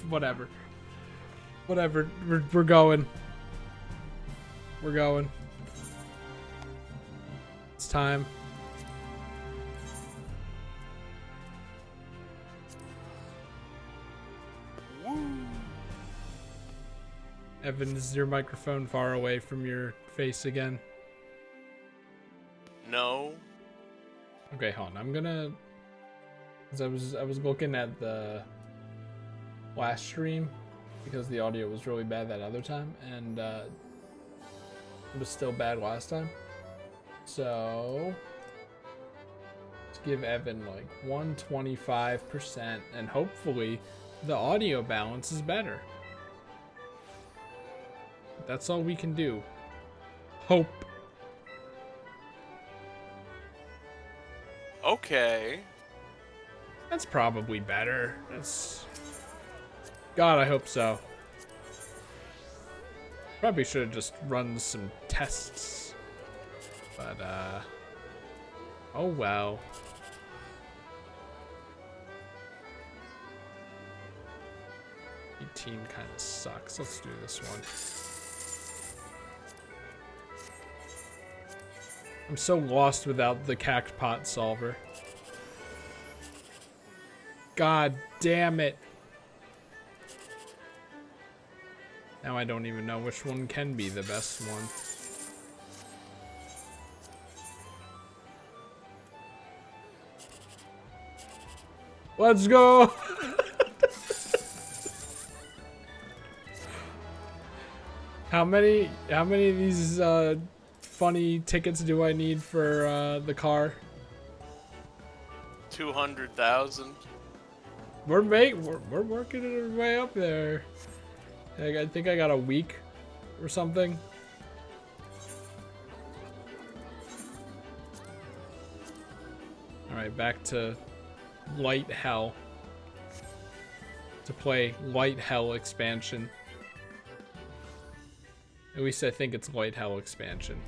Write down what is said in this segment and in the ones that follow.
Whatever. Whatever. We're going. We're going. It's time. Evan, is your microphone far away from your face again? No. Okay, hold on. I'm gonna. Cause I was looking at the last stream because the audio was really bad that other time, and it was still bad last time. So let's give Evan like 125%, and hopefully the audio balance is better. That's all we can do. Hope. Okay. That's probably better. That's... God, I hope so. Probably should have just run some tests. But, oh well. Team kind of sucks. Let's do this one. I'm so lost without the cactpot solver. God damn it. Now I don't even know which one can be the best one. Let's go! How many of these funny tickets do I need for the car? 200,000. We're working our way up there. I think I got a week or something. All right, back to Light Hell. To play Light Hell expansion. At least I think it's Light Hell expansion.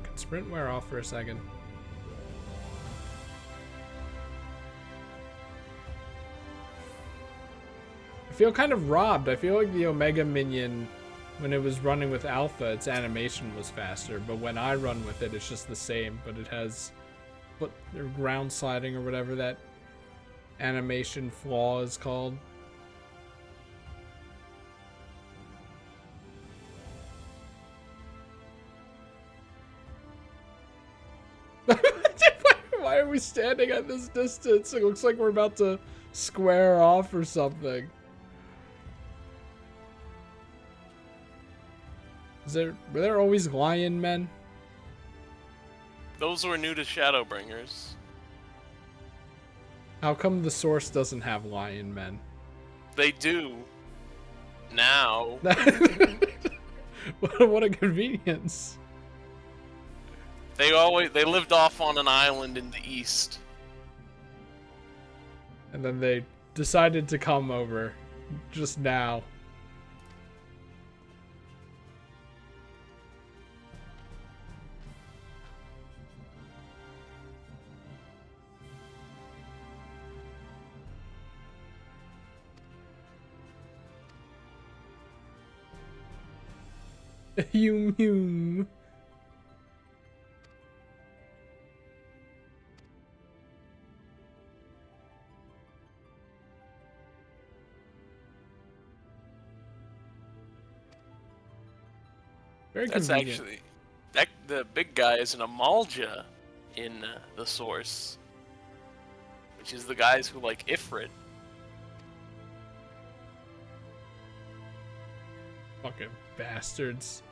Can sprint wear off for a second? I feel kind of robbed. I feel like the Omega Minion, when it was running with Alpha, its animation was faster, but when I run with it, it's just the same, but it has what their ground sliding or whatever that animation flaw is called. Why are we standing at this distance? It looks like we're about to square off or something. Were there always lion men? Those were new to Shadowbringers. How come the source doesn't have lion men? They do. Now. What a convenience. They lived off on an island in the east. And then they decided to come over just now. Yum. Very That's convenient. actually the big guy is an Amalja in the source, which is the guys who like Ifrit. Fucking bastards.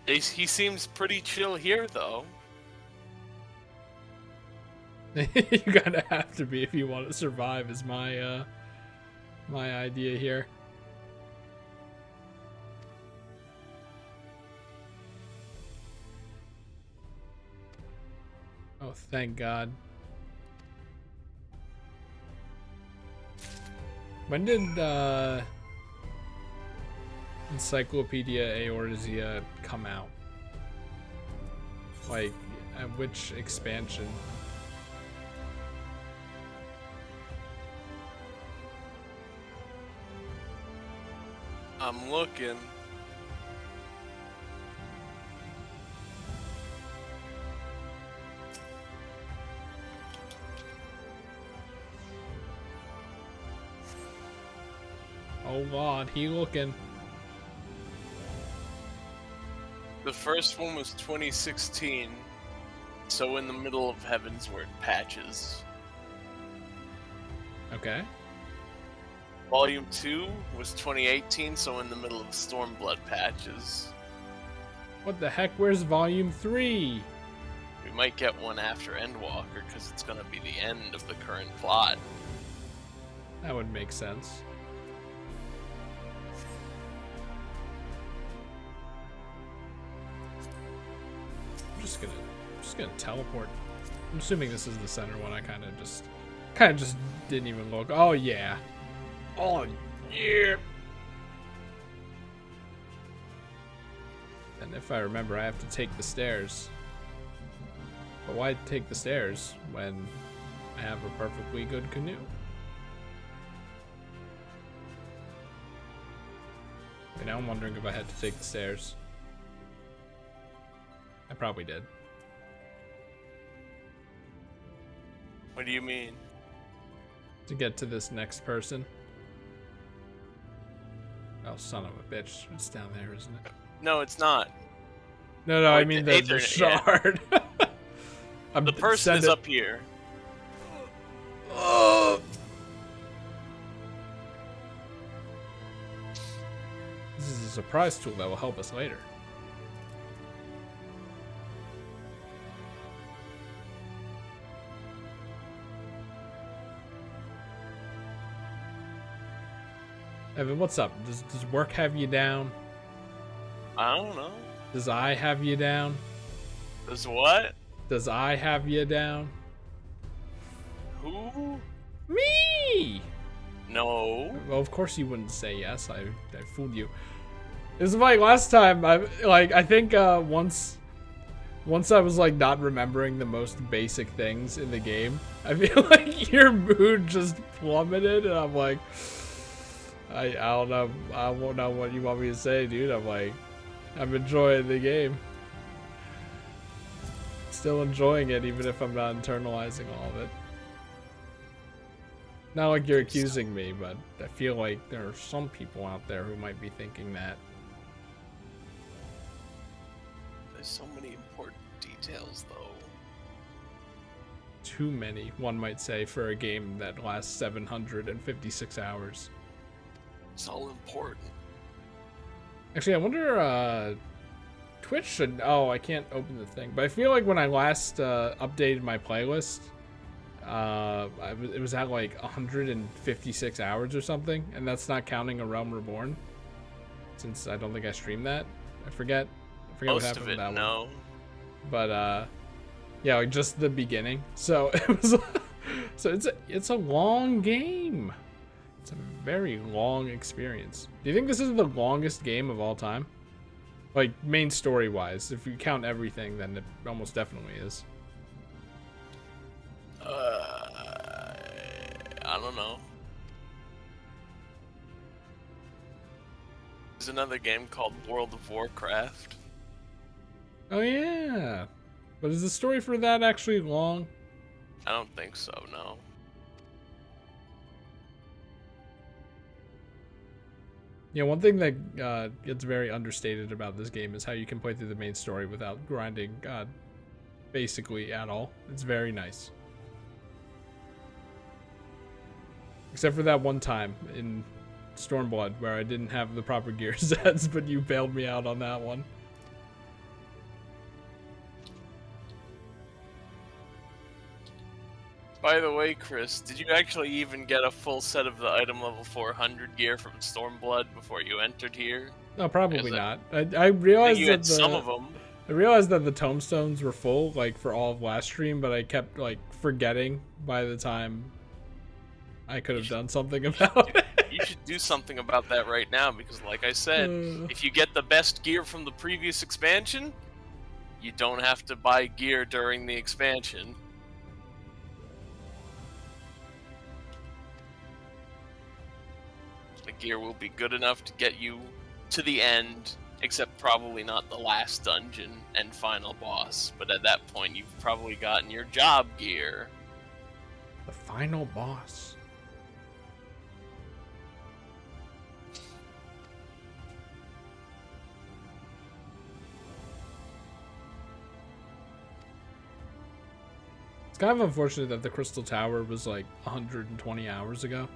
He seems pretty chill here, though. You gotta have to be if you want to survive, is my my idea here. Oh, thank God. When did Encyclopedia Eorzea come out? Like, at which expansion? I'm looking. Oh God, he looking. The first one was 2016, so in the middle of Heavensward patches. Okay. Volume 2 was 2018, so in the middle of Stormblood patches. What the heck? Where's Volume 3? We might get one after Endwalker, because it's going to be the end of the current plot. That would make sense. I'm just gonna teleport. I'm assuming this is the center one. I kind of just didn't even look. Oh yeah. Oh yeah. And if I remember, I have to take the stairs. But why take the stairs when I have a perfectly good canoe? Okay, now I'm wondering if I had to take the stairs. I probably did. What do you mean? To get to this next person. Oh, son of a bitch. It's down there, isn't it? No, it's not. No, Oh, I mean the Aether, shard. The person is up here. Oh. This is a surprise tool that will help us later. Evan, what's up? Does work have you down? I don't know. Does I have you down? Does what? Does I have you down? Who? Me! No. Well, of course you wouldn't say yes. I fooled you. This is like last time. I think once I was like not remembering the most basic things in the game. I feel like your mood just plummeted, and I'm like, I don't know. I won't know what you want me to say, dude. I'm like, I'm enjoying the game. Still enjoying it, even if I'm not internalizing all of it. Not like you're accusing me, but I feel like there are some people out there who might be thinking that. There's so many important details, though. Too many, one might say, for a game that lasts 756 hours. It's all important. Actually, I wonder, Twitch should... Oh, I can't open the thing. But I feel like when I last updated my playlist, it was at like 156 hours or something. And that's not counting A Realm Reborn. Since I don't think I streamed that. I forget what Most happened of with it, that no. one. But, yeah, like just the beginning. So, it was... So it's a long game. It's a very long experience. Do you think this is the longest game of all time? Like, main story-wise. If you count everything, then it almost definitely is. I don't know. There's another game called World of Warcraft. Oh, yeah. But is the story for that actually long? I don't think so, no. Yeah, one thing that gets very understated about this game is how you can play through the main story without grinding basically at all. It's very nice. Except for that one time in Stormblood where I didn't have the proper gear sets, but you bailed me out on that one. By the way, Chris, did you actually even get a full set of the item level 400 gear from Stormblood before you entered here? No, probably not. I I realized think you had some of them. I realized that the tomestones were full, like, for all of last stream, but I kept, like, forgetting by the time I could have done something about it. should do something about that right now, because like I said, Uh. if you get the best gear from the previous expansion, you don't have to buy gear during the expansion. The gear will be good enough to get you to the end, except probably not the last dungeon and final boss. But at that point, you've probably gotten your job gear. The final boss. It's kind of unfortunate that the Crystal Tower was like 120 hours ago.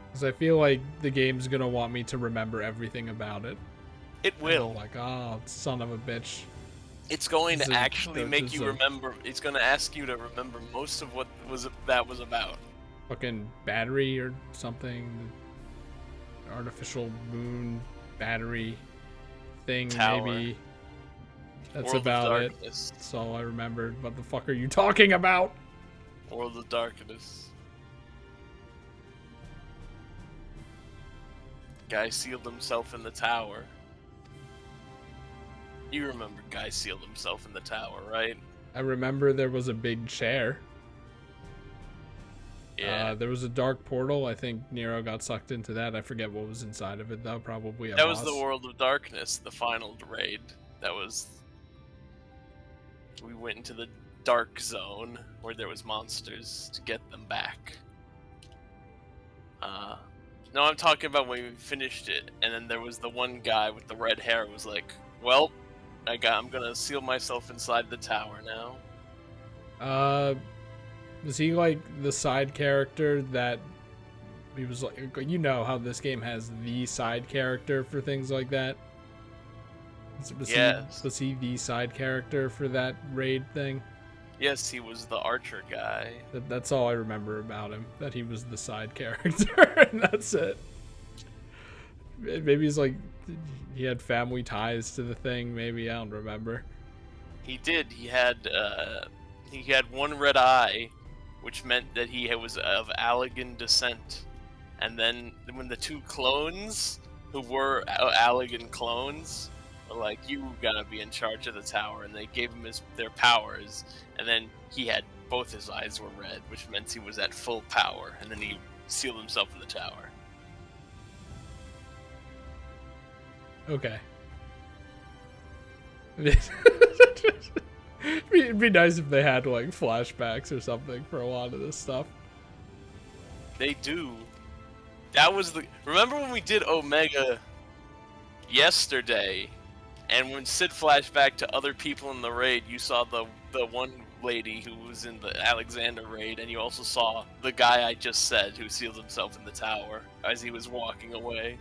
Because I feel like the game's gonna want me to remember everything about it. It will. Like, oh, son of a bitch. It's going to There's actually make you a remember. It's going to ask you to remember most of what that was about. fucking battery or something. Artificial moon battery thing, Tower. maybe. That's World of about it. Darkness. That's all I remembered. What the fuck are you talking about? World of Darkness. Guy sealed himself in the tower. You remember Guy sealed himself in the tower, right? I remember there was a big chair. Yeah. There was a dark portal. I think Nero got sucked into that. I forget what was inside of it, though. Probably a That boss. was the World of Darkness, the final raid. That was... We went into the dark zone where there was monsters to get them back. No, I'm talking about when we finished it, and then there was the one guy with the red hair who was like, well, I'm gonna seal myself inside the tower now. Was he like the side character that he was like, you know how this game has the side character for things like that? Yes. Was he the side character for that raid thing? Yes, he was the archer guy. That's all I remember about him, that he was the side character, and that's it. Maybe he's like, he had family ties to the thing, maybe, I don't remember. He did. He had one red eye, which meant that he was of Allegan descent. And then when the two clones, who were Allegan clones, were like, you gotta be in charge of the tower, and they gave him their powers, and then he had both his eyes were red, which meant he was at full power, and then he sealed himself in the tower. Okay. It'd be nice if they had like flashbacks or something for a lot of this stuff. They do. That was remember when we did Omega yesterday, and when Sid flashed back to other people in the raid, you saw the one lady who was in the Alexander raid, and you also saw the guy I just said who sealed himself in the tower as he was walking away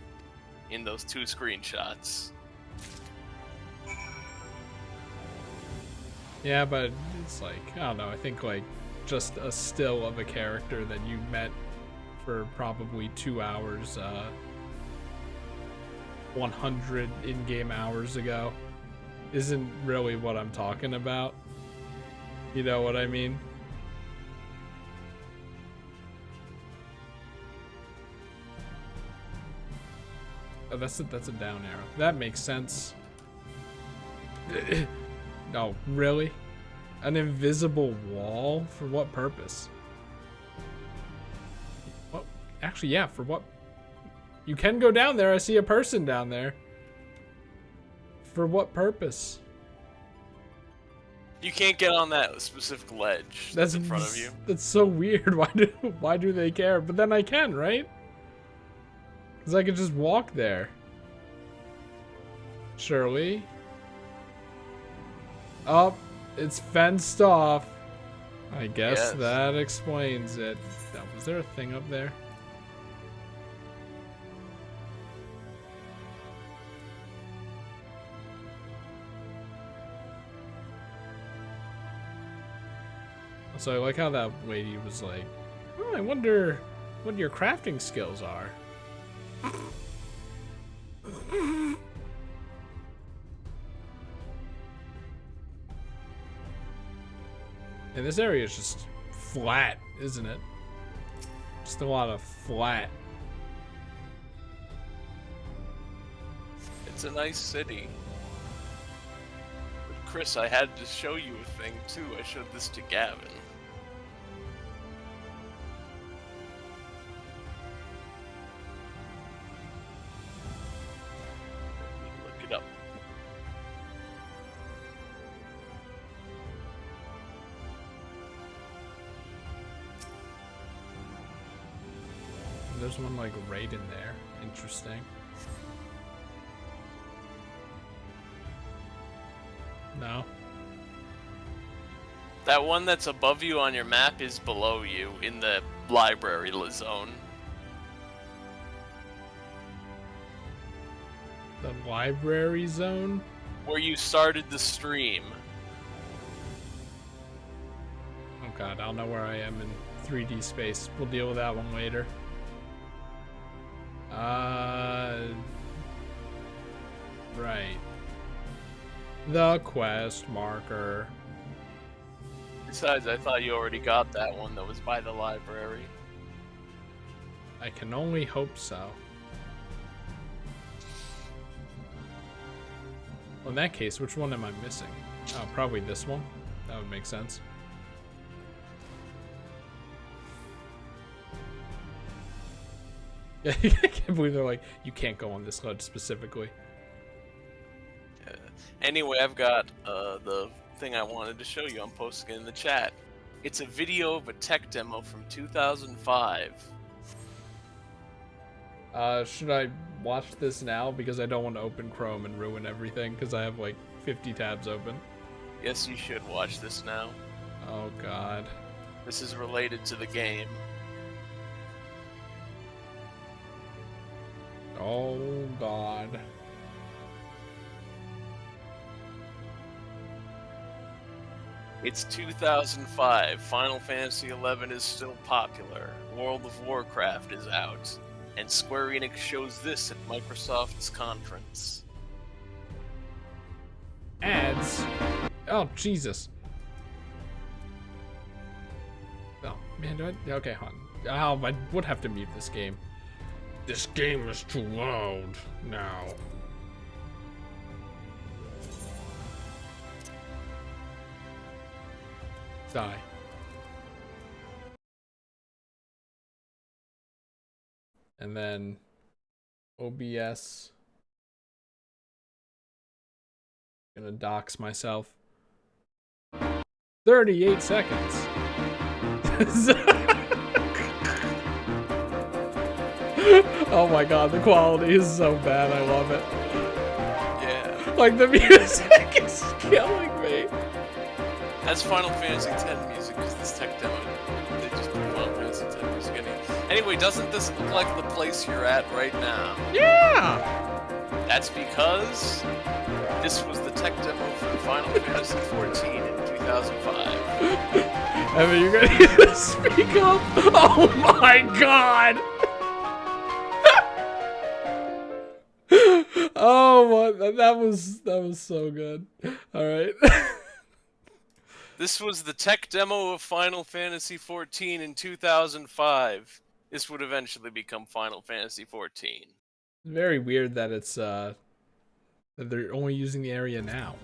in those two screenshots. Yeah, but it's like, I don't know, I think like just a still of a character that you met for probably 2 hours, 100 in-game hours ago isn't really what I'm talking about. You know what I mean? Oh, that's a down arrow. That makes sense. No, really? An invisible wall? For what purpose? Well, actually, yeah, for what? You can go down there. I see a person down there. For what purpose? You can't get on that specific ledge that's in front of you. That's so weird. Why do they care? But then I can, right? Because I could just walk there. Surely. Oh, it's fenced off. I guess Yes. that explains it. Was there a thing up there? So I like how that lady was like, oh, I wonder what your crafting skills are. And this area is just flat, isn't it? Just a lot of flat. It's a nice city. But Chris, I had to show you a thing too. I showed this to Gavin. Look it up. There's one like right in there. Interesting. No. That one that's above you on your map is below you in the library zone. The library zone? Where you started the stream. Oh god, I'll know where I am in 3D space. We'll deal with that one later. Right. The quest marker. Besides, I thought you already got that one that was by the library. I can only hope so. Well, in that case, which one am I missing? Oh, probably this one. That would make sense. Yeah, I can't believe they're like, you can't go on this HUD specifically. Anyway, I've got the thing I wanted to show you. I'm posting it in the chat. It's a video of a tech demo from 2005. Should I watch this now? Because I don't want to open Chrome and ruin everything, because I have like 50 tabs open. Yes, you should watch this now. Oh god. This is related to the game. Oh god. It's 2005. Final Fantasy XI is still popular. World of Warcraft is out. And Square Enix shows this at Microsoft's conference. Ads? Oh, Jesus. Oh, man, do I? Okay, hold on. Oh, I would have to mute this game. This game is too loud now. Die. And then OBS. Gonna dox myself. 38 seconds. Oh my god, the quality is so bad. I love it. Yeah. Like the music is killing me. That's Final Fantasy X music, because this tech demo, they just put Final Fantasy X music in it. Anyway, doesn't this look like the place you're at right now? Yeah! That's because this was the tech demo for Final Fantasy XIV in 2005. Evan, you're gonna need to speak up. Oh my god! Oh, that was so good. All right. This was the tech demo of Final Fantasy XIV in 2005. This would eventually become Final Fantasy XIV. Very weird that it's that they're only using the area now.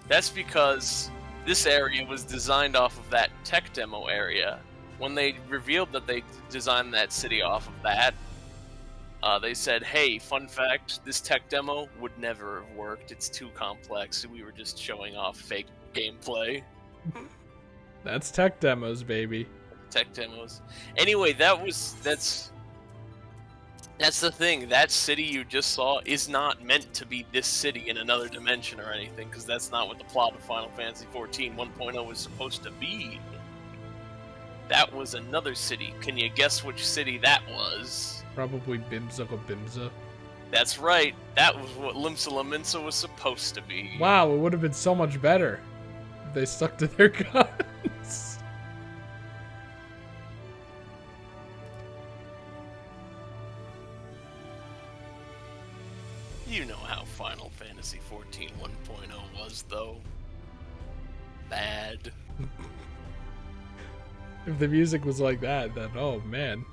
That's because this area was designed off of that tech demo area. When they revealed that they designed that city off of that, they said, hey, fun fact, this tech demo would never have worked. It's too complex. We were just showing off fake gameplay. That's tech demos, baby. Tech demos. Anyway, that's the thing. That city you just saw is not meant to be this city in another dimension or anything, because that's not what the plot of Final Fantasy XIV 1.0 was supposed to be. That was another city. Can you guess which city that was? Probably Bimza or Bimza. That's right. That was what Limsa Lominsa was supposed to be. Wow, it would have been so much better if they stuck to their guns. You know how Final Fantasy XIV 1.0 was, though. Bad. If the music was like that, then oh man.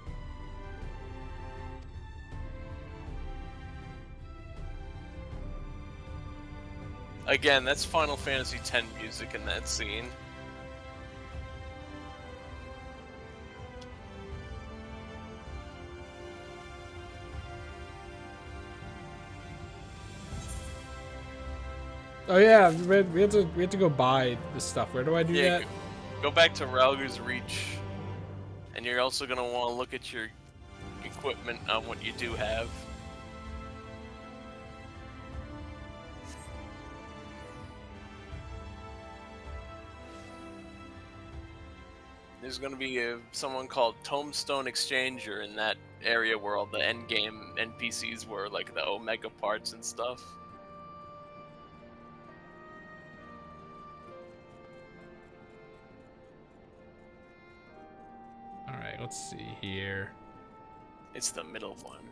Again, that's Final Fantasy X music in that scene. Oh yeah, we have to go buy this stuff. Where do I do that? Go back to Ralga's Reach, and you're also gonna want to look at your equipment on what you do have. There's gonna be someone called Tombstone Exchanger in that area where all the endgame NPCs were, like the Omega parts and stuff. Alright, let's see here. It's the middle one.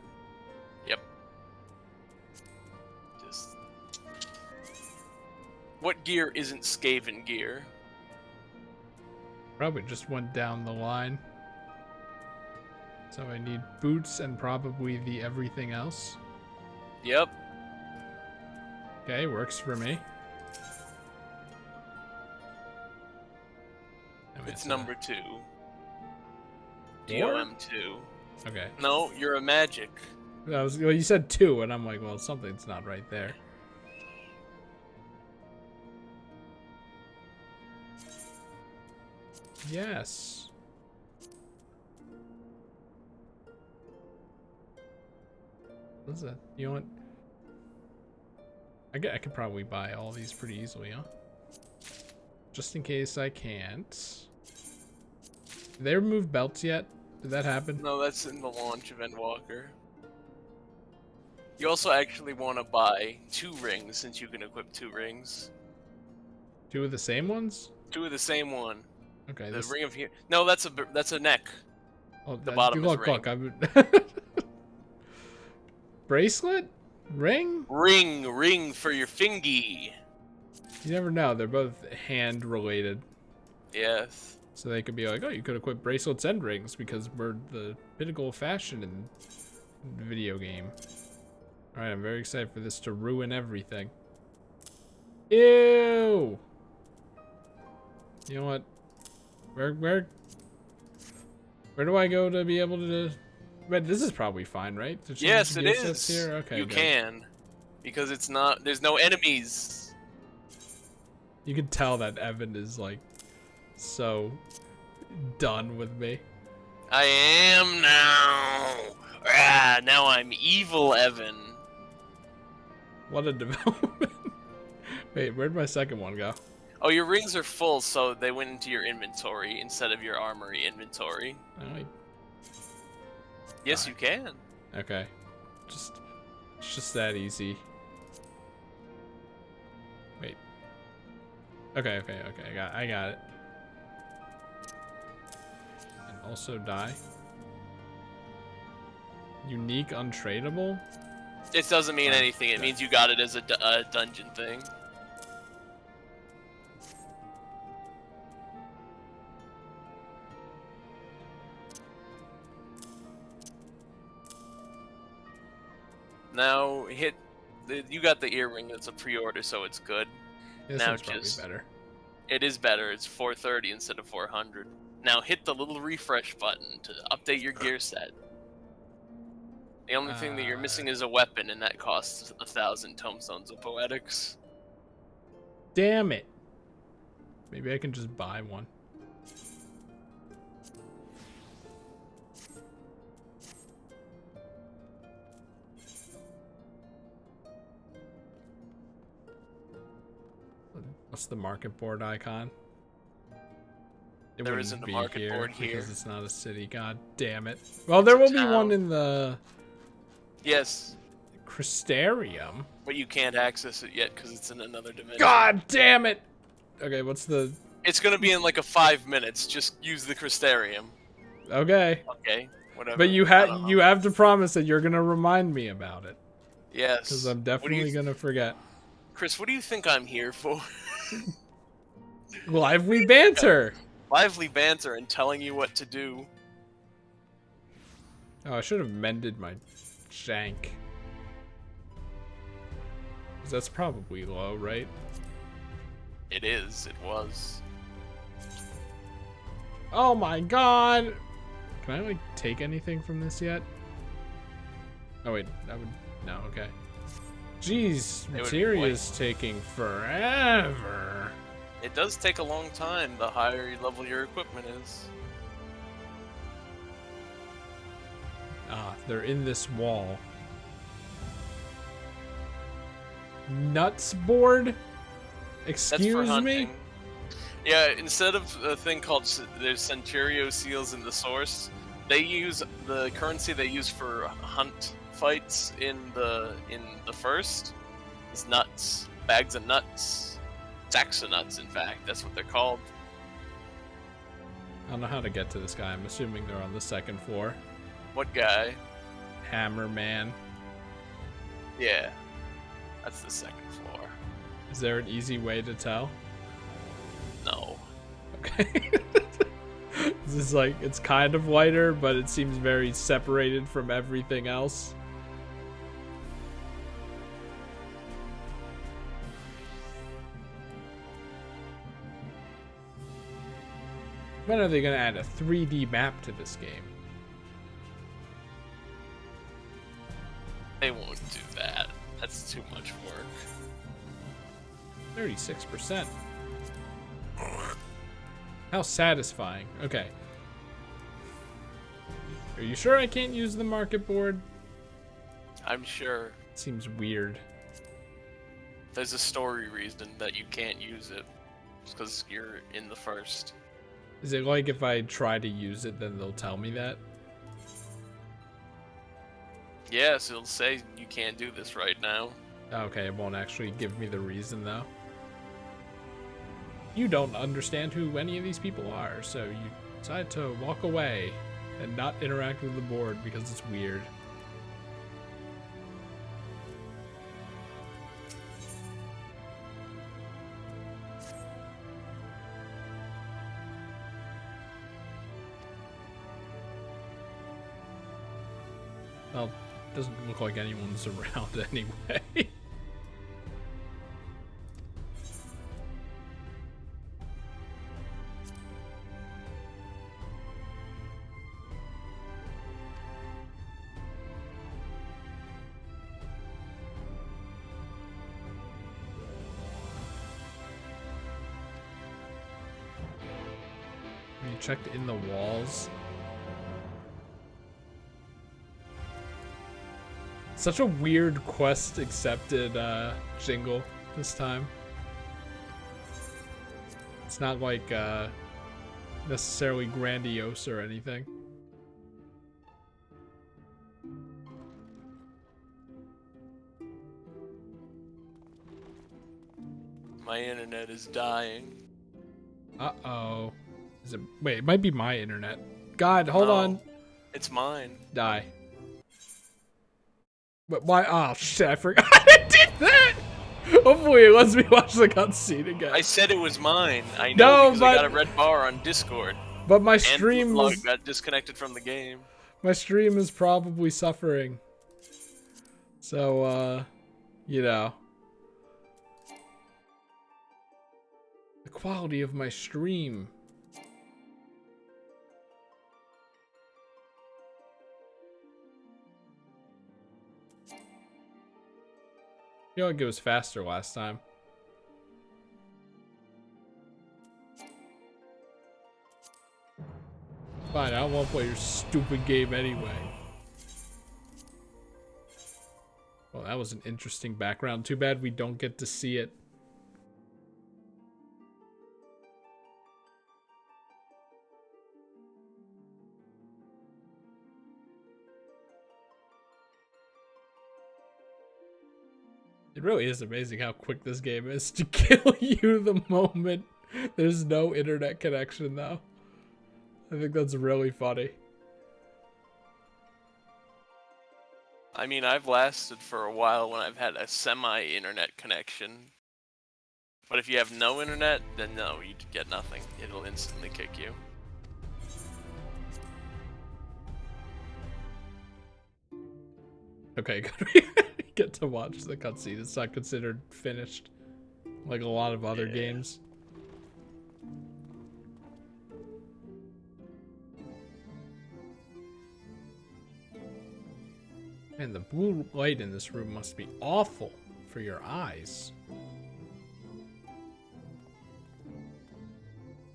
Yep. Just... What gear isn't Skaven gear? Probably just went down the line. So I need boots and probably the everything else. Yep. Okay, works for me. It's number 2. Four? DOM2. Okay. No, you're a magic. Well, you said 2, and I'm like, well, something's not right there. Yes. What's that? You know what? I could probably buy all these pretty easily, huh? Just in case I can't. Did they remove belts yet? Did that happen? No, that's in the launch of Endwalker. You also actually want to buy 2 rings, since you can equip 2 rings. 2 of the same ones? 2 of the same one. Okay. The ring of here. No, that's a neck. Oh, the bottom is ring. Look, bracelet? Ring? Ring for your fingy. You never know. They're both hand related. Yes. So they could be like, oh, you could equip bracelets and rings because we're the pinnacle of fashion in video game. Alright, I'm very excited for this to ruin everything. Ew! You know what? Where do I go to be able to... But this is probably fine, right? Yes, it is. Here? Okay, you good. can. Because it's not... There's no enemies. You can tell that Evan is, like, so done with me. I am now. Ah, now I'm evil Evan. What a development. Wait, where'd my second one go? Oh, your rings are full, so they went into your inventory instead of your armory inventory. Yes, you can. Okay. It's just that easy. Wait. Okay. I got it. And also die. Unique untradeable? It doesn't mean anything. It means you got it as a dungeon thing. Now hit. You got the earring. That's a pre-order, so it's good. This now one's probably better. It is better. It's 430 instead of 400. Now hit the little refresh button to update your gear set. The only thing that you're missing is a weapon, and that costs 1,000 tomestones of poetics. Damn it! Maybe I can just buy one. What's the market board icon? There isn't a market board here because it's not a city. God damn it! Well, there will be one in the. Yes. Crystarium. But you can't access it yet because it's in another dimension. God damn it! Okay, what's the... It's gonna be in like 5 minutes. Just use the Crystarium. Okay. Okay, whatever. But you have to promise that you're gonna remind me about it. Yes. Because I'm definitely gonna forget. Chris, what do you think I'm here for? Lively banter! lively banter and telling you what to do. Oh, I should have mended my shank. 'Cause that's probably low, right? It is. It was. Oh my god! Can I, like, take anything from this yet? Oh wait, that would... No, okay. Jeez, materia's taking forever. It does take a long time the higher level your equipment is. Ah, they're in this wall. Nuts board? That's for Excuse me? hunting. Yeah, instead of a thing called there's Centurio seals in the source, they use the currency they use for hunt fights in the first is nuts. Bags of nuts. Sacks of nuts, in fact. That's what they're called. I don't know how to get to this guy. I'm assuming they're on the second floor. What guy? Hammer Man. Yeah. That's the second floor. Is there an easy way to tell? No. Okay. This is like, it's kind of lighter, but it seems very separated from everything else. When are they going to add a 3D map to this game? They won't do that. That's too much work. 36%. How satisfying. Okay. Are you sure I can't use the market board? I'm sure. Seems weird. There's a story reason that you can't use it. It's because you're in the first. Is it like if I try to use it, then they'll tell me that? Yes, it'll say you can't do this right now. Okay, it won't actually give me the reason, though. You don't understand who any of these people are, so you decide to walk away and not interact with the board because it's weird. Well, doesn't look like anyone's around anyway. Have you checked in the walls? Such a weird quest accepted jingle this time. It's not like necessarily grandiose or anything. My internet is dying. Uh-oh. Is it? Wait, it might be my internet. God, hold No, on. It's mine. Die. But why? Oh shit! I forgot I did that. Hopefully, it lets me watch the cutscene again. I said it was mine. I No, know because but I got a red bar on Discord. but my And stream Log got disconnected from the game. my stream is probably suffering. So you know, the quality of my stream. I feel like it was faster last time. Fine, I don't want to play your stupid game anyway. Well, that was an interesting background. Too bad we don't get to see it. It really is amazing how quick this game is to kill you the moment there's no internet connection, though. I think that's really funny. I mean, I've lasted for a while when I've had a semi-internet connection. But if you have no internet, then no, you get nothing. It'll instantly kick you. Okay, get to watch the cutscene. It's not considered finished, like a lot of other games. Man, the blue light in this room must be awful for your eyes.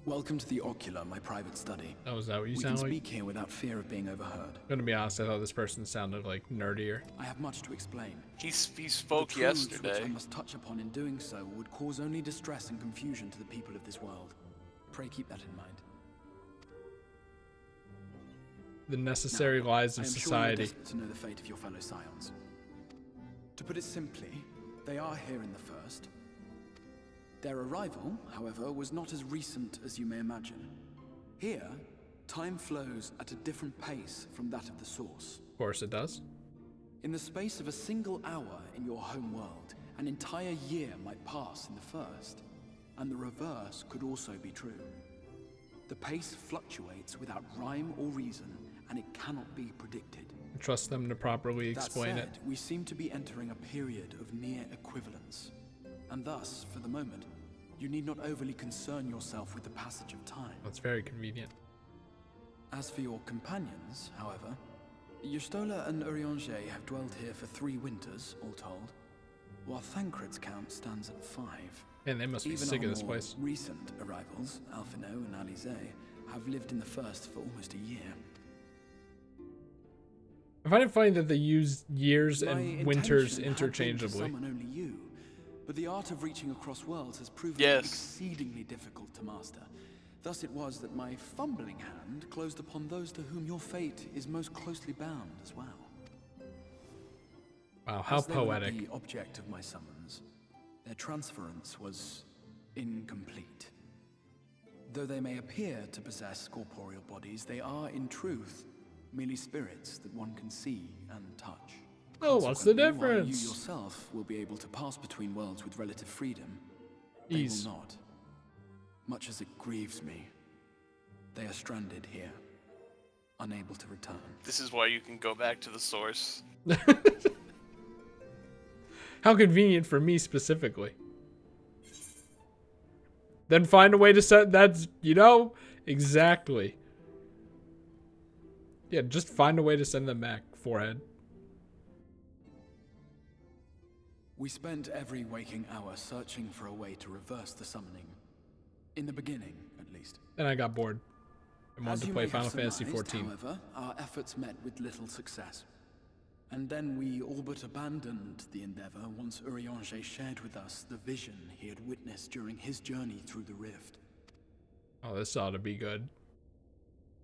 Welcome to the Ocular, my private study. Oh, is that what you We sound can like? speak here without fear of being overheard. I'm gonna be honest, I thought this person sounded like nerdier. I have much to explain. He spoke The truths which yesterday. I must touch upon in doing so would cause only distress and confusion to the people of this world. Pray keep that in mind. The necessary Now, lies of I am society. sure you're desperate to know the fate of your fellow scions. To put it simply, they are here in the first. Their arrival, however, was not as recent as you may imagine. Here, time flows at a different pace from that of the source. Of course it does. In the space of a single hour in your home world, an entire year might pass in the first, and the reverse could also be true. The pace fluctuates without rhyme or reason, and it cannot be predicted. Trust them to properly explain That it. said, we seem to be entering a period of near equivalence, and thus, for the moment, you need not overly concern yourself with the passage of time. That's very convenient. As for your companions, however, Y'shtola and Urianger have dwelled here for 3 winters, all told, while Thancred's count stands at 5. And they must be Even sick our of this more place. recent arrivals, Alphino and Alize, have lived in the first for almost a year. I find it funny that they use years My and winters intention had been to interchangeably. summon only you, but the art of reaching across worlds has proven Yes. exceedingly difficult to master. Thus it was that my fumbling hand closed upon those to whom your fate is most closely bound as well. Wow, how As they were not poetic. the object of my summons, their transference was incomplete. Though they may appear to possess corporeal bodies, they are in truth merely spirits that one can see and touch. Oh, what's the Consequently, while difference? you yourself will be able to pass between worlds with relative freedom, they Ease. will not. Much as it grieves me, they are stranded here, unable to return. This is why you can go back to the source. How convenient for me specifically. Then find a way to set that's, exactly. Yeah, just find a way to send them back, forehead. We spent every waking hour searching for a way to reverse the summoning. In the beginning, at least. Then I got bored and wanted As to you play may have Final Fantasy surmised, XIV. However, our efforts met with little success. And then we all but abandoned the endeavor once Urianger shared with us the vision he had witnessed during his journey through the rift. Oh, this ought to be good.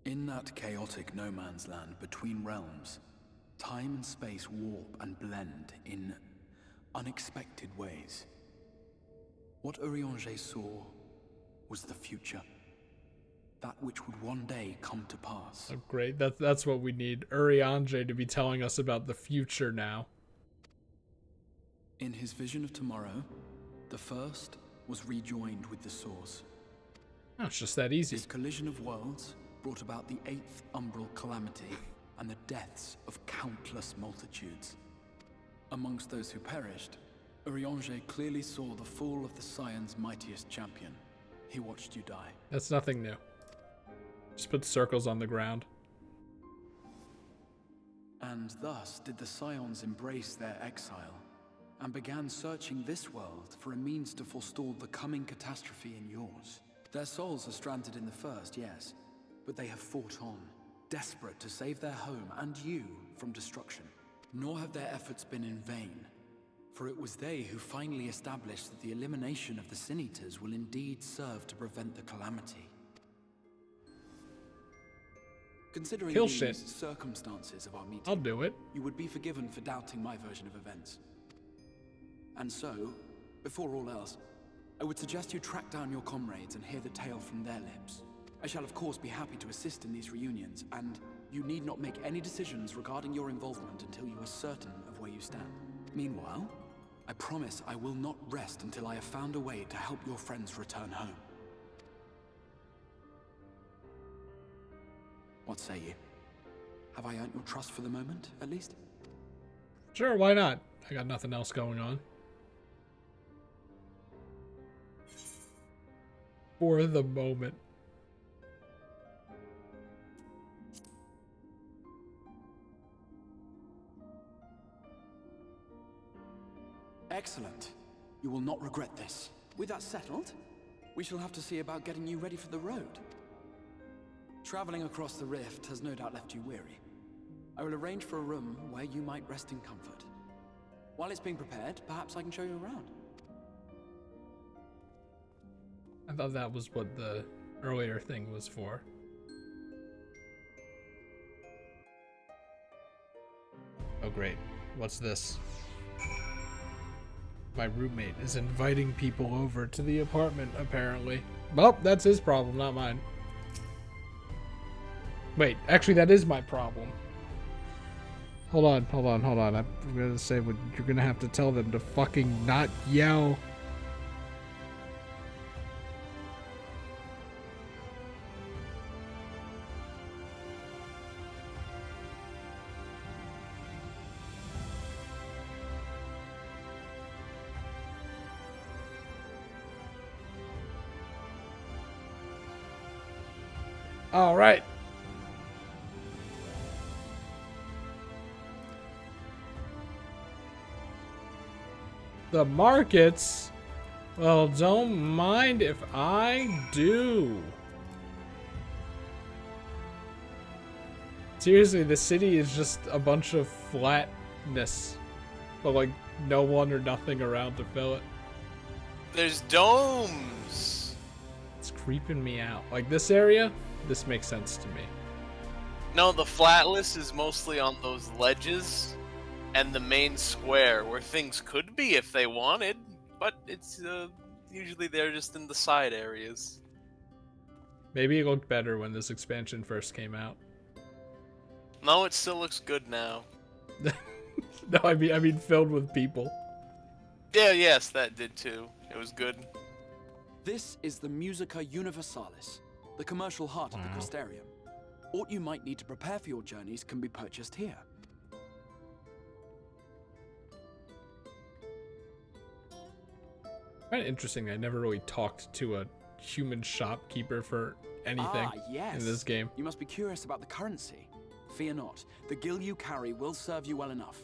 In that chaotic no man's land between realms, time and space warp and blend in unexpected ways. What Urianger saw was the future. That which would one day come to pass. Oh, great. That's what we need. Urianger to be telling us about the future now. In his vision of tomorrow, the first was rejoined with the source. Oh, it's just that easy. This collision of worlds brought about the 8th umbral calamity and the deaths of countless multitudes. Amongst those who perished, Urianger clearly saw the fall of the Scion's mightiest champion. He watched you die. That's nothing new. Just put circles on the ground. And thus did the Scions embrace their exile, and began searching this world for a means to forestall the coming catastrophe in yours. Their souls are stranded in the first, yes, but they have fought on, desperate to save their home and you from destruction. Nor have their efforts been in vain, for it was they who finally established that the elimination of the Sin Eaters will indeed serve to prevent the calamity. Considering Kill these shit. circumstances of our meeting, I'll do it. you would be forgiven for doubting my version of events. And so, before all else, I would suggest you track down your comrades and hear the tale from their lips. I shall of course be happy to assist in these reunions, and you need not make any decisions regarding your involvement until you are certain of where you stand. Meanwhile, I promise I will not rest until I have found a way to help your friends return home. What say you? Have I earned your trust for the moment, at least? Sure, why not? I got nothing else going on. For the moment. Excellent. You will not regret this. With that settled, we shall have to see about getting you ready for the road. Traveling across the rift has no doubt left you weary. I will arrange for a room where you might rest in comfort. While it's being prepared, perhaps I can show you around. I thought that was what the earlier thing was for. Oh great, what's this? My roommate is inviting people over to the apartment, apparently. Well, that's his problem, not mine. Wait, actually that is my problem. Hold on. I'm gonna say what you're gonna have to tell them to fucking not yell. All right. The markets? Well, don't mind if I do. Seriously, the city is just a bunch of flatness, but like no one or nothing around to fill it. There's domes. It's creeping me out. Like this area, this makes sense to me. No, the flatless is mostly on those ledges and the main square where things could be if they wanted, but it's usually they're just in the side areas. Maybe it looked better when this expansion first came out. No, it still looks good now. No, I mean filled with people. Yeah, yes, that did too. It was good. This is the Musica Universalis, the commercial heart of the Crystarium. What you might need to prepare for your journeys can be purchased here. Kind of interesting. I never really talked to a human shopkeeper for anything yes. in this game. You must be curious about the currency. Fear not. The gil you carry will serve you well enough.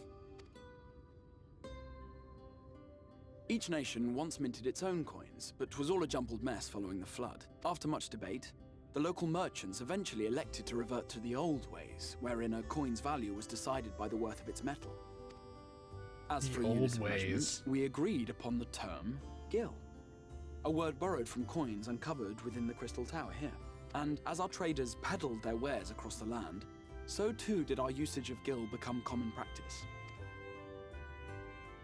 Each nation once minted its own coins, but 'twas all a jumbled mess following the flood. After much debate, the local merchants eventually elected to revert to the old ways, wherein a coin's value was decided by the worth of its metal. As for units of measurement, we agreed upon the term gil, a word borrowed from coins uncovered within the Crystal Tower here. And as our traders peddled their wares across the land, so too did our usage of gil become common practice.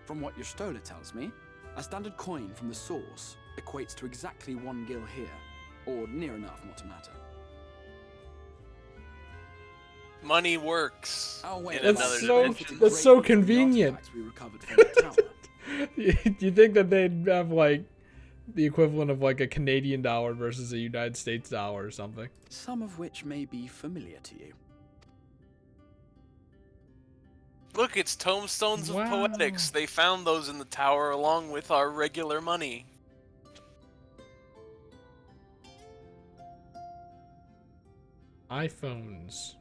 From what your Stola tells me, a standard coin from the source equates to exactly 1 gil here, or near enough not to matter. Money works. Oh, wait, in That's another so dimension. that's so convenient. We recovered from the tower. You think that they'd have like the equivalent of like a Canadian dollar versus a United States dollar or something? Some of which may be familiar to you. Look, it's tomestones of Wow. poetics. They found those in the tower along with our regular money. iPhones.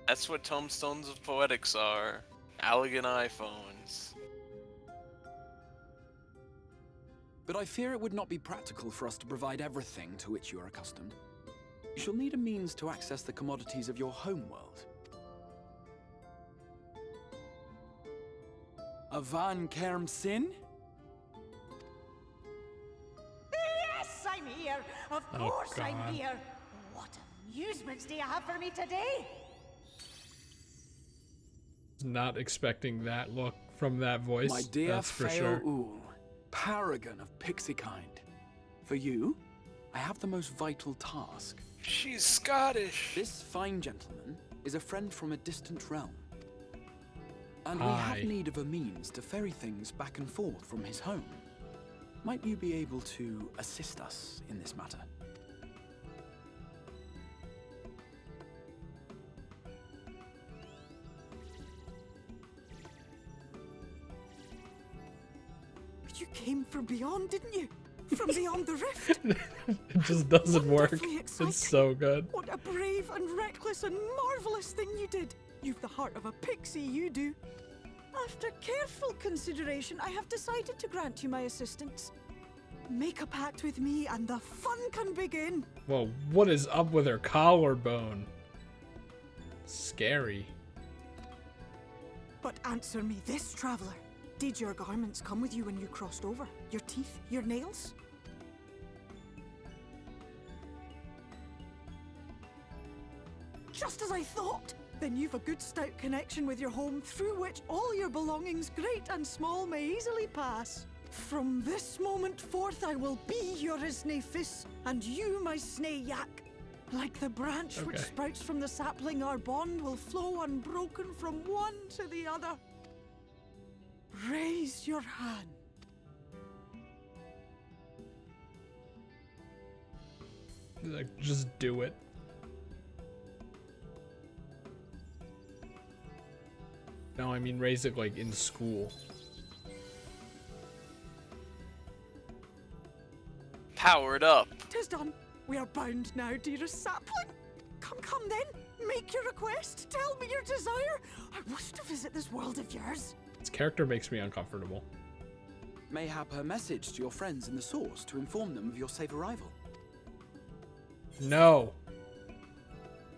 That's what tomestones of poetics are. Allegan iPhones. But I fear it would not be practical for us to provide everything to which you are accustomed. You shall need a means to access the commodities of your homeworld. Avan Kerm Sin? Yes, I'm here. Of Oh, course I'm God. here. What amusements do you have for me today? Not expecting that look from that voice. My dear that's for Fael sure. Ul, paragon of pixie kind. For you, I have the most vital task. She's Scottish. This fine gentleman is a friend from a distant realm. And we Aye. have need of a means to ferry things back and forth from his home. Might you be able to assist us in this matter? You came from beyond, didn't you? From beyond the rift. It just doesn't work. Wonderfully exciting. It's so good. What a brave and reckless and marvelous thing you did. You've the heart of a pixie, you do. After careful consideration, I have decided to grant you my assistance. Make a pact with me and the fun can begin. Well, what is up with her collarbone? Scary. But answer me this, traveler. Did your garments come with you when you crossed over? Your teeth? Your nails? Just as I thought! Then you've a good stout connection with your home through which all your belongings, great and small, may easily pass. From this moment forth I will be your Isne Fis, and you my Snay Yak. Like the branch which Okay. sprouts from the sapling, our bond will flow unbroken from one to the other. Raise your hand. Like, just do it. No, I mean raise it like in school. Powered up. 'Tis done. We are bound now, dearest sapling. Come then. Make your request. Tell me your desire. I wish to visit this world of yours. This character makes me uncomfortable. Mayhap her message to your friends in the Source to inform them of your safe arrival. No.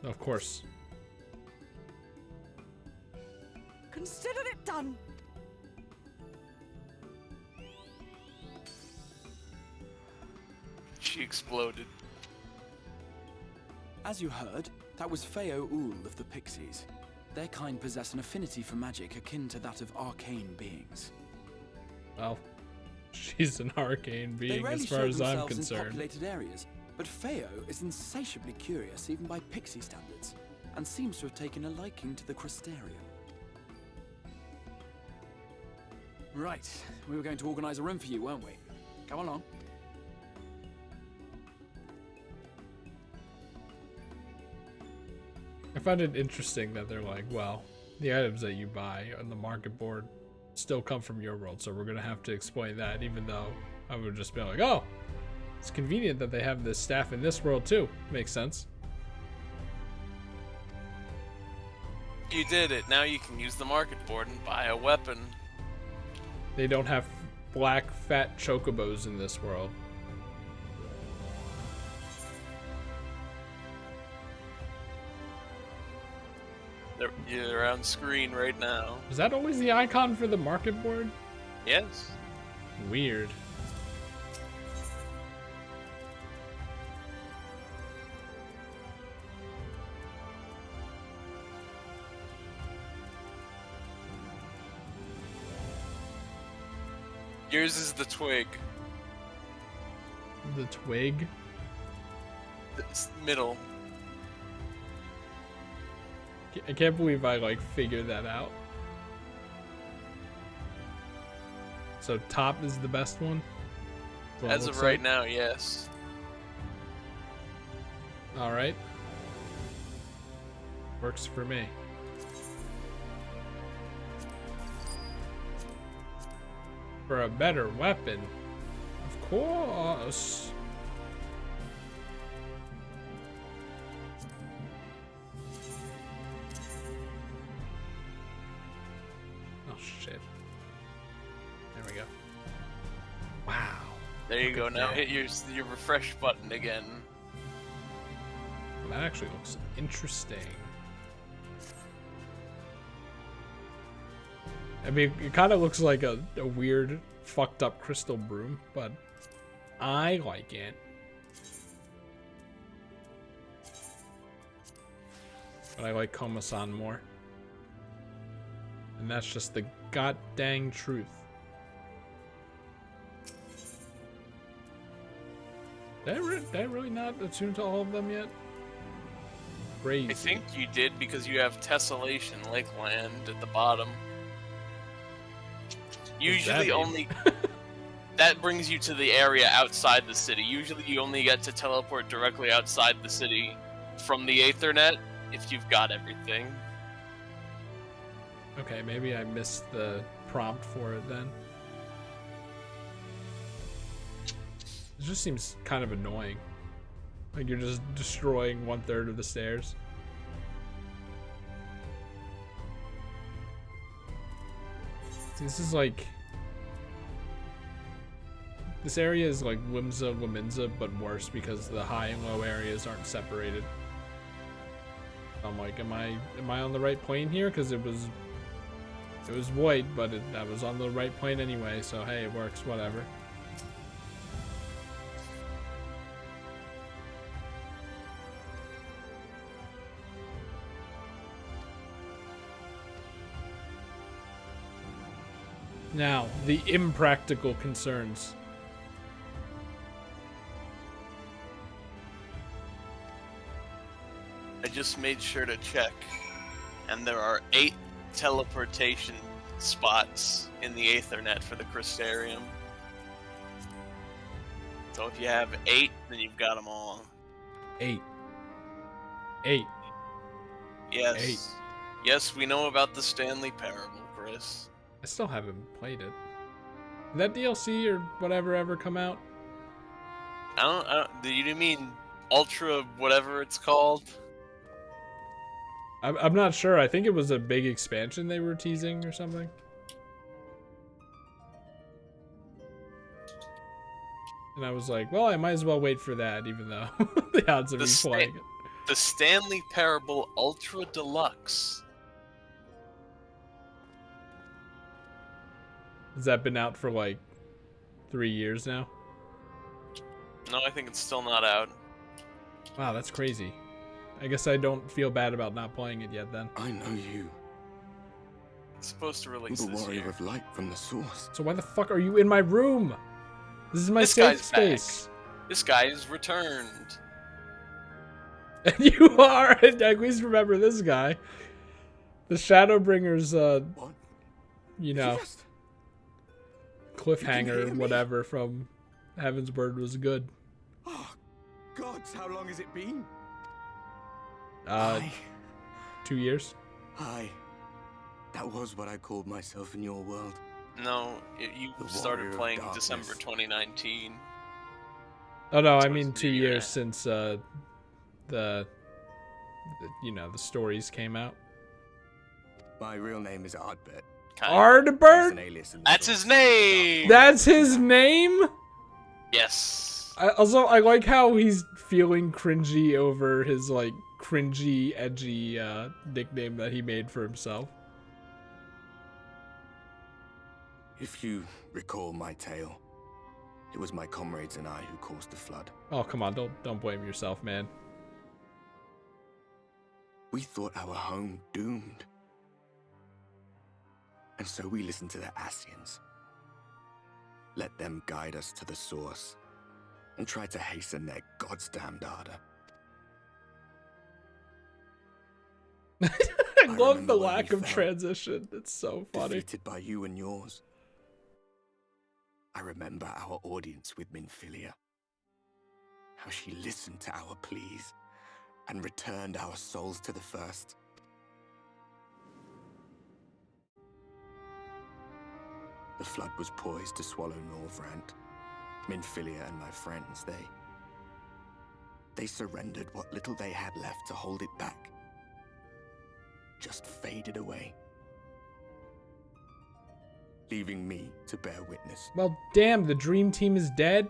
Of course. Consider it done. She exploded. As you heard, that was Feo Ul of the Pixies. Their kind possess an affinity for magic akin to that of arcane beings. Well, she's an arcane They being rarely as far show as I'm themselves in concerned. populated areas, but Feo is insatiably curious even by pixie standards, and seems to have taken a liking to the Crystarium. Right, we were going to organize a room for you, weren't we? Come along. I find it interesting that they're like, well, the items that you buy on the market board still come from your world, so we're gonna have to explain that, even though I would just be like, oh, it's convenient that they have this staff in this world too. Makes sense. You did it. Now you can use the market board and buy a weapon. They don't have black fat chocobos in this world. They're on screen right now. Is that always the icon for the market board? Yes. Weird. Yours is the twig. The twig. The middle. I can't believe I like figured that out. So top is the best one? That's what it As of looks right like? now, yes. Alright. Works for me. For a better weapon. Of course. Oh shit. There we go. Wow. There you Look go. at Now that. hit your refresh button again. That actually looks interesting. I mean, it kind of looks like a weird, fucked up crystal broom, but I like it. But I like Koma-san more. And that's just the god dang truth. Did I really not attune to all of them yet? Crazy. I think you did because you have Tessellation Lakeland at the bottom. Usually mean? only... That brings you to the area outside the city. Usually you only get to teleport directly outside the city from the Aethernet if you've got everything. Okay, maybe I missed the prompt for it then. It just seems kind of annoying. Like you're just destroying 1/3 of the stairs. This is like... This area is like Wimsa, Waminza, but worse because the high and low areas aren't separated. I'm like, am I on the right plane here? Because it was void, but I was on the right plane anyway, so hey, it works, whatever. Now, the impractical concerns. I just made sure to check, and there are 8 teleportation spots in the Aethernet for the Crystarium. So if you have 8, then you've got them all. 8. Yes. 8. Yes, we know about the Stanley Parable, Chris. I still haven't played it. Did that DLC or whatever ever come out? I don't. Do you mean Ultra whatever it's called? I'm not sure. I think it was a big expansion they were teasing or something. And I was like, well, I might as well wait for that, even though the odds of me playing it. The Stanley Parable Ultra Deluxe. Has that been out for like 3 years now? No, I think it's still not out. Wow, that's crazy. I guess I don't feel bad about not playing it yet then. I know you. It's supposed to release The this warrior year. of light from the source. So why the fuck are you in my room? This is my This safe guy's space. This guy is returned. And you are, and at least remember this guy. The Shadowbringers, What? you know, Yes. cliffhanger, hear me? whatever from Heaven's Word was good. Oh, gods, how long has it been? 2 years. Aye. That was what I called myself in your world. No, you The started warrior of playing darkness. December 2019. Oh no, I Supposed mean to 2 be, years since the you know, the stories came out. My real name is Ardbert. Kind of. There's Ardbert? an alias in the That's source. his name! That's his name? Yes. I like how he's feeling cringy over his like cringy, edgy nickname that he made for himself. If you recall my tale, it was my comrades and I who caused the flood. Oh come on, don't blame yourself, man. We thought our home doomed. And so we listened to the Ascians. Let them guide us to the source and tried to hasten their god's damned ardor. I love remember the when lack we of fell. transition. It's so funny. Defeated by you and yours. I remember our audience with Minfilia. How she listened to our pleas and returned our souls to the first. The flood was poised to swallow Norvrant. Minfilia and my friends, they surrendered what little they had left to hold it back. Just faded away. Leaving me to bear witness. Well, damn, the dream team is dead.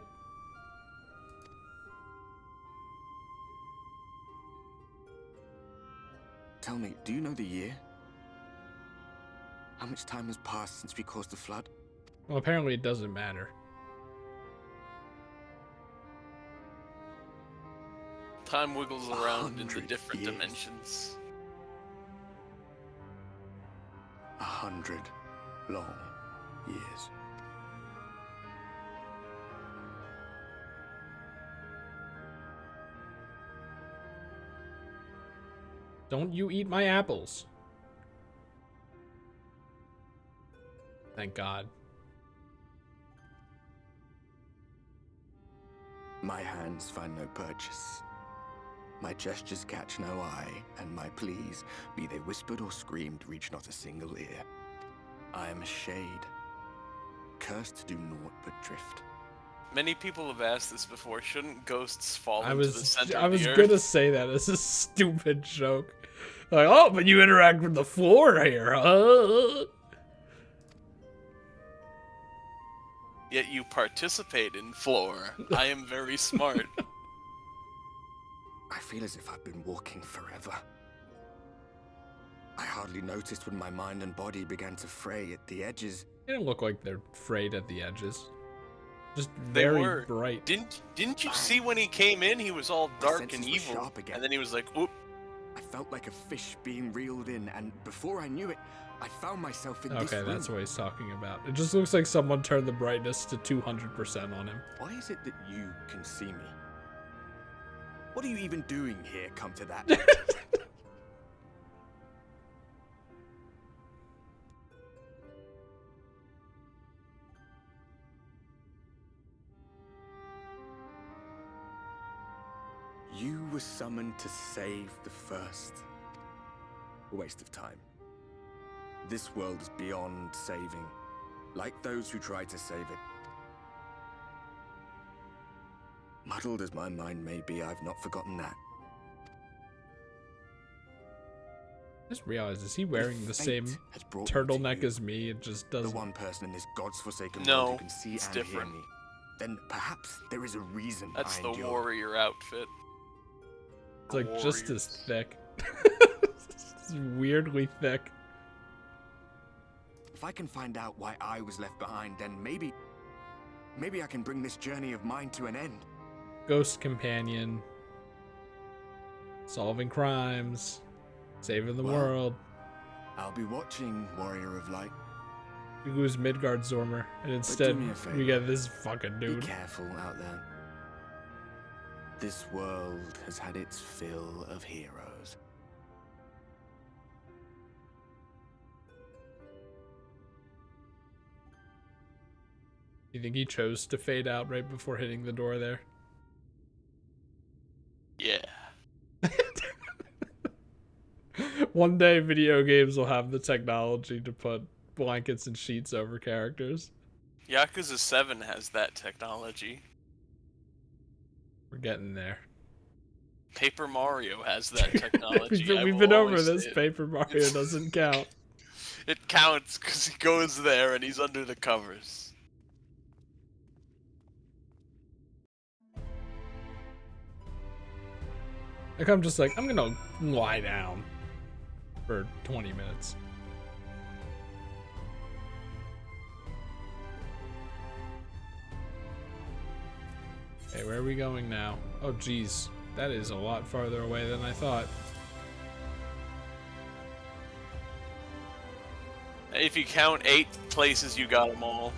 Tell me, do you know the year? How much time has passed since we caused the flood? Well, apparently it doesn't matter. Time wiggles around in the 100 different years. dimensions. 100 long years. Don't you eat my apples. Thank God. My hands find no purchase. My gestures catch no eye, and my pleas, be they whispered or screamed, reach not a single ear. I am a shade, cursed to do naught but drift. Many people have asked this before. Shouldn't ghosts fall I into the was center I of was the gonna earth? say that as a stupid joke. Like, oh, but you interact with the floor here, huh? Yet you participate in floor. I am very smart. I feel as if I've been walking forever. I hardly noticed when my mind and body began to fray at the edges. They don't look like they're frayed at the edges. Just They very were. bright. Didn't you see when he came in? He was all My dark and senses were evil, sharp again. and then he was like, "Oop." I felt like a fish being reeled in, and before I knew it, I found myself in this Okay, room. that's what he's talking about. It just looks like someone turned the brightness to 200% on him. Why is it that you can see me? What are you even doing here, come to that? You were summoned to save the first. A waste of time. This world is beyond saving, like those who try to save it. Muddled as my mind may be, I've not forgotten that. Just realized, is he wearing the Fate same has brought me to turtleneck you, as me? It just the doesn't. one person in this god's forsaken No, world who can see it's and different. hear me. Then perhaps there is a reason That's I the endure. warrior outfit. It's like just as Warriors. thick. It's weirdly thick. If I can find out why I was left behind, then maybe I can bring this journey of mine to an end. Ghost companion. Solving crimes. Saving the Well, world. I'll be watching, Warrior of Light. We lose Midgard Zormer, and instead me a favor. we get this fucking Be dude. careful out there. This world has had its fill of heroes. You think he chose to fade out right before hitting the door there? Yeah. One day video games will have the technology to put blankets and sheets over characters. Yakuza 7 has that technology. We're getting there. Paper Mario has that technology. I We've will been over always this. say it. Paper Mario doesn't count. It counts because he goes there and he's under the covers. Like, I'm just like, I'm gonna lie down for 20 minutes. Okay, where are we going now? Oh, geez. That is a lot farther away than I thought. If you count 8 places, you got them all.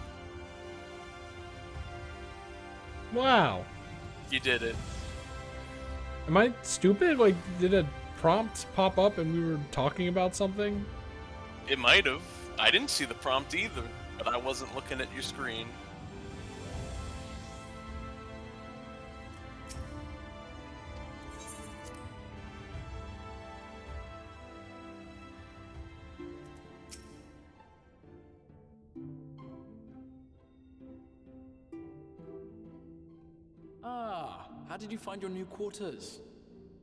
Wow. You did it. Am I stupid? Like, did a prompt pop up and we were talking about something? It might have. I didn't see the prompt either, but I wasn't looking at your screen. Ah, how did you find your new quarters?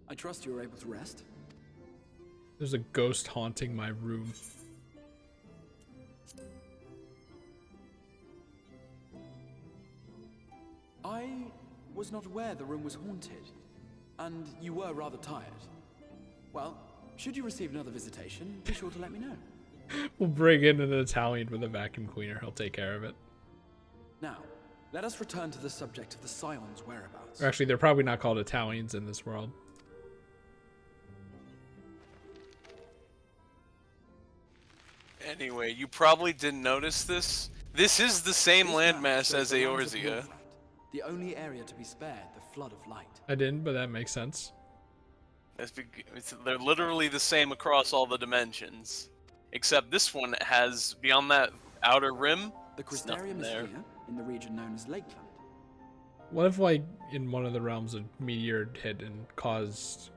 I trust you were able to rest. There's a ghost haunting my room. I was not aware the room was haunted, and you were rather tired. Well, should you receive another visitation, be sure to let me know. We'll bring in an Italian with a vacuum cleaner. He'll take care of it. Now, let us return to the subject of the Scion's whereabouts. Or actually, they're probably not called Italians in this world. Anyway, you probably didn't notice this. This is the same This map landmass shows as the lands of Eorzea. Northrend, the only area to be spared the flood of light. I didn't, but that makes sense. They're literally the same across all the dimensions. Except this one has, beyond that outer rim, The There's nothing Crystarium is there. here, in the region known as Lakeland. What if, like, in one of the realms, a meteor hit and caused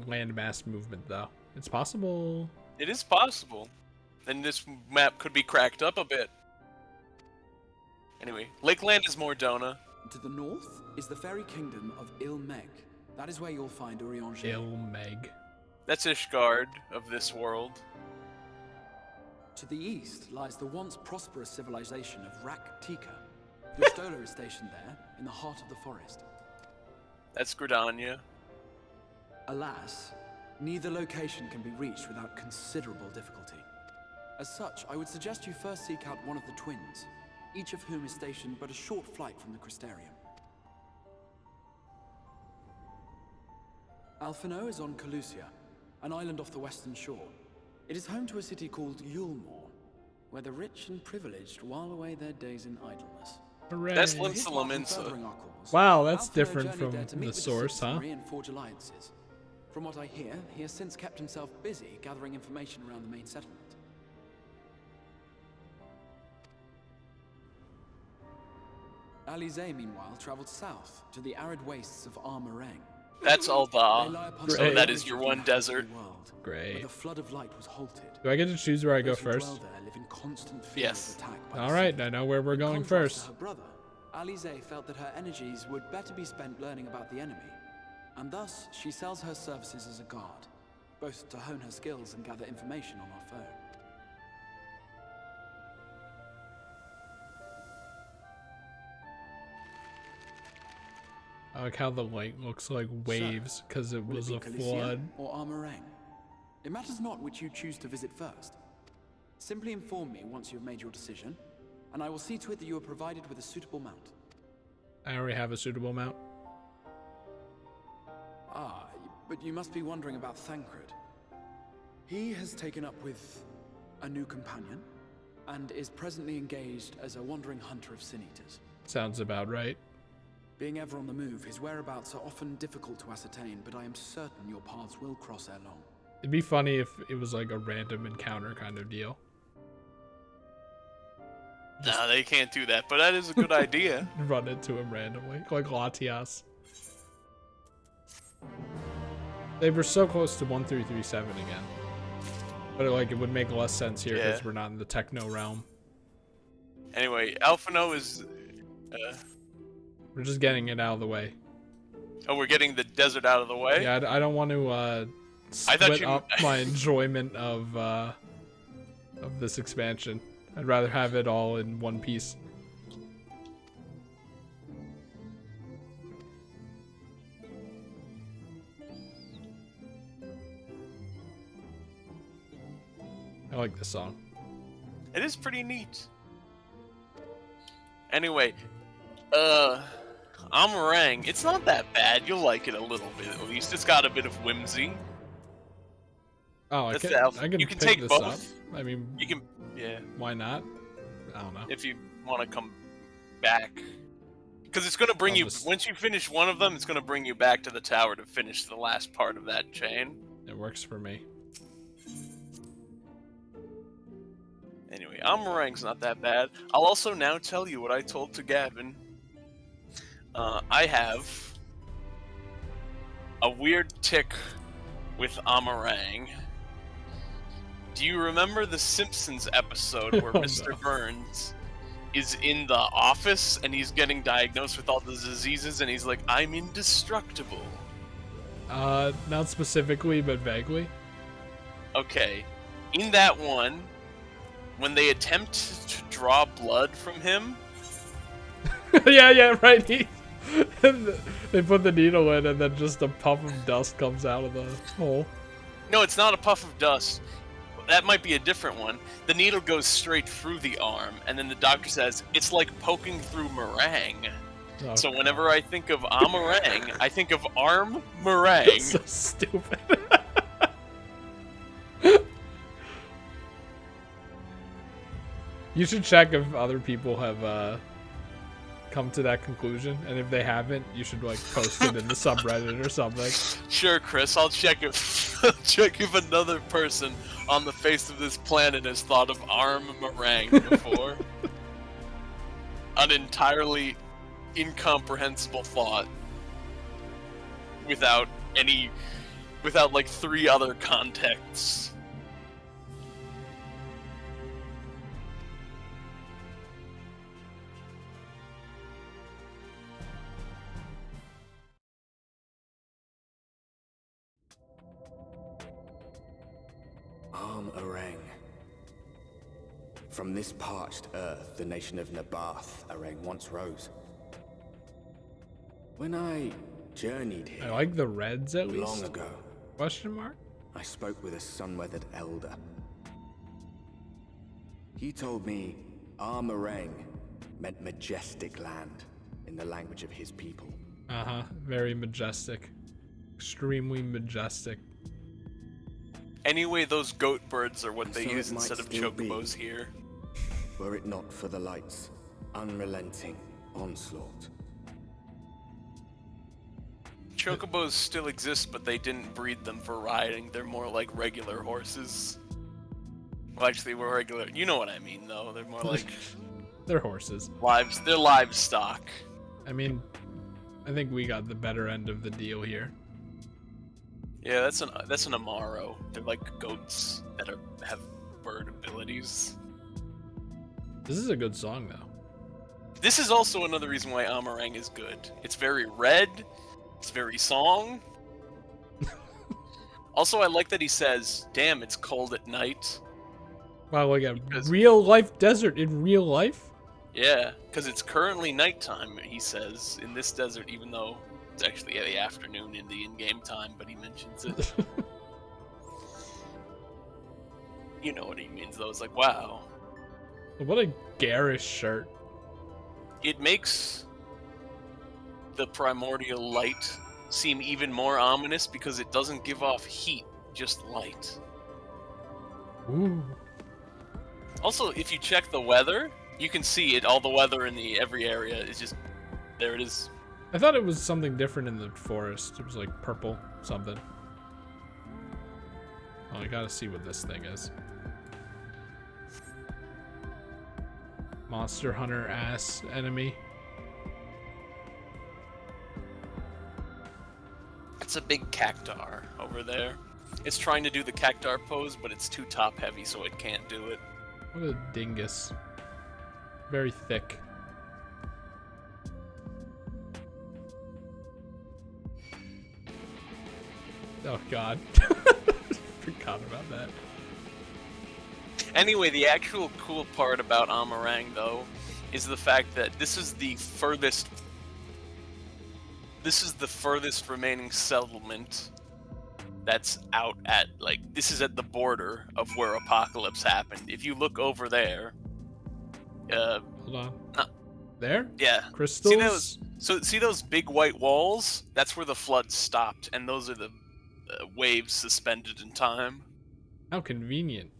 land mass movement, though? It's possible. It is possible. And this map could be cracked up a bit. Anyway, Lakeland is Mordona. To the north is the fairy kingdom of Ilmeg. That is where you'll find Urianger. Ilmeg. That's Ishgard of this world. To the east lies the once prosperous civilization of Rak-Tika. Your Stola is stationed there, in the heart of the forest. That's Gridania. Alas, neither location can be reached without considerable difficulty. As such, I would suggest you first seek out one of the twins, each of whom is stationed but a short flight from the Crystarium. Alphino is on Calusia, an island off the western shore. It is home to a city called Yulmore, where the rich and privileged while away their days in idleness. Hooray. That's With his Linsala wealth Minsa. furthering our cause, Wow, that's Alphino different journeyed from there to meet the with source, huh? citizenry and forge alliances. From what I hear, he has since kept himself busy gathering information around the main settlement. Alize, meanwhile, traveled south to the arid wastes of Armarang. That's They Alda. lie upon Great. the So that is edge your of the one inhabitable desert. world, Great. where the flood of light was halted. Do I get to choose where I go Those who dwell first? there live in constant fear Yes. of attack by the All right, sea. I know where we're In going contrast first. to her brother, Alize felt that her energies would better be spent learning about the enemy, and thus she sells her services as a guard, both to hone her skills and gather information on our foe. I like how the light looks like waves because it Will was it a be Calicia flood. or Armarang? It matters not which you choose to visit first. Simply inform me once you have made your decision, and I will see to it that you are provided with a suitable mount. I already have a suitable mount. Ah, but you must be wondering about Thancred. He has taken up with a new companion, and is presently engaged as a wandering hunter of sin-eaters. Sounds about right. Being ever on the move, his whereabouts are often difficult to ascertain, but I am certain your paths will cross ere long. It'd be funny if it was like a random encounter kind of deal. Nah, they can't do that, but that is a good idea. Run into him randomly, like Latias. They were so close to 1337 again. But like it would make less sense here because Yeah. we're not in the techno realm. Anyway, Alphino is... We're just getting it out of the way. oh, we're getting the desert out of the way? Yeah, I don't want to I thought split you- up my enjoyment of this expansion. I'd rather have it all in one piece. I like this song. It is pretty neat. Anyway, Amarang, it's not that bad. You'll like it a little bit at least. It's got a bit of whimsy. Oh, That's the alpha. I can You can pick take this both. up. I mean, You can, yeah, why not? I don't know. if you want to come back. Because it's going to bring I'll you, just- once you finish one of them, it's going to bring you back to the tower to finish the last part of that chain. It works for me. Anyway, Amarang's not that bad. I'll also now tell you what I told to Gavin. I have a weird tick with Amarang. Do you remember the Simpsons episode where Oh, Mr. no. Burns is in the office and he's getting diagnosed with all the diseases and he's like, I'm indestructible? Not specifically, but vaguely. Okay. In that one, when they attempt to draw blood from him, yeah, right. They put the needle in, and then just a puff of dust comes out of the hole. no, it's not a puff of dust. That might be a different one. The needle goes straight through the arm, and then the doctor says, it's like poking through meringue. Oh, So whenever I think of Amarang, I think of arm meringue. so stupid. You should check if other people have come to that conclusion, and if they haven't, you should like post it in the subreddit or something. Sure, Chris, I'll check if check if another person on the face of this planet has thought of arm meringue before. an entirely incomprehensible thought without like 3 other contexts. Arang. From this parched earth, the nation of Nabath, Arang once rose. When I journeyed here I like the reds at long least. ago, Question mark? I spoke with a sun-weathered elder. He told me Armarang meant majestic land in the language of his people. Very majestic. Extremely majestic. Anyway, those goat birds are what And they so use it might instead of still be. chocobos here. Were it not for the light's unrelenting onslaught. Chocobos still exist, but they didn't breed them for riding. They're more like regular horses. Well, actually, we're regular. You know what I mean, though. They're more like They're horses. lives. They're livestock. I mean, I think we got the better end of the deal here. Yeah, that's an Amaro. They're like goats that have bird abilities. This is a good song, though. This is also another reason why Amarang is good. It's very red. It's very song. Also, I like that he says, "Damn, it's cold at night." Wow, like a Because- real life desert in real life? Yeah, because it's currently nighttime, he says, in this desert, even though it's actually the afternoon in the in-game time, but he mentions it. You know what he means, though. It's like, wow. What a garish shirt. It makes the primordial light seem even more ominous because it doesn't give off heat, just light. Ooh. Also, if you check the weather, you can see it. All the weather in every area is just there. It is. I thought it was something different in the forest. It was like purple something. Oh, I gotta see what this thing is. Monster Hunter ass enemy. It's a big cactar over there. It's trying to do the cactar pose, but it's too top heavy, so it can't do it. What a dingus. Very thick. Oh god. Forgot about that. Anyway, the actual cool part about Amarang, though, is the fact that this is the furthest remaining settlement that's out at, like, this is at the border of where Apocalypse happened. If you look over there, Hold on. No. There? yeah. Crystals? See those big white walls? That's where the flood stopped, and those are the waves suspended in time. How convenient.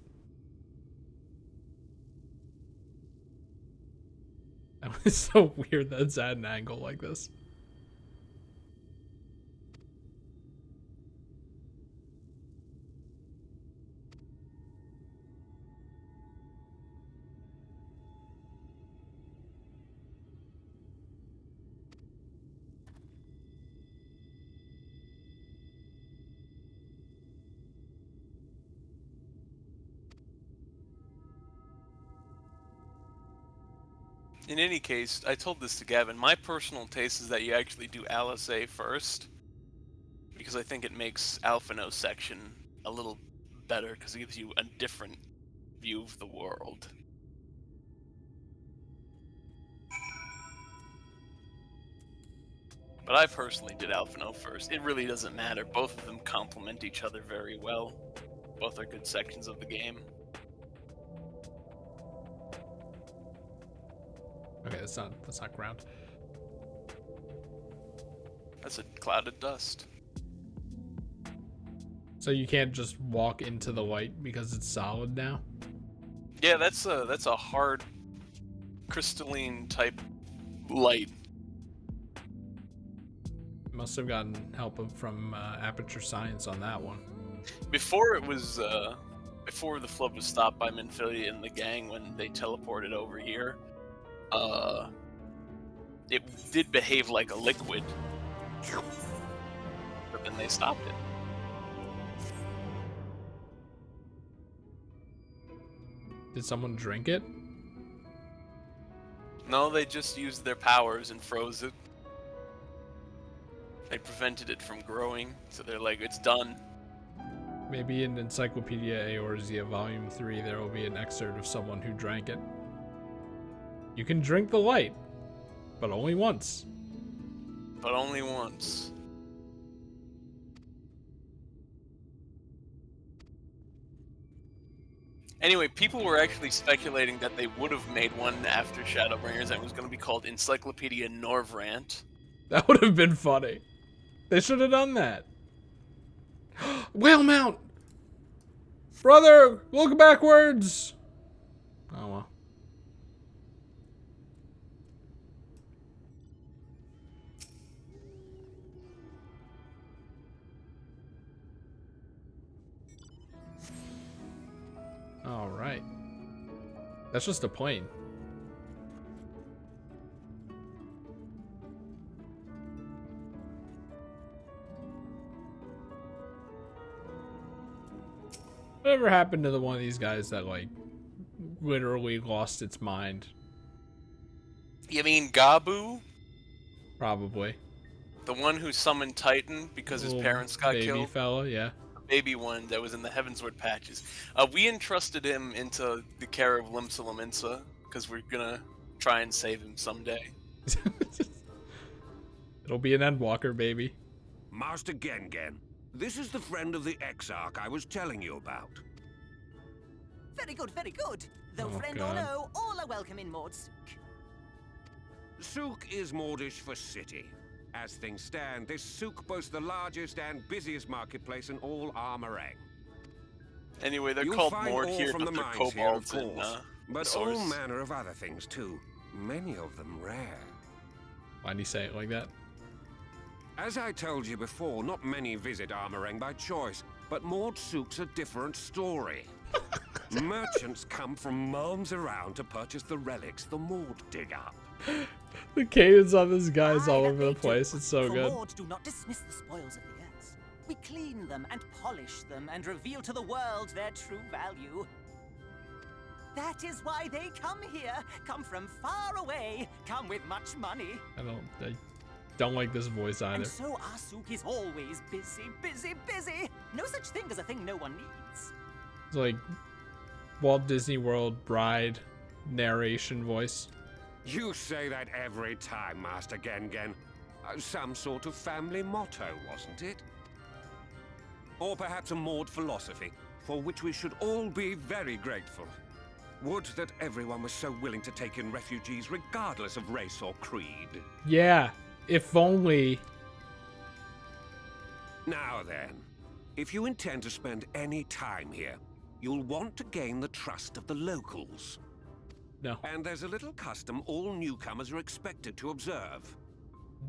It's so weird that it's at an angle like this. In any case, I told this to Gavin, my personal taste is that you actually do LSA first, because I think it makes Alphino section a little better, because it gives you a different view of the world. But I personally did Alphino first. It really doesn't matter. Both of them complement each other very well. Both are good sections of the game. Okay, that's not ground. That's a cloud of dust. So you can't just walk into the light because it's solid now? Yeah, that's a hard crystalline type light. Must have gotten help from Aperture Science on that one. Before it was before the flood was stopped by Minfilia and the gang when they teleported over here, it did behave like a liquid, but then they stopped it. Did someone drink it? No, they just used their powers and froze it. They prevented it from growing, so they're like, it's done. Maybe in Encyclopedia Eorzea Volume 3 there will be an excerpt of someone who drank it. You can drink the light, but only once. But only once. Anyway, people were actually speculating that they would have made one after Shadowbringers and it was going to be called Encyclopedia Norvrant. That would have been funny. They should have done that. Whale mount! Brother, look backwards! Oh well. Alright. That's just a plane. Whatever happened to the one of these guys that, like, literally lost its mind? You mean Gabu? Probably. The one who summoned Titan because his Little parents got baby killed? fella, yeah. The baby one that was in the Heavensward patches. We entrusted him into the care of Limsa because we're gonna try and save him someday. It'll be an Endwalker, baby. Master Gengen, this is the friend of the Exarch I was telling you about. Very good, very good. Though Oh, friend God. or no, all are welcome in Maud's. Souk is Mordish for city. As things stand, this souk boasts the largest and busiest marketplace in all Armorang. Anyway, they're You'll called find Mord ore here, from but the they're mines here, of kobolds and course, but Source. all manner of other things too. Many of them rare. Why'd he say it like that? As I told you before, not many visit Armorang by choice, but Mord Souk's a different story. Merchants come from miles around to purchase the relics the Mord dig up. The cadence on this guy is Aye, all that over they the place. do. It's so For good. Mord do not dismiss the spoils of the earth. We clean them and polish them and reveal to the world their true value. That is why they come here, come from far away, come with much money. I don't like this voice either. And so our souk is always busy, busy, busy. No such thing as a thing no one needs. It's like Walt Disney World bride narration voice. You say that every time, Master Gengen. Some sort of family motto, wasn't it? Or perhaps a Mord philosophy, for which we should all be very grateful. Would that everyone was so willing to take in refugees regardless of race or creed. Yeah, if only. Now then, if you intend to spend any time here, you'll want to gain the trust of the locals. No. And there's a little custom all newcomers are expected to observe.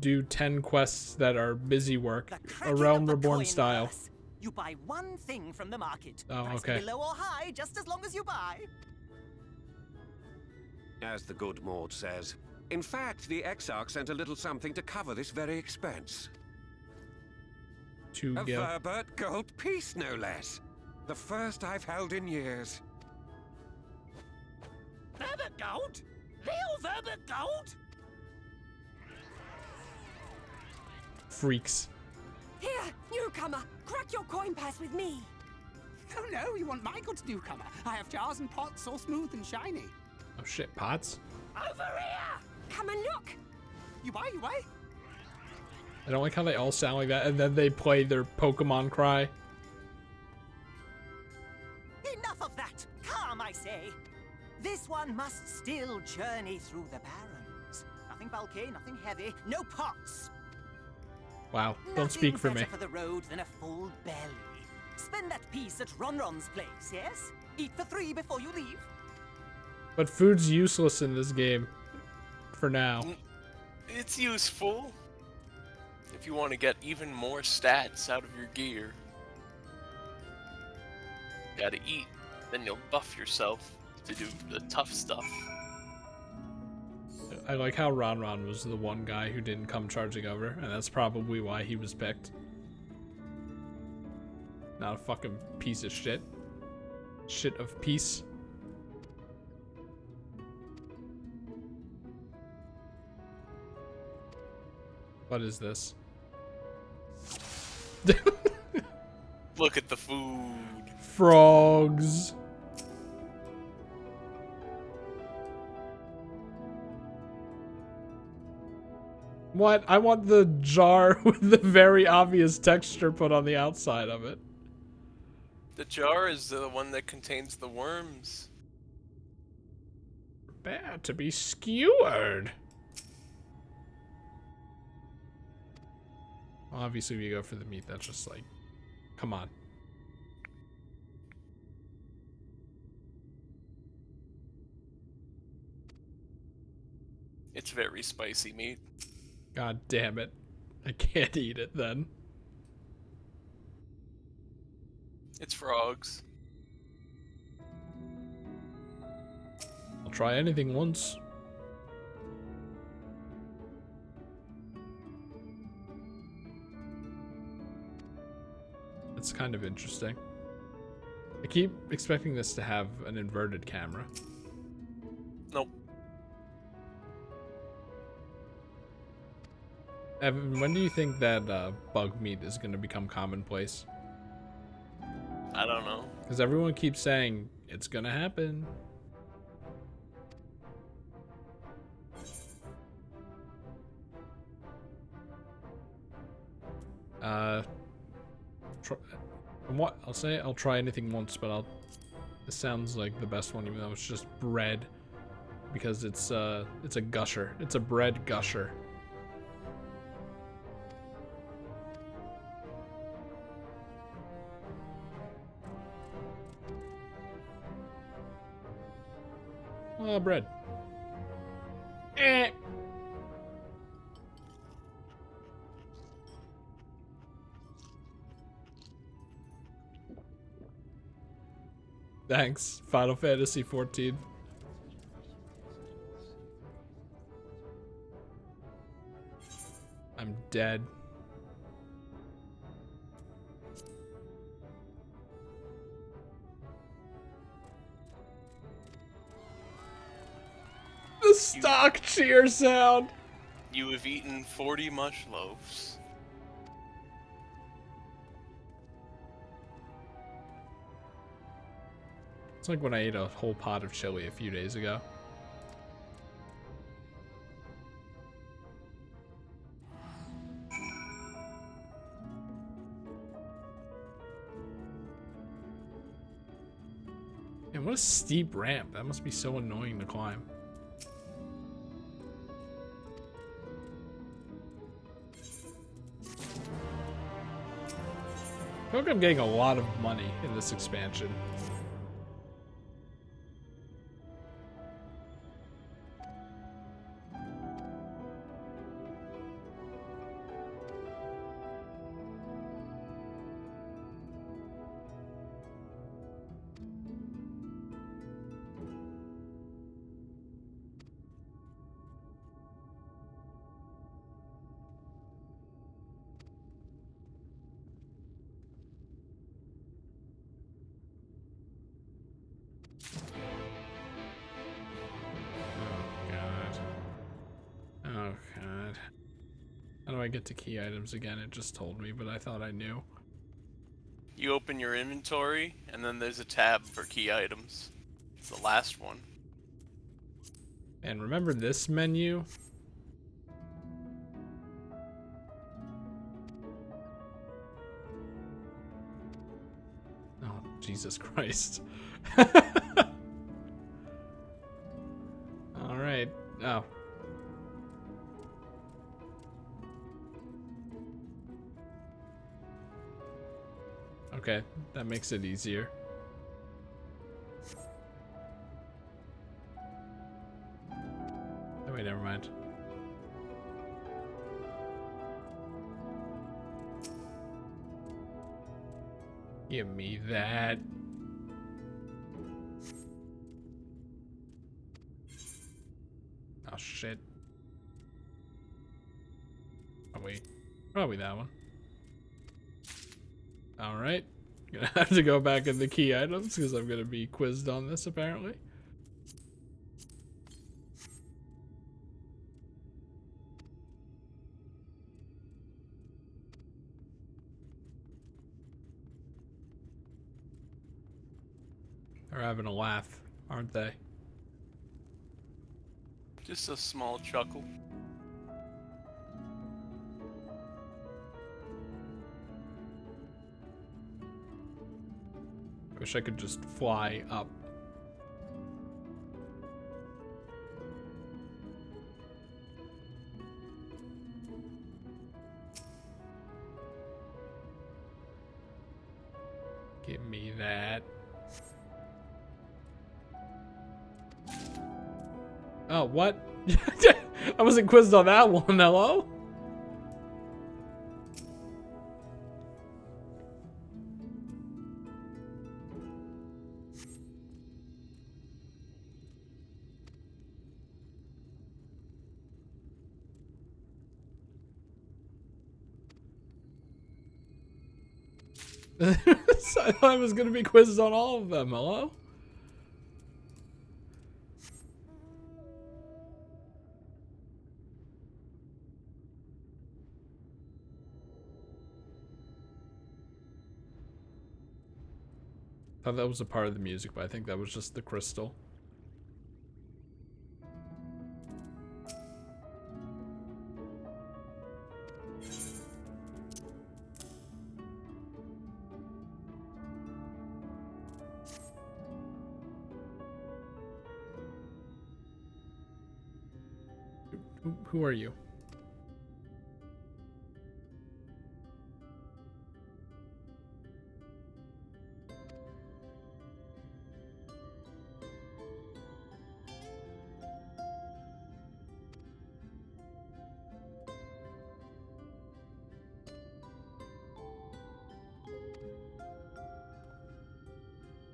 Do 10 quests that are busy work, The a cracking Realm of the Reborn coin style. purse. You buy one thing from the market. Oh, Price can okay. be low or high, just as long as you buy. As the good Mord says. In fact, the Exarch sent a little something to cover this very expense. To A go. Verbert gold piece, no less. The first I've held in years. Verbert gold? Real Verbert gold? Freaks. Here, newcomer, crack your coin purse with me. Oh no, you want my goods, newcomer. I have jars and pots all smooth and shiny. Oh shit, pots? Over here! Come and look. You buy, you buy. I don't like how they all sound like that, and then they play their Pokemon cry. Enough of that! Calm, I say! This one must still journey through the barrens. Nothing bulky, nothing heavy, no pots. Wow, don't speak for me. Nothing better for the road than a full belly. Spend that piece at Ronron's place, yes? Eat for 3 before you leave. But food's useless in this game. For now. It's useful if you want to get even more stats out of your gear. Gotta eat, then you'll buff yourself to do the tough stuff. I like how Ron Ron was the one guy who didn't come charging over, and that's probably why he was picked. Not a fucking piece of shit. Shit of peace. What is this? Look at the food. Frogs. What? I want the jar with the very obvious texture put on the outside of it. The jar is the one that contains the worms. Prepare to be skewered. Well, obviously we go for the meat. That's just like, come on. It's very spicy meat. God damn it. I can't eat it then. It's frogs. I'll try anything once. It's kind of interesting. I keep expecting this to have an inverted camera. Nope. Evan, when do you think that bug meat is going to become commonplace? I don't know. Because everyone keeps saying it's going to happen. What I'll say, I'll try anything once, but this sounds like the best one, even though it's just bread, because it's a gusher. It's a bread gusher. Oh, bread. Eh. Thanks, Final Fantasy 14. I'm dead. The stock cheer sound. You have eaten 40 mush loaves. It's like when I ate a whole pot of chili a few days ago. And what a steep ramp. That must be so annoying to climb. I feel like I'm getting a lot of money in this expansion. How do I get to key items again? It just told me, but I thought I knew. You open your inventory, and then there's a tab for key items. It's the last one. And remember this menu? Oh, Jesus Christ. Alright. Oh. Okay, that makes it easier. Oh, wait, never mind. Give me that. Oh, shit. Probably that one. Alright. Gonna have to go back in the key items because I'm gonna be quizzed on this apparently. They're having a laugh, aren't they? Just a small chuckle. I wish I could just fly up. Give me that. Oh, what? I wasn't quizzed on that one, hello? I thought I was gonna be quizzed on all of them, hello? I thought that was a part of the music, but I think that was just the crystal. Who are you?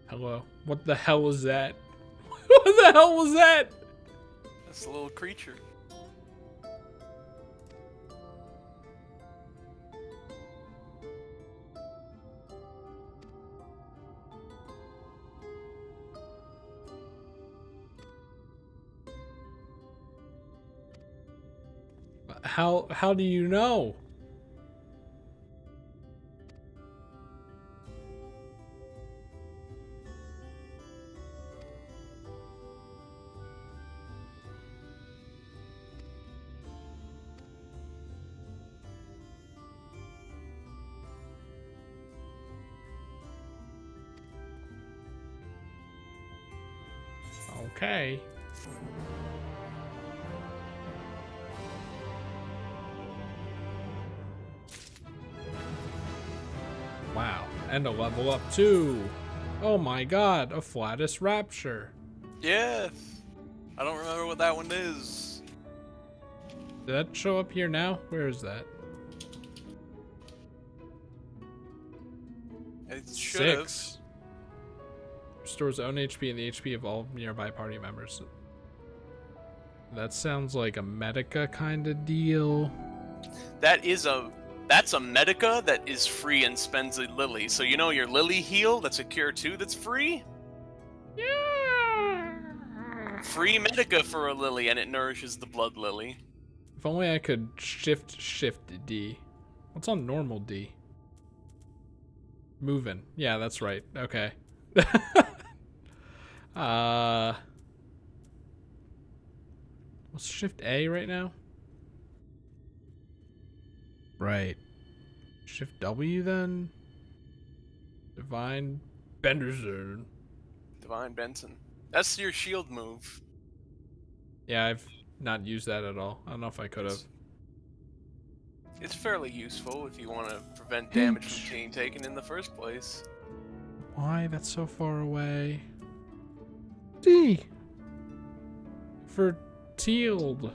Hello? What the hell was that? What the hell was that? That's a little creature. How do you know? Okay. Wow, and a level up too. Oh my god, a Flatus Rapture. Yes. I don't remember what that one is. Did that show up here now? Where is that? It should have. 6. Restores own HP and the HP of all nearby party members. That sounds like a Medica kind of deal. That's a Medica that is free and spends a Lily. So you know your Lily heal, that's a cure 2 that's free? Yeah. Free Medica for a Lily, and it nourishes the Blood Lily. If only I could shift D. What's on normal D? Moving. Yeah, that's right. Okay. Let's shift A right now. Right. Shift W then. Divine Benderson. Divine Benson. That's your shield move. Yeah, I've not used that at all. I don't know if I could have. It's fairly useful if you want to prevent damage from being taken in the first place. Why? That's so far away. D. For Teal'd.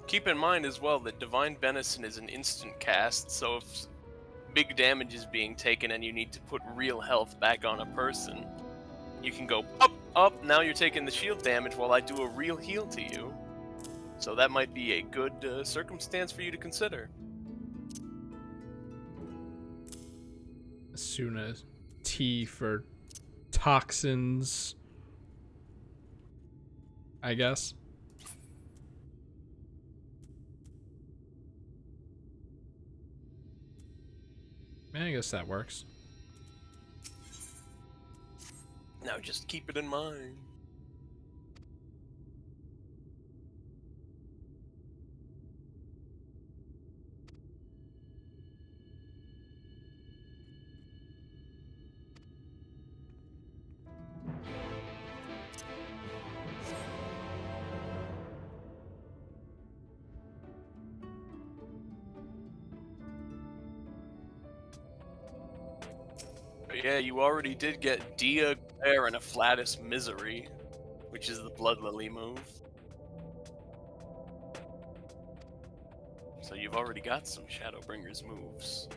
Keep in mind as well that Divine Benison is an instant cast, so if big damage is being taken and you need to put real health back on a person, you can go up Up, now you're taking the shield damage while I do a real heal to you. So that might be a good circumstance for you to consider. Asuna T for toxins, I guess. I guess that works. Now just keep it in mind. But yeah, you already did get Dia, Glare, and Afflatus Misery, which is the Blood Lily move. So you've already got some Shadowbringers moves.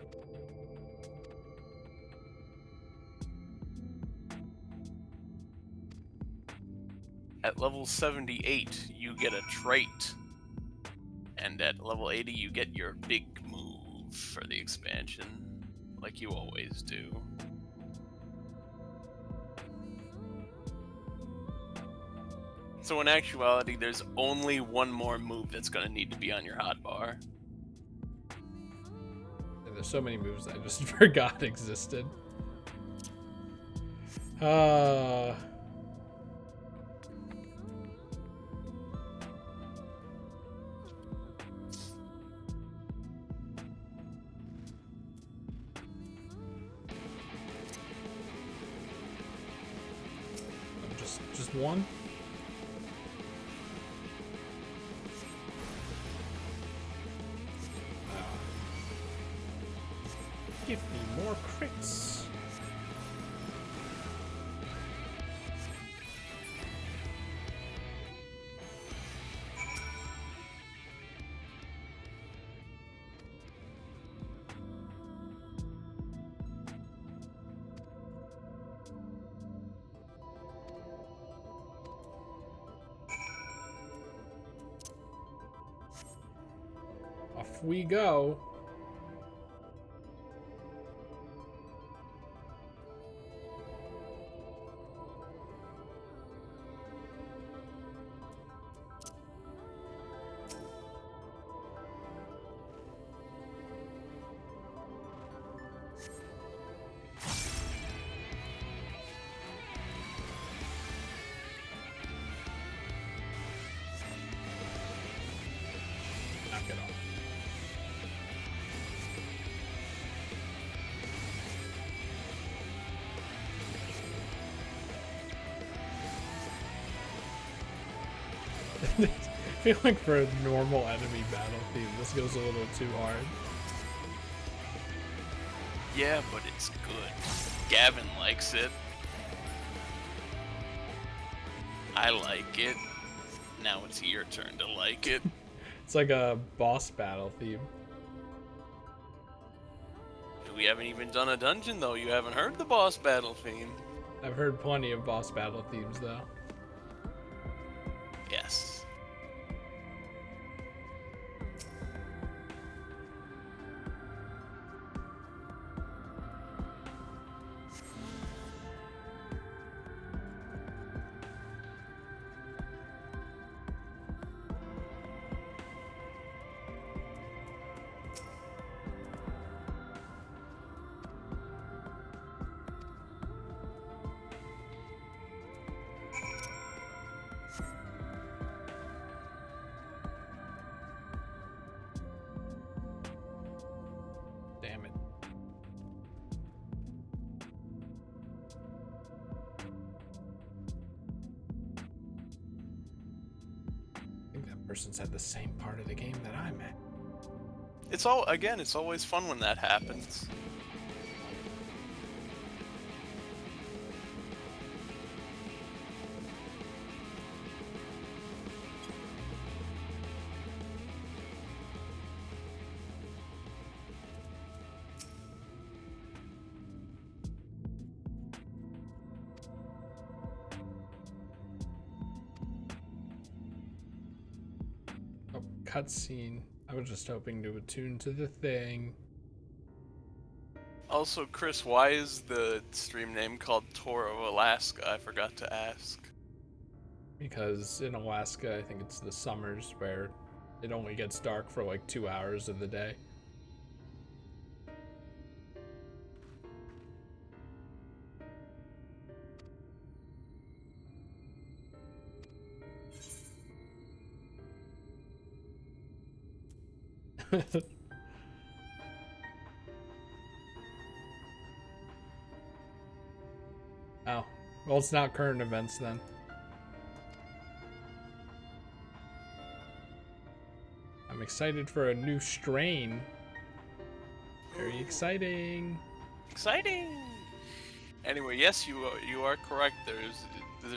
At level 78, you get a trait. And at level 80, you get your big move for the expansion, like you always do. So in actuality, there's only one more move that's going to need to be on your hotbar. And there's so many moves I just forgot existed. Just one? Give me more crits. Off we go. Knock it off. I feel like for a normal enemy battle theme, this goes a little too hard. Yeah, but it's good. Gavin likes it. I like it. Now it's your turn to like it. It's like a boss battle theme. We haven't even done a dungeon though. You haven't heard the boss battle theme. I've heard plenty of boss battle themes though. Yes. Damn it. I think that person's at the same part of the game that I'm at. It's always fun when that happens. cutscene. I was just hoping to attune to the thing. Also, Chris, why is the stream name called Tour of Alaska? I forgot to ask. Because in Alaska, I think it's the summers where it only gets dark for like 2 hours of the day. Oh, well, it's not current events then. I'm excited for a new strain. Very exciting. Exciting. Anyway, yes, you are correct. There's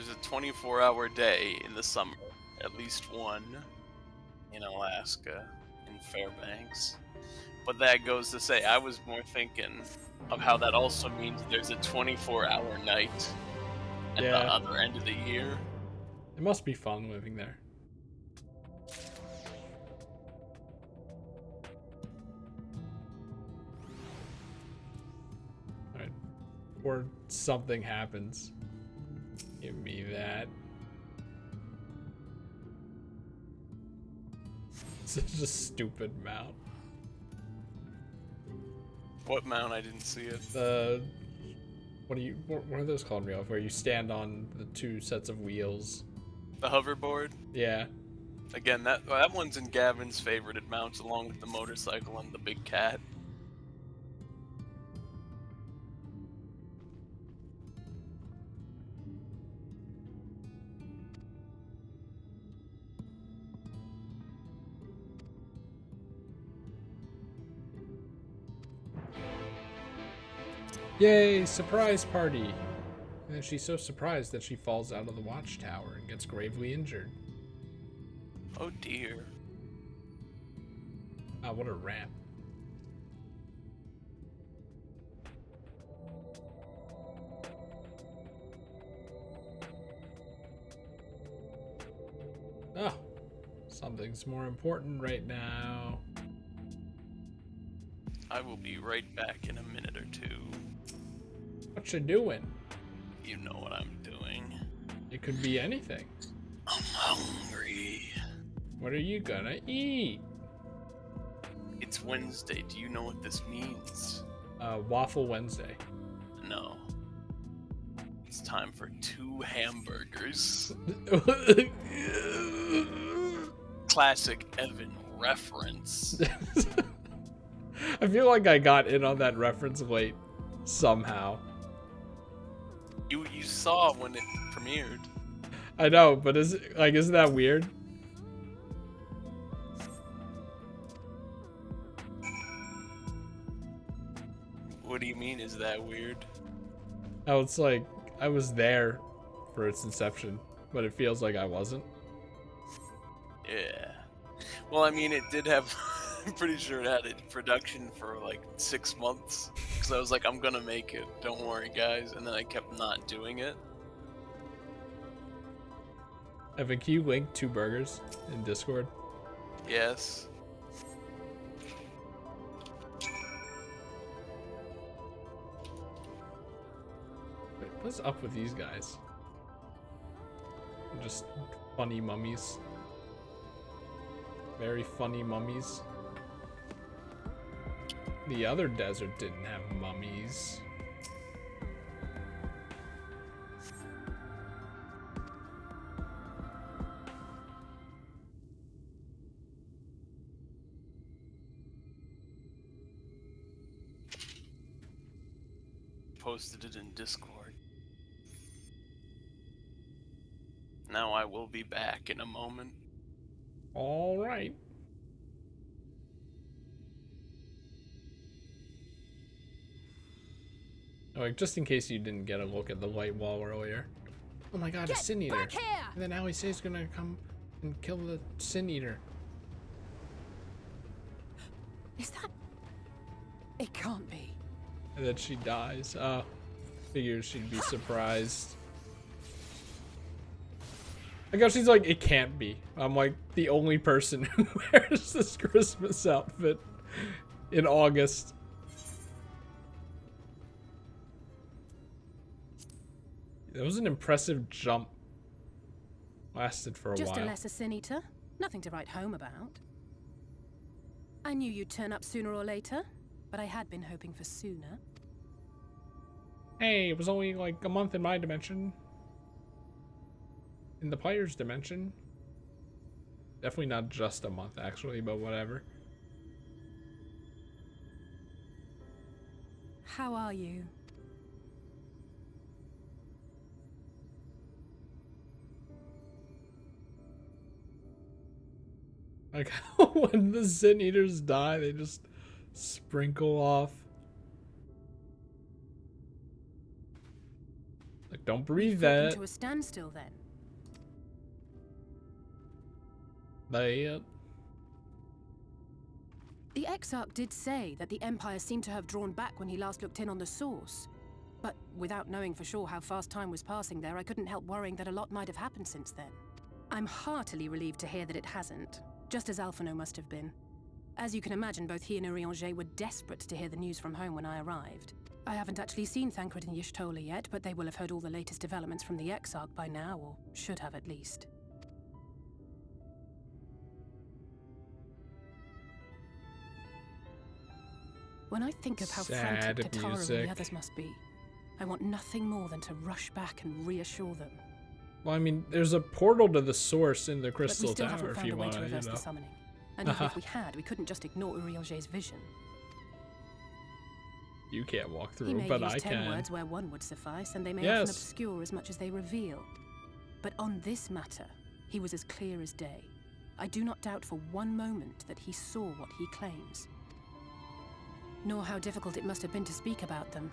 a 24-hour day in the summer, at least one in Alaska, in Fairbanks. But that goes to say, I was more thinking of how that also means there's a 24-hour night at the other end of the year. It must be fun living there. Alright. Or something happens. Give me that. Such a stupid mount. What mount? I didn't see it. What are those called in real life? Where you stand on the two sets of wheels. The hoverboard? Yeah. Again, that one's in Gavin's favorite mounts, along with the motorcycle and the big cat. Yay, surprise party! And then she's so surprised that she falls out of the watchtower and gets gravely injured. Oh dear. Ah, what a ramp. Oh, something's more important right now. I will be right back in a minute or two. What you doing? You know what I'm doing. It could be anything. I'm hungry. What are you gonna eat? It's Wednesday. Do you know what this means? Waffle Wednesday. No. It's time for 2 hamburgers. Classic Evan reference. I feel like I got in on that reference late somehow. You saw when it premiered. I know, but isn't that weird? What do you mean, is that weird? Oh, it's like I was there for its inception, but it feels like I wasn't. Yeah. Well, I mean, it did have... I'm pretty sure it had it in production for like 6 months. Because I was like, I'm gonna make it. Don't worry, guys. And then I kept not doing it. Evan, can you link 2 burgers in Discord? Yes. Wait, what's up with these guys? They're just funny mummies. Very funny mummies. The other desert didn't have mummies. Posted it in Discord. Now I will be back in a moment. All right. Like, just in case you didn't get a look at the light wall earlier. Oh my god, a Sin Eater! Back here! And then Ali Say's gonna come and kill the Sin Eater. Is that... It can't be. And then she dies. Figures she'd be surprised. Like how she's like, it can't be. I'm like the only person who wears this Christmas outfit in August. That was an impressive jump. Lasted for a Just while. a lesser sin eater. Nothing to write home about. I knew you'd turn up sooner or later, but I had been hoping for sooner. Hey, it was only like a month in my dimension. In the player's dimension. Definitely not just a month, actually, but whatever. How are you? Like when the Sin Eaters die, they just sprinkle off. Like, don't breathe that. To a standstill, then. The Exarch did say that the Empire seemed to have drawn back when he last looked in on the source. But without knowing for sure how fast time was passing there, I couldn't help worrying that a lot might have happened since then. I'm heartily relieved to hear that it hasn't, just as Alphinaud must have been. As you can imagine, both he and Urianger were desperate to hear the news from home when I arrived. I haven't actually seen Thancred and Y'shtola yet, but they will have heard all the latest developments from the Exarch by now, or should have at least. When I think of how frantic Tatara and the others must be, I want nothing more than to rush back and reassure them. Well, I mean, there's a portal to the source in the But Crystal we still Tower haven't if found you a way want to to, reverse the summoning. And even if we had, we couldn't just ignore Urianger's vision. You can't walk He through, may but use I 10 can. words where one would suffice, and they may Yes. often obscure as much as they reveal. But on this matter, he was as clear as day. I do not doubt for one moment that he saw what he claims. Nor how difficult it must have been to speak about them.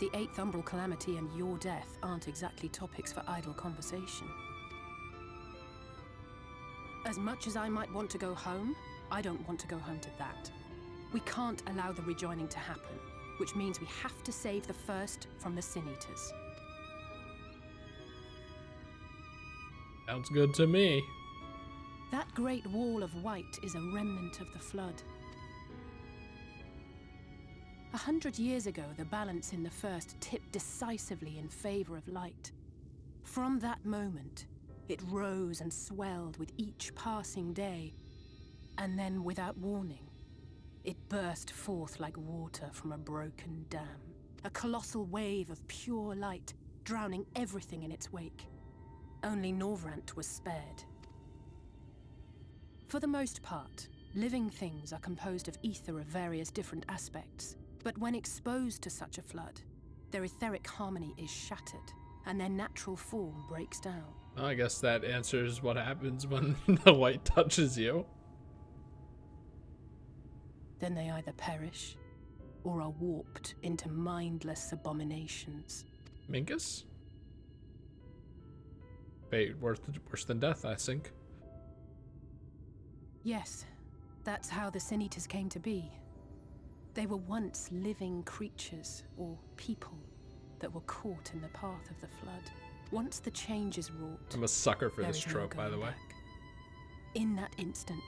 The 8th Umbral Calamity and your death aren't exactly topics for idle conversation. As much as I might want to go home, I don't want to go home to that. We can't allow the rejoining to happen, which means we have to save the first from the Sin Eaters. Sounds good to me. That great wall of white is a remnant of the Flood. 100 years ago, the balance in the First tipped decisively in favor of light. From that moment, it rose and swelled with each passing day, and then, without warning, it burst forth like water from a broken dam. A colossal wave of pure light, drowning everything in its wake. Only Norvrant was spared. For the most part, living things are composed of ether of various different aspects. But when exposed to such a flood, their etheric harmony is shattered, and their natural form breaks down. Well, I guess that answers what happens when the light touches you. Then they either perish, or are warped into mindless abominations. Minkus? Fate worse than death, I think. Yes, that's how the Sin Eaters came to be. They were once living creatures, or people, that were caught in the path of the Flood. Once the change is wrought, I'm a sucker for there this is no trope, by the going way. back. In that instant,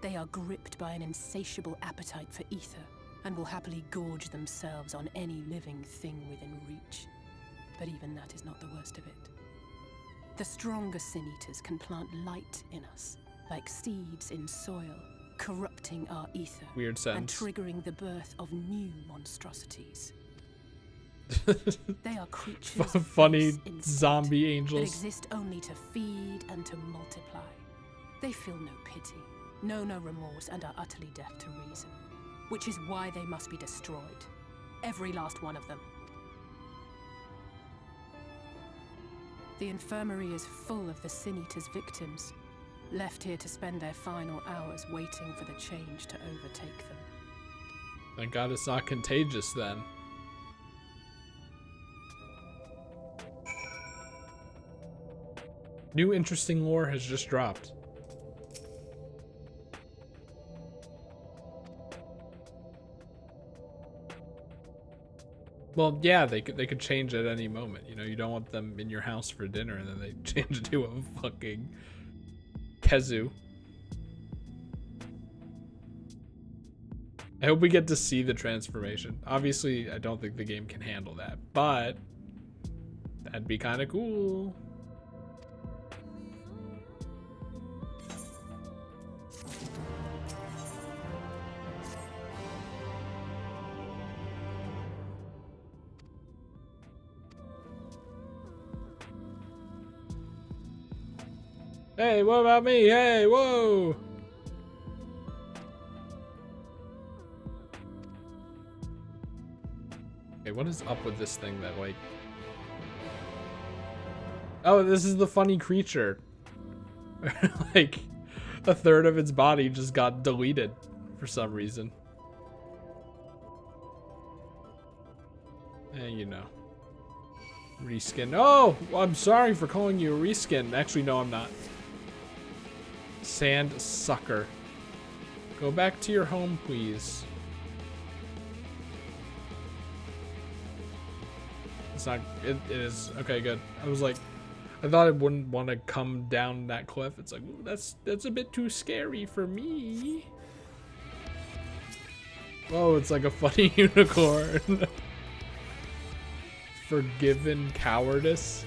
they are gripped by an insatiable appetite for ether, and will happily gorge themselves on any living thing within reach. But even that is not the worst of it. The stronger Sin Eaters can plant light in us, like seeds in soil, corrupting our ether Weird and sense. triggering the birth of new monstrosities. They are creatures of Funny base instinct zombie that angels. exist only to feed and to multiply. They feel no pity, know no remorse, and are utterly deaf to reason. Which is why they must be destroyed. Every last one of them. The infirmary is full of the Sin Eaters' victims, left here to spend their final hours waiting for the change to overtake them. Thank God it's not contagious then. New interesting lore has just dropped. Well, yeah, they could change at any moment. You know, you don't want them in your house for dinner and then they change it to a fucking Kezu. I hope we get to see the transformation. Obviously, I don't think the game can handle that, but that'd be kind of cool. Hey, what about me? Hey, whoa! Okay, what is up with this thing that, like... Oh, this is the funny creature. Like, a third of its body just got deleted for some reason. And you know. Reskin. Oh, I'm sorry for calling you a reskin. Actually, no, I'm not. Sand sucker. Go back to your home, please. It's not. It is. Okay, good. I was like, I thought it wouldn't want to come down that cliff. It's like, ooh, that's a bit too scary for me. Whoa, it's like a funny unicorn. Forgiven cowardice.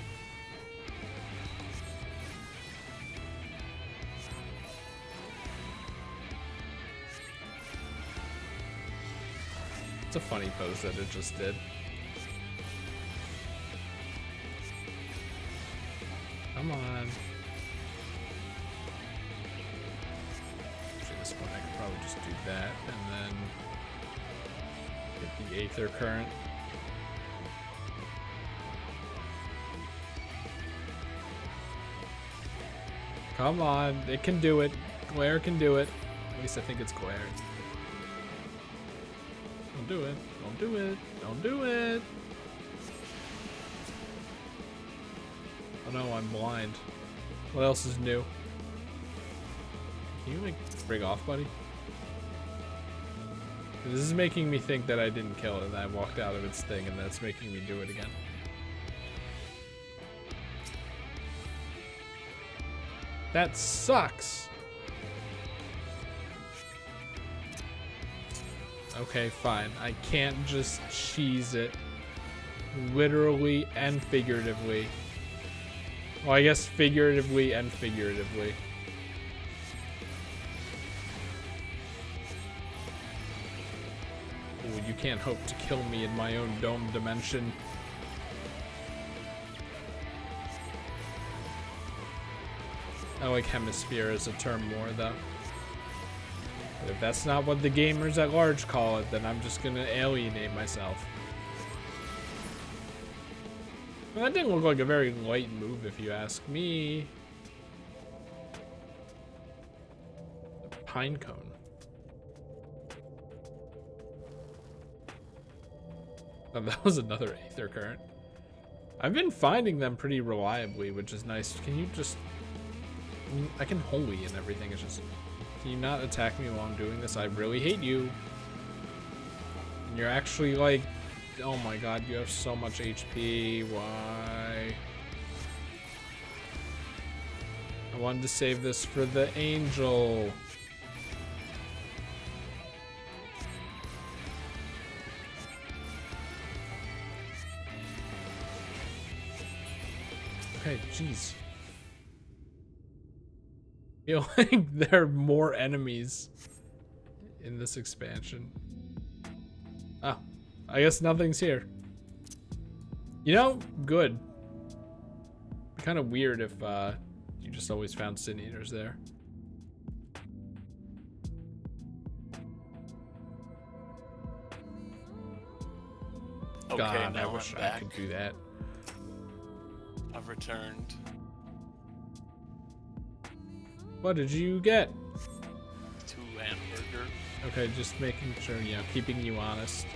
It's a funny pose that it just did. Come on. Actually, at this point, I could probably just do that and then get the Aether Current. Come on, it can do it. Glare can do it. At least I think it's Glare. Don't do it. Don't do it. Don't do it. Oh no, I'm blind. What else is new? Can you like break off, buddy? This is making me think that I didn't kill it and I walked out of its thing and that's making me do it again. That sucks. Okay, fine. I can't just cheese it. Literally and figuratively. Well, I guess figuratively and figuratively. Ooh, you can't hope to kill me in my own dome dimension. I like hemisphere as a term more, though. But if that's not what the gamers at large call it, then I'm just gonna alienate myself. Well, that didn't look like a very light move, if you ask me. A pine cone. Oh, that was another Aether Current. I've been finding them pretty reliably, which is nice. Can you just... I can holy and everything. It's just... Can you not attack me while I'm doing this? I really hate you. And you're actually like... Oh my god, you have so much HP. Why? I wanted to save this for the angel. Okay, jeez. I feel like there are more enemies in this expansion. Oh, I guess nothing's here. You know, good. Be kind of weird if you just always found Sin Eaters there. Okay, God, now I wish I'm I back. could do that. I've returned. What did you get? 2 hamburger. Okay, just making sure, you know, keeping you honest.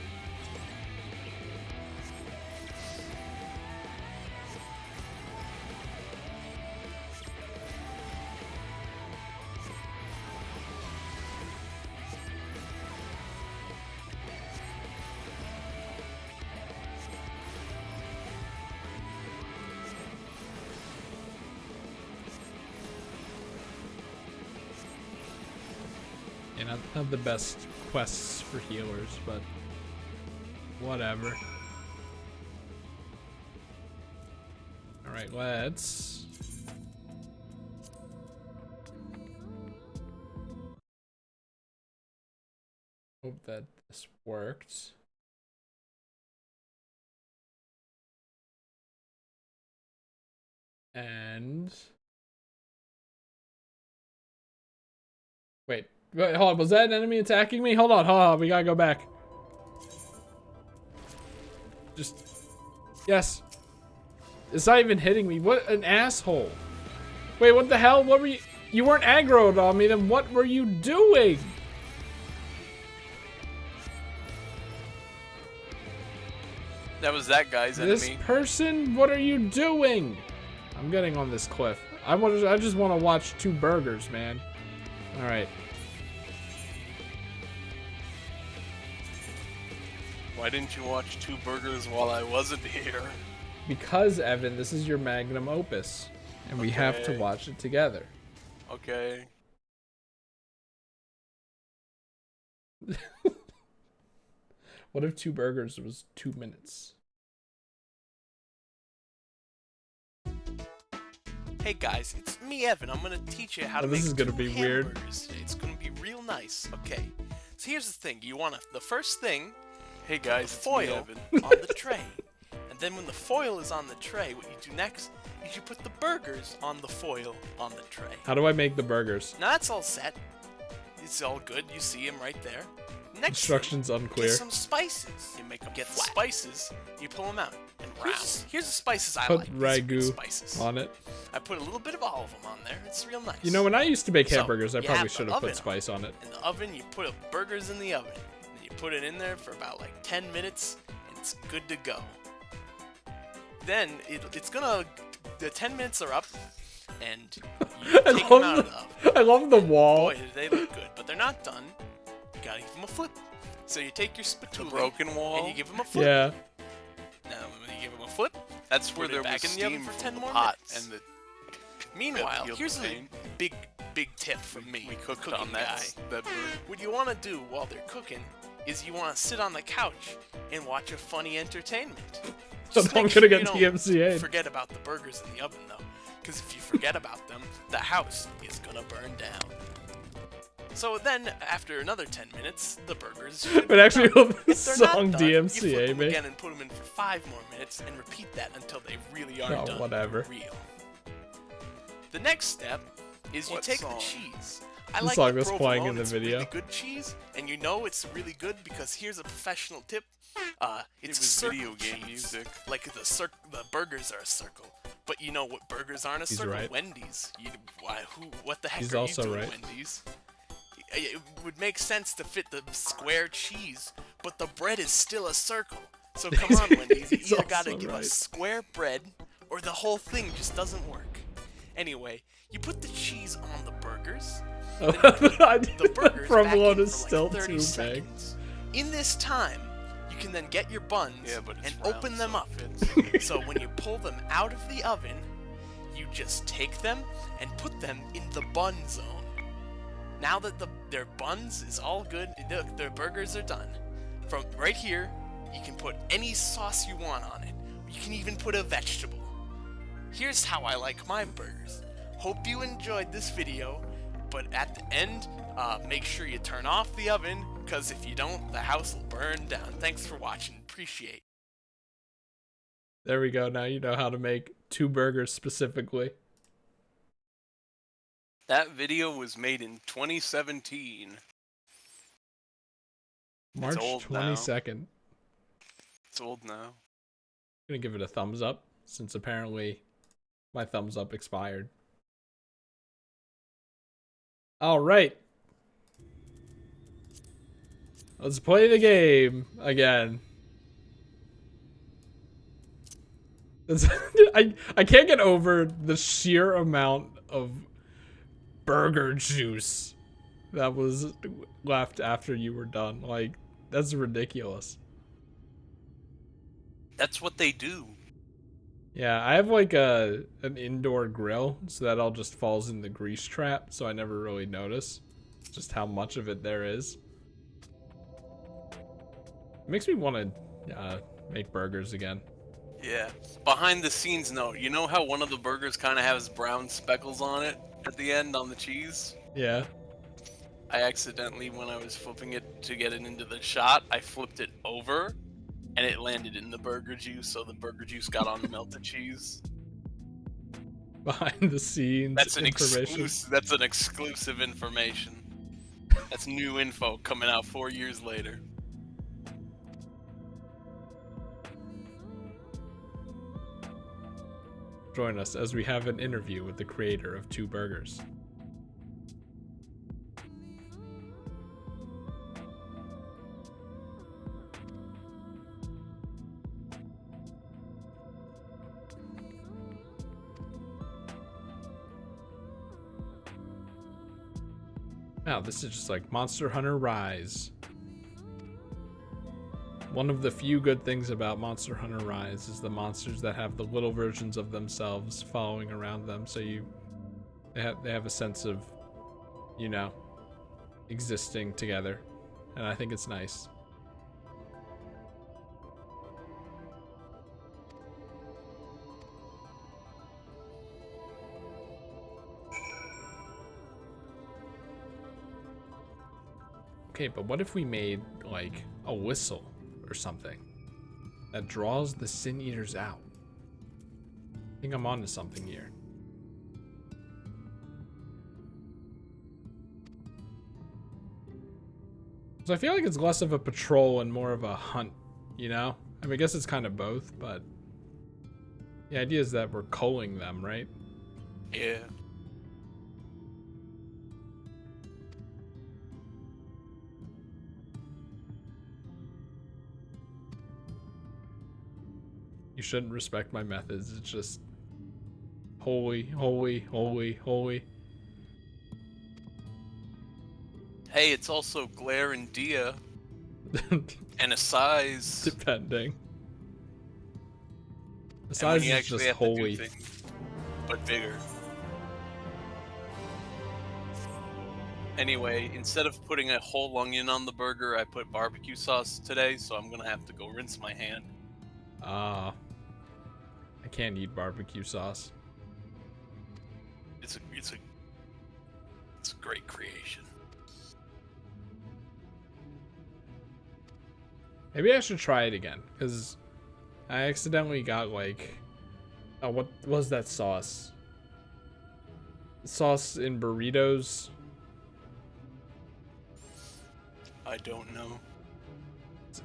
Yeah, not the best quests for healers, but whatever. Alright, let's... hope that this worked. And... Wait, hold on, was that an enemy attacking me? Hold on, we gotta go back. Just... Yes. It's not even hitting me. What an asshole. Wait, what the hell? What were you... You weren't aggroed on me, then what were you doing? That was that guy's enemy. This person, what are you doing? I'm getting on this cliff. I just want to watch two burgers, man. All right. Why didn't you watch two burgers while I wasn't here? Because, Evan, this is your magnum opus, and we have to watch it together. Okay. What if two burgers was 2 minutes? Hey guys, it's me, Evan. I'm gonna teach you how to make this is gonna be weird. hamburgers today. It's gonna be real nice. Okay. So here's the thing. You wanna the first thing. Hey guys, the foil on the tray, and then when the foil is on the tray, what you do next is you put the burgers on the foil on the tray. How do I make the burgers? Now that's all set. It's all good. You see them right there. Next Instructions thing, unclear. Get some spices. You make them get the spices. You pull them out and here's the spices I Put like. ragu spices on it. I put a little bit of all of them on there. It's real nice. You know, when I used to make So, hamburgers, I you probably have the should have put oven spice on it. In the oven, you put burgers in the oven. And you put it in there for about like 10 minutes, and it's good to go. Then the 10 minutes are up, and you take them out of the oven. I love the wall. Boy, they look good, but they're not done. You gotta give them a flip. So you take your spatula, broken wall, and you give them a flip. Yeah. Now when you give them a flip, that's where put it there back was in the oven steam for from 10 the more pot minutes. and the Meanwhile, peeled here's the a paint. big tip from me. We cooked cooking on that. guy. That burger. What you want to do while they're cooking is you want to sit on the couch and watch a funny entertainment. Just I'm make gonna sure get you don't TMCA'd. forget about the burgers in the oven though, because if you forget about them, the house is gonna burn down. So then, after another 10 minutes, the burgers should But actually, be done. the If they're not song done, you flip DMCA them me. again and put them in for 5 more minutes and repeat that until they really are Oh, done. whatever. For real. The next step is you What take song? the cheese. I The like song the was playing in provolone. the It's video. really good cheese, and you know it's really good because here's a professional tip. It's was circle video game cheese. music. Like the burgers are a circle. But you know what burgers aren't a He's circle? right. Wendy's. What the heck He's are also you doing, right. Wendy's? It would make sense to fit the square cheese, but the bread is still a circle. So come on, Wendy's. You He's either gotta also give right. us square bread, or the whole thing just doesn't work. Anyway, you put the cheese on the burgers. Then you put the burgers back Provolone in is for still like 30 too big. seconds. In this time, you can then get your buns Yeah, but it's and round, open them so up. it fits. So when you pull them out of the oven, you just take them and put them in the bun zone. Now that their buns is all good, their burgers are done. From right here, you can put any sauce you want on it. You can even put a vegetable. Here's how I like my burgers. Hope you enjoyed this video, but at the end, make sure you turn off the oven, because if you don't, the house will burn down. Thanks for watching. Appreciate it. There we go. Now you know how to make two burgers specifically. That video was made in 2017. March old now. 22nd. It's old now. I'm gonna give it a thumbs up since apparently my thumbs up expired. All right. Let's play the game again. I can't get over the sheer amount of burger juice that was left after you were done. Like, that's ridiculous. That's what they do. Yeah, I have like an indoor grill, so that all just falls in the grease trap, so I never really notice. Just how much of it there is. It makes me want to make burgers again. Yeah. Behind the scenes note, you know how one of the burgers kind of has brown speckles on it at the end on the cheese? Yeah. I accidentally, when I was flipping it to get it into the shot, I flipped it over and it landed in the burger juice, so the burger juice got on the melted cheese. Behind the scenes That's an information. That's an exclusive information. That's new info coming out 4 years later. Join us as we have an interview with the creator of Two Burgers. Wow, this is just like Monster Hunter Rise. One of the few good things about Monster Hunter Rise is the monsters that have the little versions of themselves following around them, so they have a sense of, you know, existing together, and I think it's nice. Okay, but what if we made like a whistle or something that draws the Sin Eaters out? I think I'm onto something here. So I feel like it's less of a patrol and more of a hunt, you know? I mean, I guess it's kind of both, but the idea is that we're culling them, right? Yeah. You shouldn't respect my methods. It's just holy, holy, holy, holy. Hey, it's also Glare and Dia. And a size. Depending. The And when size you is actually just have to do holy. things, but bigger. Anyway, instead of putting a whole onion on the burger, I put barbecue sauce today, so I'm gonna have to go rinse my hand. I can't eat barbecue sauce. It's a great creation. Maybe I should try it again, because I accidentally got like, oh, what was that sauce? Sauce in burritos? I don't know.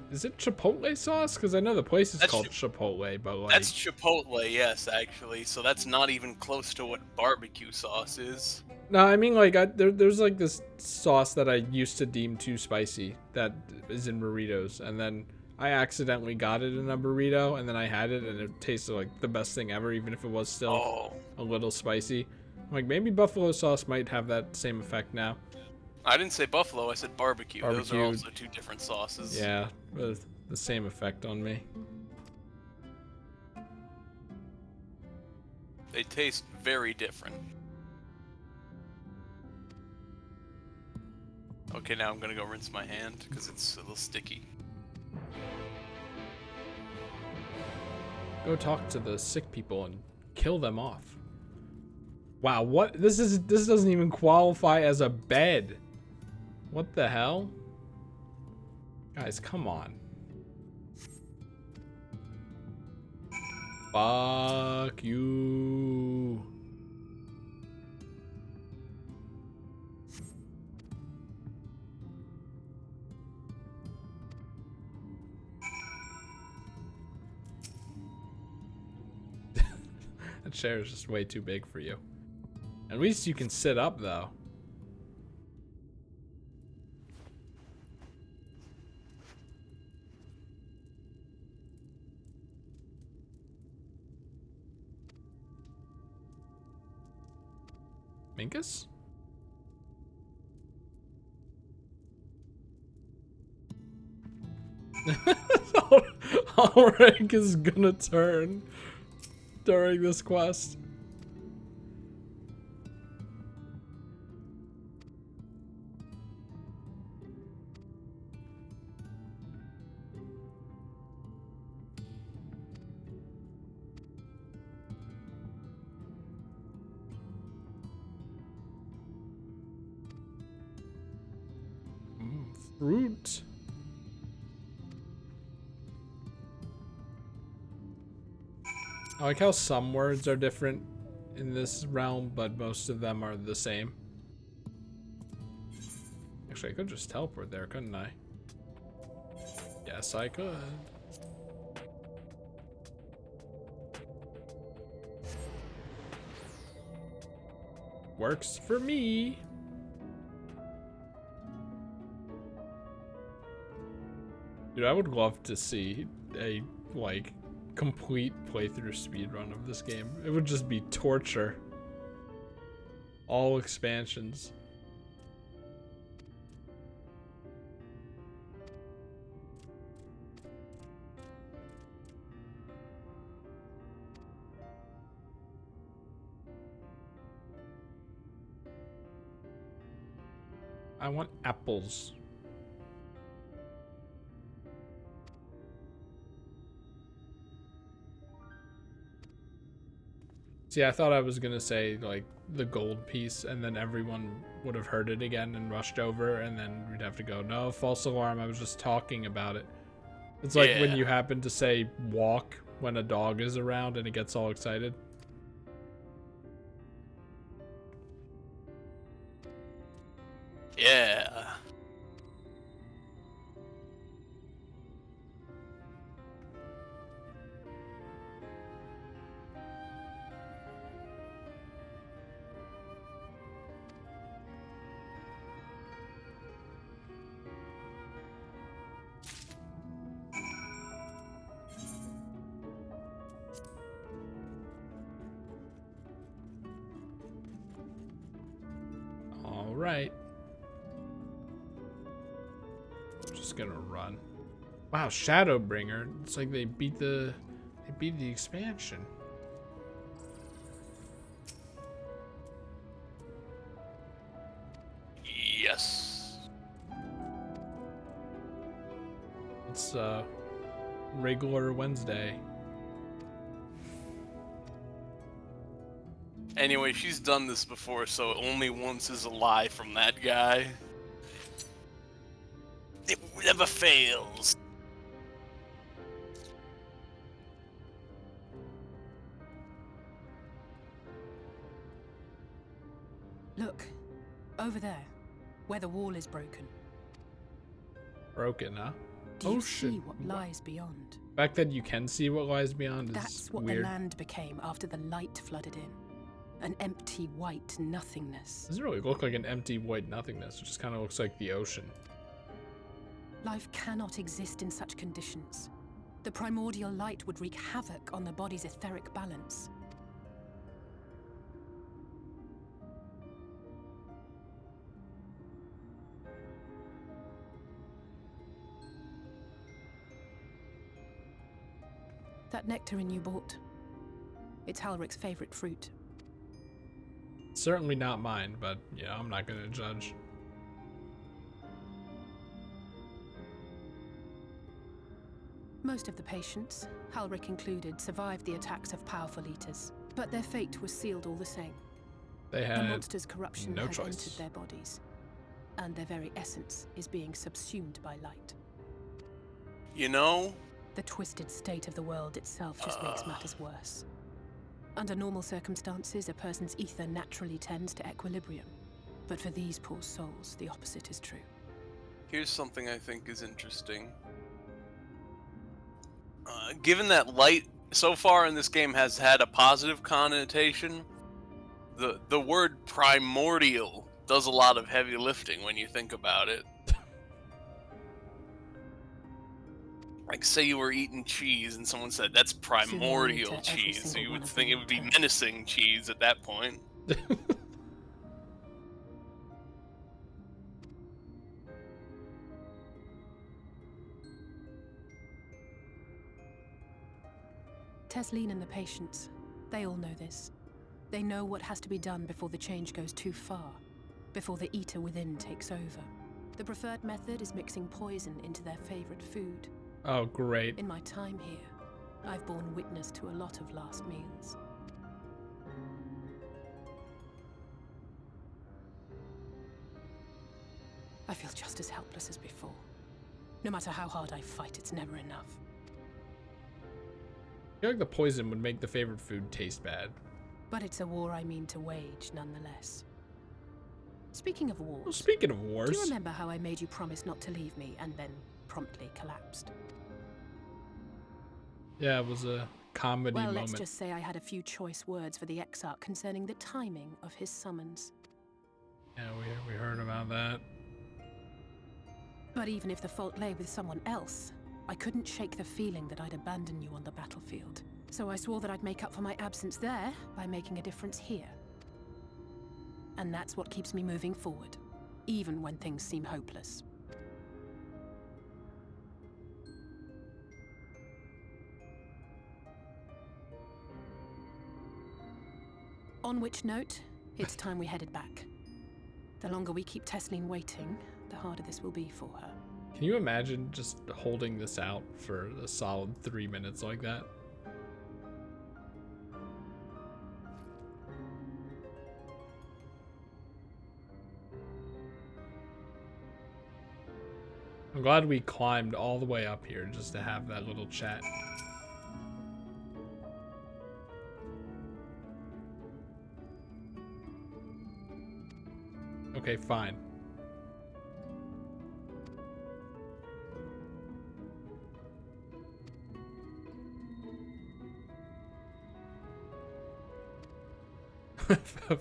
Is it Chipotle sauce? Because I know the place is That's called Chipotle, but like, That's Chipotle, yes, actually. So that's not even close to what barbecue sauce is. no, I mean like there's like this sauce that I used to deem too spicy that is in burritos, and then I accidentally got it in a burrito, and then I had it, and it tasted like the best thing ever, even if it was still a little spicy. I'm like, maybe buffalo sauce might have that same effect now. I didn't say buffalo, I said barbecue. Those are Barbecued. also two different sauces. Yeah, but the same effect on me. They taste very different. Okay, now I'm gonna go rinse my hand because it's a little sticky. Go talk to the sick people and kill them off. Wow, what? This doesn't even qualify as a bed. What the hell? Guys, come on. Fuck you. That chair is just way too big for you. At least you can sit up, though. Minkus? Ulrich is gonna turn during this quest. Fruit. I like how some words are different in this realm, but most of them are the same. Actually, I could just teleport there, couldn't I? Yes, I could. Works for me. Dude, I would love to see a, like, complete playthrough speedrun of this game. It would just be torture. All expansions. I want apples. See, I thought I was gonna say, like, the gold piece, and then everyone would have heard it again and rushed over, and then we'd have to go, no, false alarm, I was just talking about it. It's like when you happen to say walk when a dog is around and it gets all excited. Yeah. All right. Just gonna run. Wow, Shadowbringer. It's like they beat the expansion. Yes. It's regular Wednesday. Anyway, she's done this before, so only once is a lie from that guy. It never fails. Look, over there, where the wall is broken. Broken, huh? Do you see what lies beyond? The fact that you can see what lies beyond is That's what weird. the land became after the light flooded in. An empty white nothingness. Doesn't really look like an empty white nothingness. It just kind of looks like the ocean. Life cannot exist in such conditions. The primordial light would wreak havoc on the body's etheric balance. That nectarine you bought, it's Halric's favorite fruit. Certainly not mine, but yeah, I'm not gonna judge. Most of the patients, Halric included, survived the attacks of powerful eaters, but their fate was sealed all the same. They had the monster's corruption no has choice. entered their bodies, and their very essence is being subsumed by light. You know? The twisted state of the world itself just makes matters worse. Under normal circumstances, a person's ether naturally tends to equilibrium. But for these poor souls, the opposite is true. Here's something I think is interesting. Given that light so far in this game has had a positive connotation, the word primordial does a lot of heavy lifting when you think about it. Like, say you were eating cheese and someone said, that's primordial cheese. So you would think it would be menacing cheese at that point. Tesleen and the patients, they all know this. They know what has to be done before the change goes too far, before the eater within takes over. The preferred method is mixing poison into their favorite food. Oh, great. In my time here, I've borne witness to a lot of last meals. I feel just as helpless. helpless as before. No matter how hard I fight, it's never enough. I feel like the poison would make the favorite food taste bad. But it's a war I mean to wage, nonetheless. Speaking of wars... Well, speaking of wars... Do you remember how I made you promise not to leave me and then promptly collapsed? Yeah, it was a comedy moment. Well, let's just say I had a few choice words for the Exarch concerning the timing of his summons. Yeah, we heard about that. But even if the fault lay with someone else, I couldn't shake the feeling that I'd abandon you on the battlefield. So I swore that I'd make up for my absence there by making a difference here. And that's what keeps me moving forward, even when things seem hopeless. On which note, it's time we headed back. The longer we keep Tesleen waiting, the harder this will be for her. Can you imagine just holding this out for a solid 3 minutes like that? I'm glad we climbed all the way up here just to have that little chat. Okay, fine.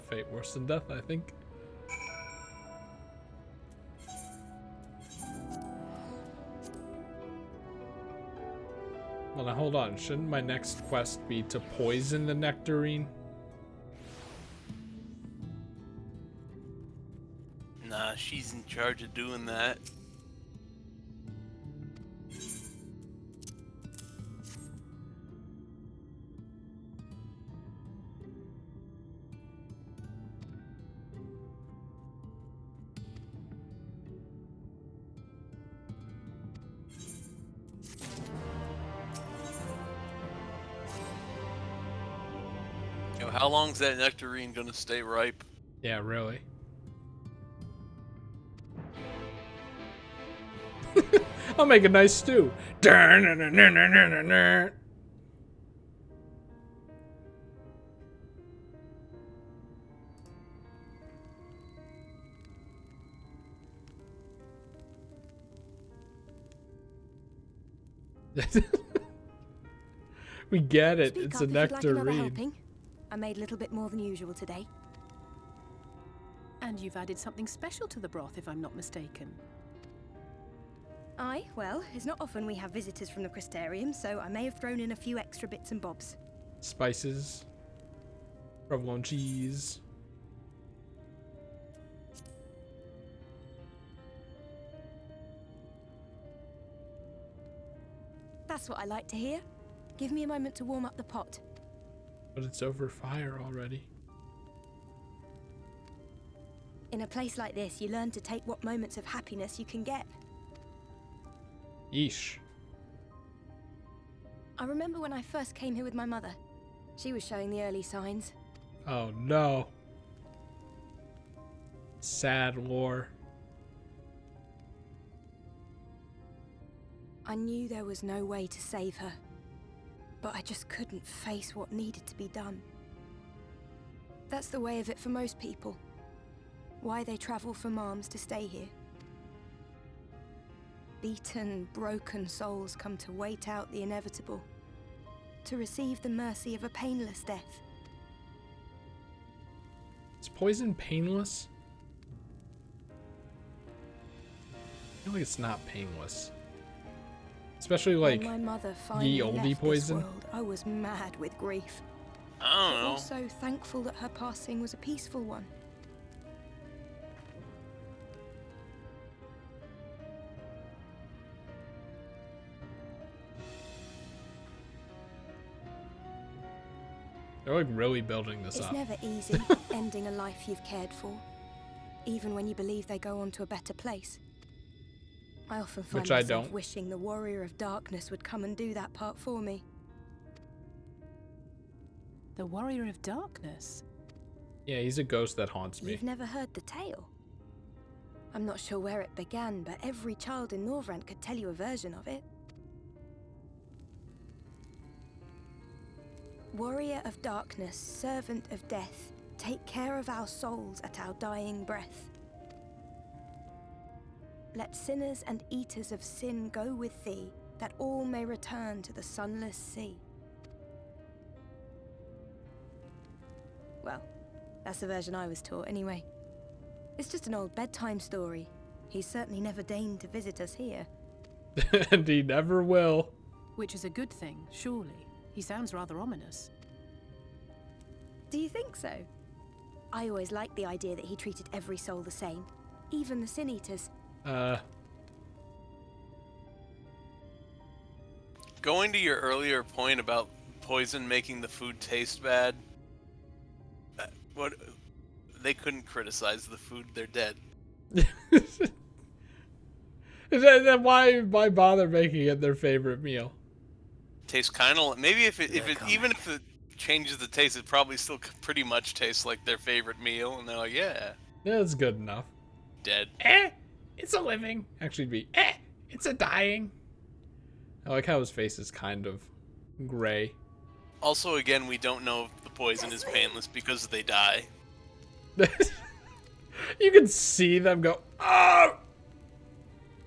Fate worse than death, I think. Well, now hold on. Shouldn't my next quest be to poison the nectarine? Nah, she's in charge of doing that. Yo, how long's that nectarine gonna stay ripe? Yeah, really. I'll make a nice stew. We get it. Speak It's up a if you'd like another nectarine. helping. I made a little bit more than usual today. And you've added something special to the broth, if I'm not mistaken. Aye, well, it's not often we have visitors from the Crystarium, so I may have thrown in a few extra bits and bobs. Spices. Provolone cheese. That's what I like to hear. Give me a moment to warm up the pot. But it's over fire already. In a place like this, you learn to take what moments of happiness you can get. Yeesh. I remember when I first came here with my mother. She was showing the early signs. Oh no. Sad lore. I knew there was no way to save her, but I just couldn't face what needed to be done. That's the way of it for most people. Why they travel from arms to stay here. Beaten, broken souls come to wait out the inevitable, to receive the mercy of a painless death. Is poison painless? I feel like it's not painless. Especially like when my mother ye finally olde left poison. this world, I was mad with grief. I don't know. Also thankful that her passing was a peaceful one. They're like really building this It's up. never easy ending a life you've cared for, even when you believe they go on to a better place. I often find Which I myself don't. wishing the Warrior of Darkness would come and do that part for me. The Warrior of Darkness? Yeah, he's a ghost that haunts me. You've never heard the tale? I'm not sure where it began, but every child in Norvrant could tell you a version of it. Warrior of darkness, servant of death, take care of our souls at our dying breath. Let sinners and eaters of sin go with thee, that all may return to the sunless sea. Well, that's the version I was taught anyway. It's just an old bedtime story. He's certainly never deigned to visit us here. And he never will. Which is a good thing, surely. He sounds rather ominous. Do you think so? I always liked the idea that he treated every soul the same, even the Sin Eaters. Going to your earlier point about poison making the food taste bad, what they couldn't criticize the food, they're dead. Then why bother making it their favorite meal? Tastes kind of maybe even if it changes the taste, it probably still pretty much tastes like their favorite meal, and they're like, yeah, it's good enough. Dead. It's a living. Actually, it'd be it's a dying. I like how his face is kind of gray. Also, again, we don't know if the poison is painless because they die. You can see them go, oh!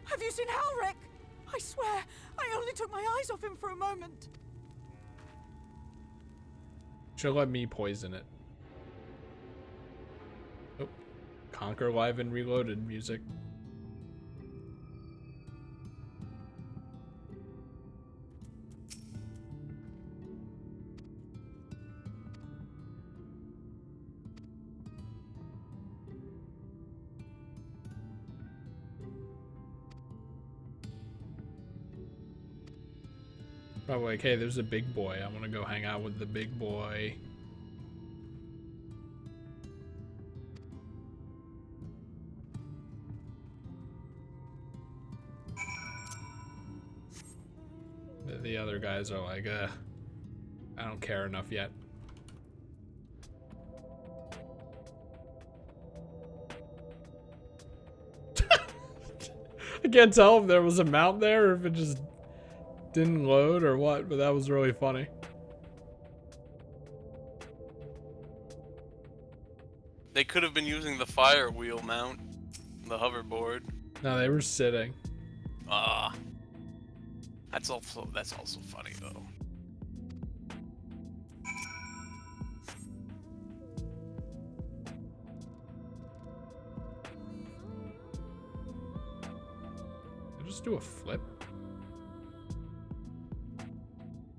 Have you seen Halric? I swear, I only took my eyes off him for a moment. Should let me poison it. Oh, Conquer Live and Reloaded music. Probably like, hey, there's a big boy. I want to go hang out with the big boy. The other guys are like, I don't care enough yet. I can't tell if there was a mount there or if it just didn't load or what, but that was really funny. They could have been using the fire wheel mount, the hoverboard. No, they were sitting. That's also funny though. I'll just do a flip.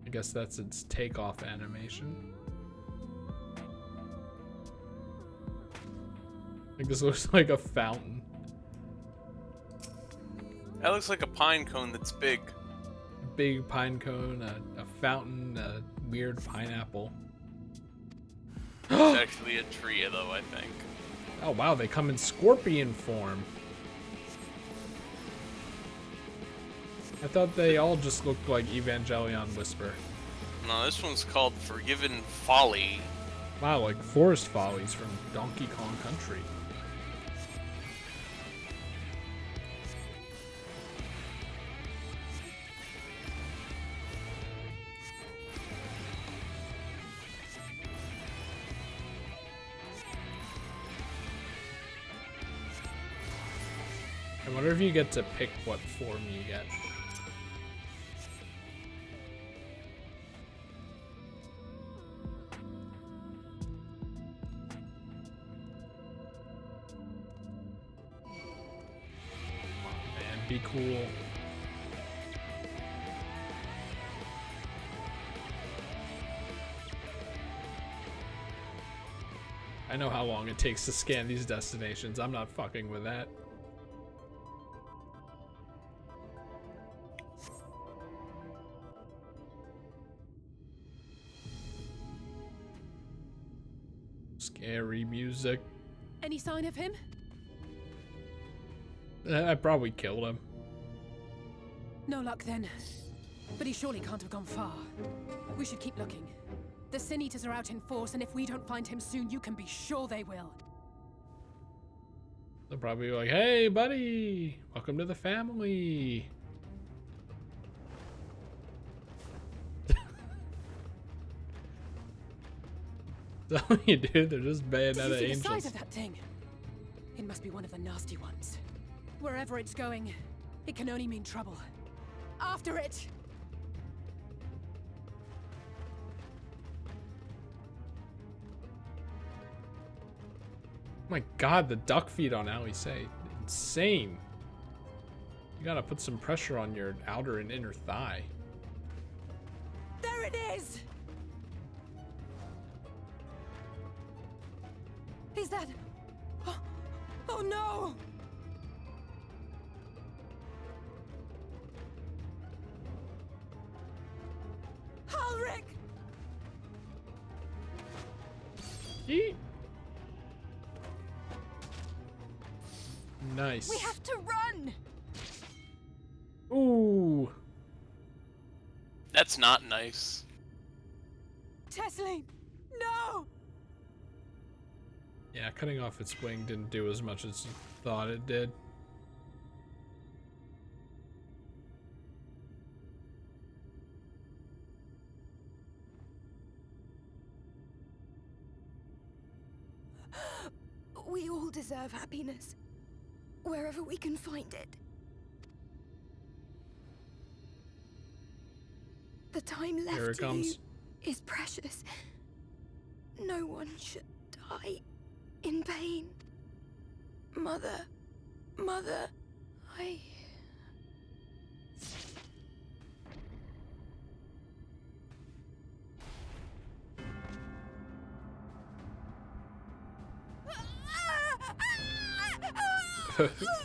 I guess that's its takeoff animation. I think this looks like a fountain. That looks like a pine cone that's big. A big pine cone, a fountain, a weird pineapple. It's actually a tree though, I think. Oh wow, they come in scorpion form. I thought they all just looked like Evangelion Whisper. No, this one's called Forgiven Folly. Wow, like Forest Follies from Donkey Kong Country. I wonder if you get to pick what form you get. Be cool. I know how long it takes to scan these destinations. I'm not fucking with that. Scary music. Any sign of him? I probably killed him. No luck then. But he surely can't have gone far. We should keep looking. The Sin Eaters are out in force, and if we don't find him soon, you can be sure they will. They'll probably be like, hey, buddy, welcome to the family. That's all you do, they're just Did you Bayonetta see angels. the size of that thing? It must be one of the nasty ones. Wherever it's going, it can only mean trouble. After it! Oh my god, the duck feet on Alice. Insane. You gotta put some pressure on your outer and inner thigh. There it is! Is that... Oh no! Ulrich! Yeet. Nice. We have to run! Ooh. That's not nice. Tesseline! No! Yeah, cutting off its wing didn't do as much as you thought it did. We all deserve happiness. Wherever we can find it. The time left Here it to comes. you is precious. No one should die in pain. Mother, I...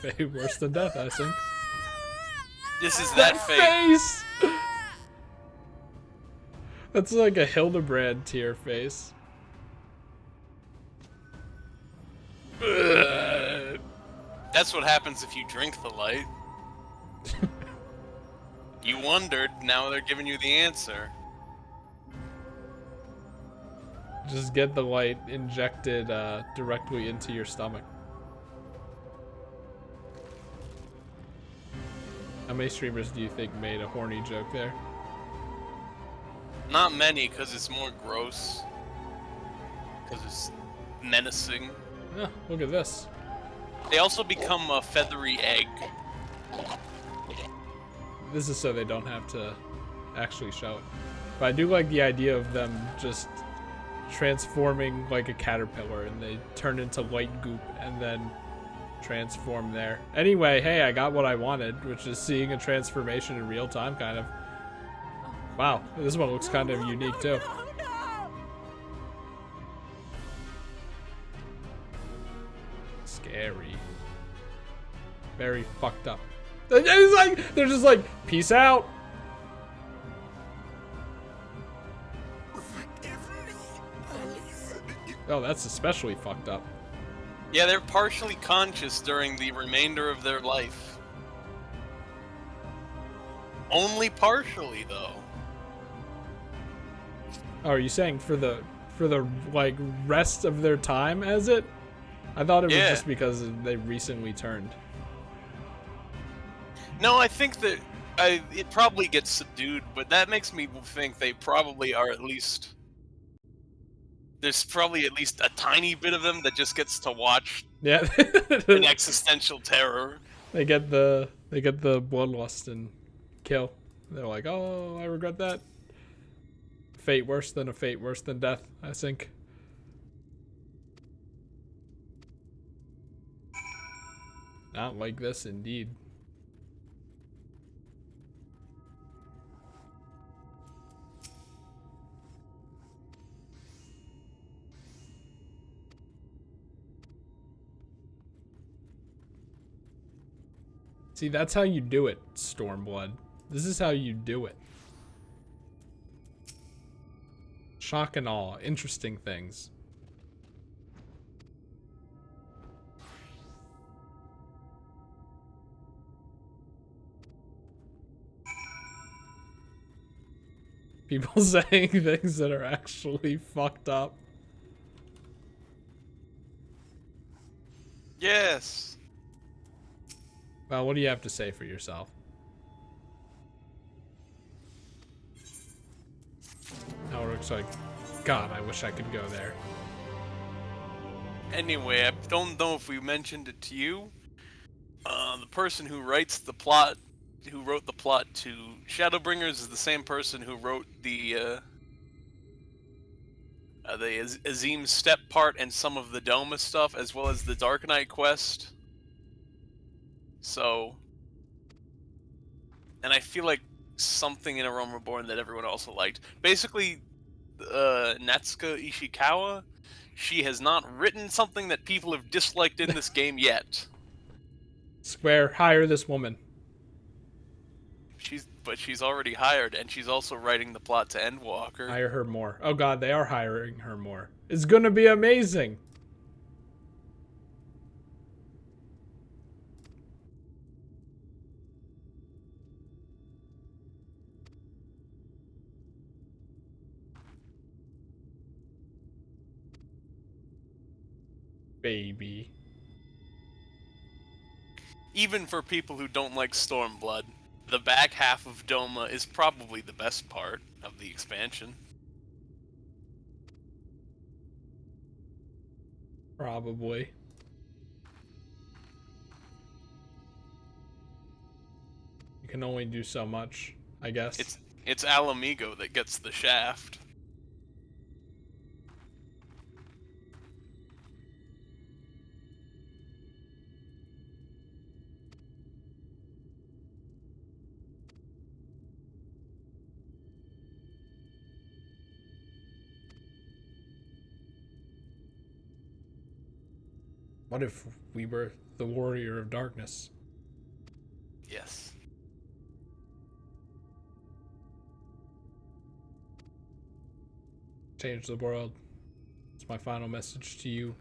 Fate worse than death, I think. This is that fate. Face! That's like a Hildebrand tear face. That's what happens if you drink the light. You wondered, now they're giving you the answer. Just get the light injected directly into your stomach. How many streamers do you think made a horny joke there? Not many, because it's more gross. Because it's menacing. Yeah, look at this. They also become a feathery egg. This is so they don't have to actually show it. But I do like the idea of them just transforming like a caterpillar and they turn into light goop and then transform there. Anyway, hey, I got what I wanted, which is seeing a transformation in real time, kind of. Wow, this one looks kind of unique too. Scary. Very fucked up. It's like, they're just like, peace out. Oh, that's especially fucked up. Yeah, they're partially conscious during the remainder of their life. Only partially, though. Oh, are you saying for the like rest of their time as it? I thought it was just because they recently turned. No, I think that it probably gets subdued, but that makes me think they probably are at least... There's probably at least a tiny bit of them that just gets to watch an existential terror. They get the bloodlust and kill. They're like, oh, I regret that. Fate worse than a fate worse than death, I think. Not like this, indeed. See, that's how you do it, Stormblood. This is how you do it. Shock and awe. Interesting things. People saying things that are actually fucked up. Yes. Well, what do you have to say for yourself? Elric's like, God, I wish I could go there. Anyway, I don't know if we mentioned it to you. The person who wrote the plot to Shadowbringers is the same person who wrote the Azim Step part and some of the Doma stuff, as well as the Dark Knight quest. So, and I feel like something in A Realm Reborn that everyone also liked. Basically, Natsuka Ishikawa, she has not written something that people have disliked in this game yet. Square, hire this woman. But she's already hired, and she's also writing the plot to Endwalker. Hire her more. Oh God, they are hiring her more. It's gonna be amazing. Baby. Even for people who don't like Stormblood, the back half of Doma is probably the best part of the expansion. Probably. You can only do so much, I guess. It's Alamigo that gets the shaft. What if we were the warrior of darkness? Yes. Change the world. It's my final message to you.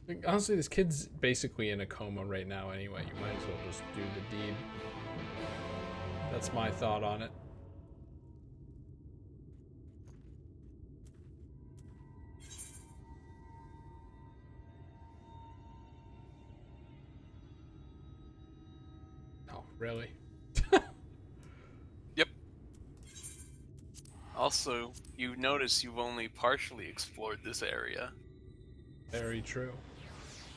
Like, honestly, this kid's basically in a coma right now anyway. You might as well just do the deed. That's my thought on it. Oh, really? Yep. Also, you notice you've only partially explored this area. Very true.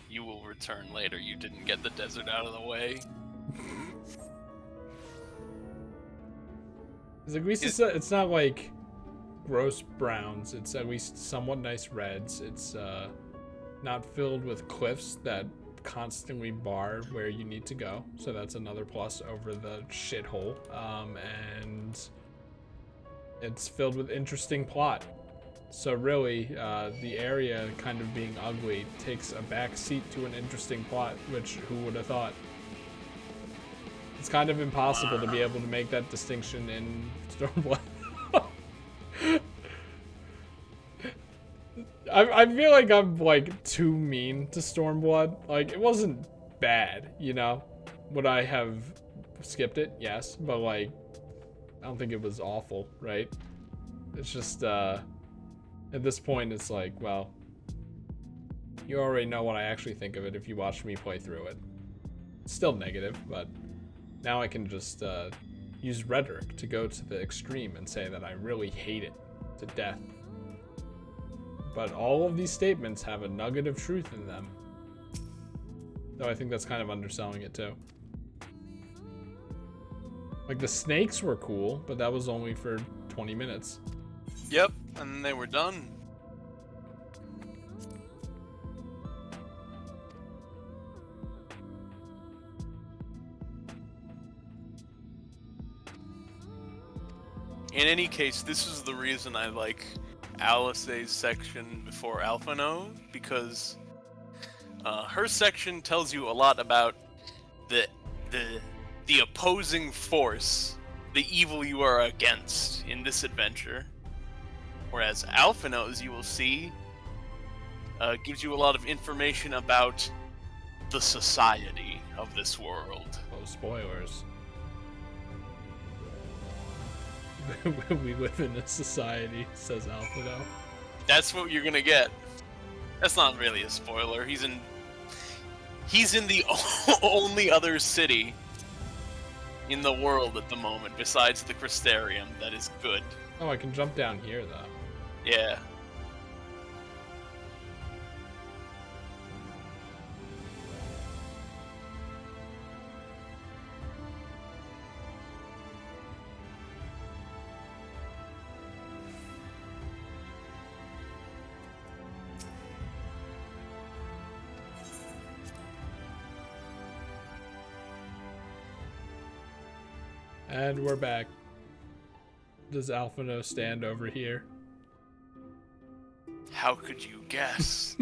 You will return later. You didn't get the desert out of the way. At least it's not like gross browns. It's at least somewhat nice reds. It's not filled with cliffs that constantly bar where you need to go. So that's another plus over the shithole. And it's filled with interesting plot. So really, the area kind of being ugly takes a back seat to an interesting plot, which who would have thought? It's kind of impossible to be able to make that distinction in Stormblood. I feel like I'm like too mean to Stormblood. Like, it wasn't bad, you know? Would I have skipped it? Yes, but like, I don't think it was awful, right? It's just, at this point, it's like, well, you already know what I actually think of it if you watch me play through it. It's still negative, but now I can just use rhetoric to go to the extreme and say that I really hate it to death. But all of these statements have a nugget of truth in them. Though I think that's kind of underselling it too. Like, the snakes were cool, but that was only for 20 minutes. Yep, and then they were done. In any case, this is the reason I like Alice's section before Alphinaud, because her section tells you a lot about the opposing force, the evil you are against in this adventure. Whereas Alphinaud, you will see, gives you a lot of information about the society of this world. Oh, spoilers. We live in a society, says Alphado. That's what you're gonna get. That's not really a spoiler. He's in the only other city in the world at the moment, besides the Crystarium, that is good. Oh, I can jump down here, though. Yeah. And we're back. Does Alphino stand over here? How could you guess?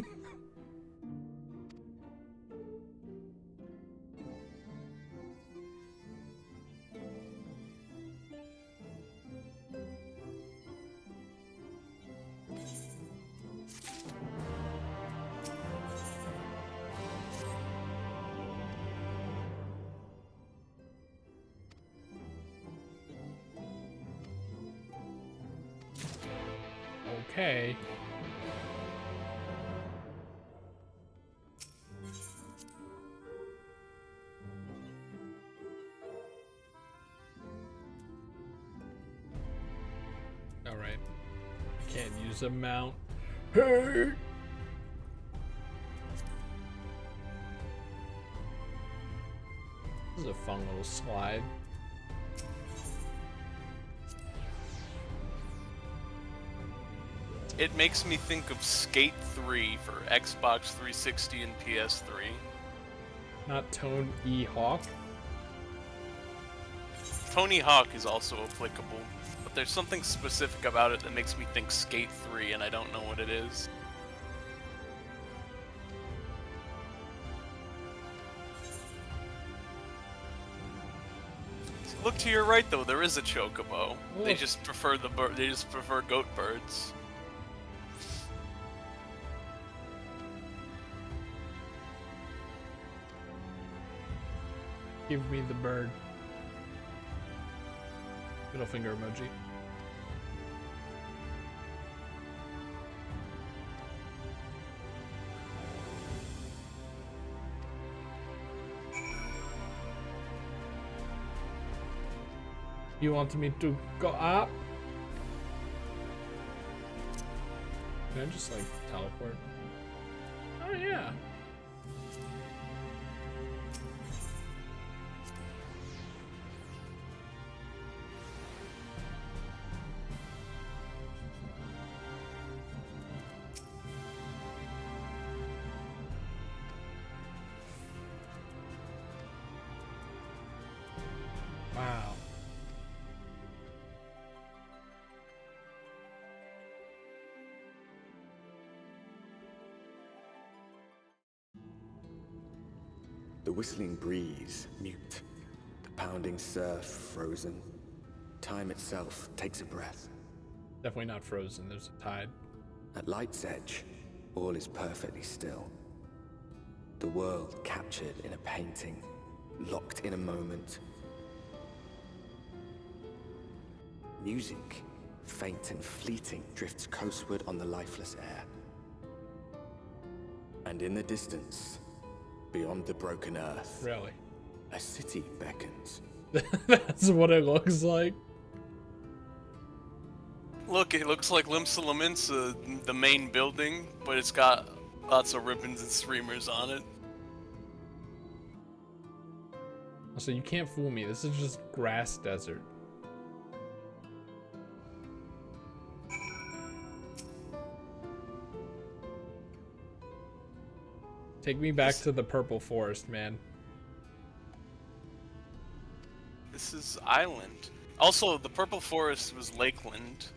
Okay. Alright. Can't use a mount. Hey! This is a fun little slide. It makes me think of Skate 3 for Xbox 360 and PS3. Not Tony Hawk. Tony Hawk is also applicable, but there's something specific about it that makes me think Skate 3, and I don't know what it is. Look to your right, though. There is a chocobo. They just prefer They just prefer goat birds. Give me the bird. Middle finger emoji. You want me to go up? Can I just like teleport? Oh yeah. Wow. The whistling breeze, mute. The pounding surf, frozen. Time itself takes a breath. Definitely not frozen, there's a tide. At light's edge, all is perfectly still. The world captured in a painting, locked in a moment. Music, faint and fleeting, drifts coastward on the lifeless air. And in the distance, beyond the broken earth, Really? a city beckons. That's what it looks like. Look, it looks like Limsa Lominsa, the main building, but it's got lots of ribbons and streamers on it. So you can't fool me. This is just grass desert. Take me back to the purple forest, man. This is Island. Also, the purple forest was Lakeland.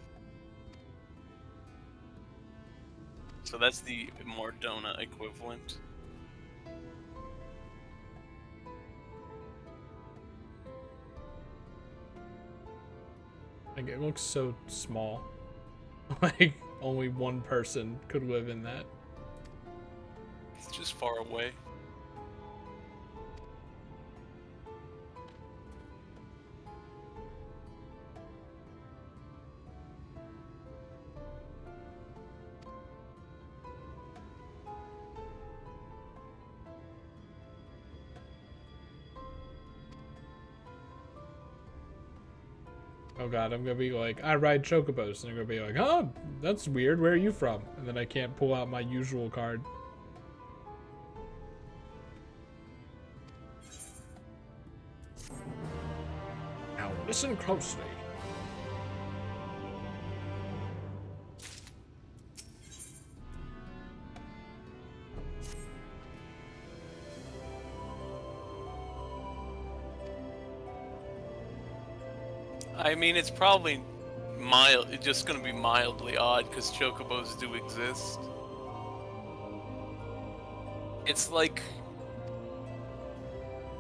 So that's the Mordona equivalent. Like, it looks so small. Like, only one person could live in that. It's just far away. oh god, I'm gonna be like, I ride chocobos, and they're gonna be like, oh, that's weird, where are you from? And then I can't pull out my usual card. Now listen closely. I mean, it's probably just gonna be mildly odd because chocobos do exist. It's like,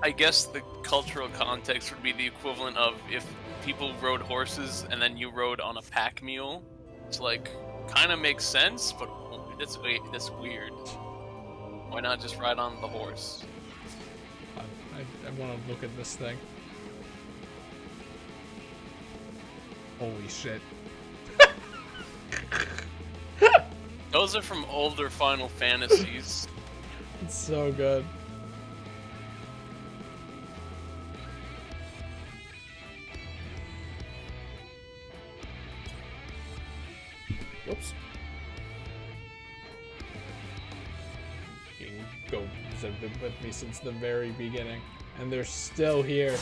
I guess the cultural context would be the equivalent of if people rode horses and then you rode on a pack mule. It's like, kind of makes sense, but that's weird. Why not just ride on the horse? I want to look at this thing. Holy shit. Those are from older Final Fantasies. It's so good. Whoops. Goats have been with me since the very beginning, and they're still here.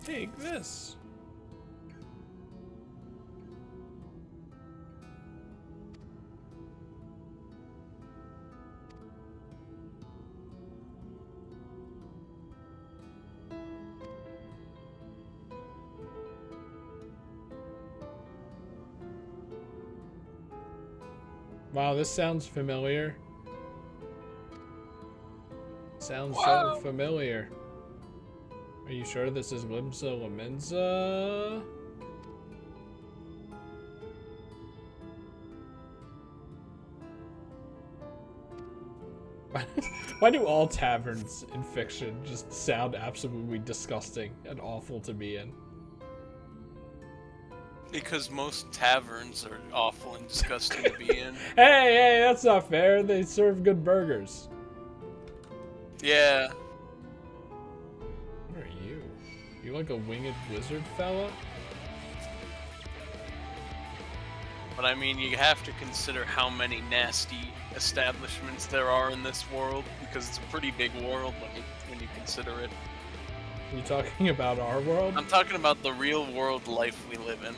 Take this. Wow, this sounds familiar. Sounds so familiar. Are you sure this is Limsa Lominsa? Why do all taverns in fiction just sound absolutely disgusting and awful to be in? Because most taverns are awful and disgusting to be in. Hey, that's not fair. They serve good burgers. Yeah. What are you? You like a winged wizard fella? But I mean, you have to consider how many nasty establishments there are in this world, because it's a pretty big world when you consider it. Are you talking about our world? I'm talking about the real world life we live in.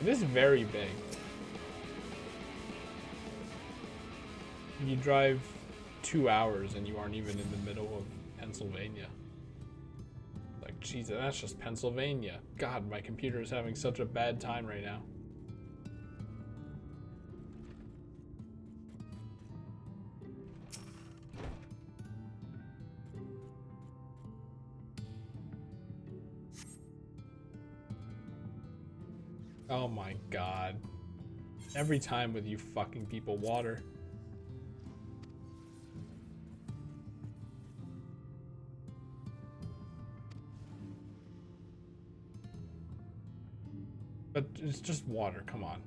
It is very big. You drive 2 hours and you aren't even in the middle of Pennsylvania. Like, Jesus, that's just Pennsylvania. God, my computer is having such a bad time right now. Oh my god. Every time with you fucking people water. But it's just water, come on.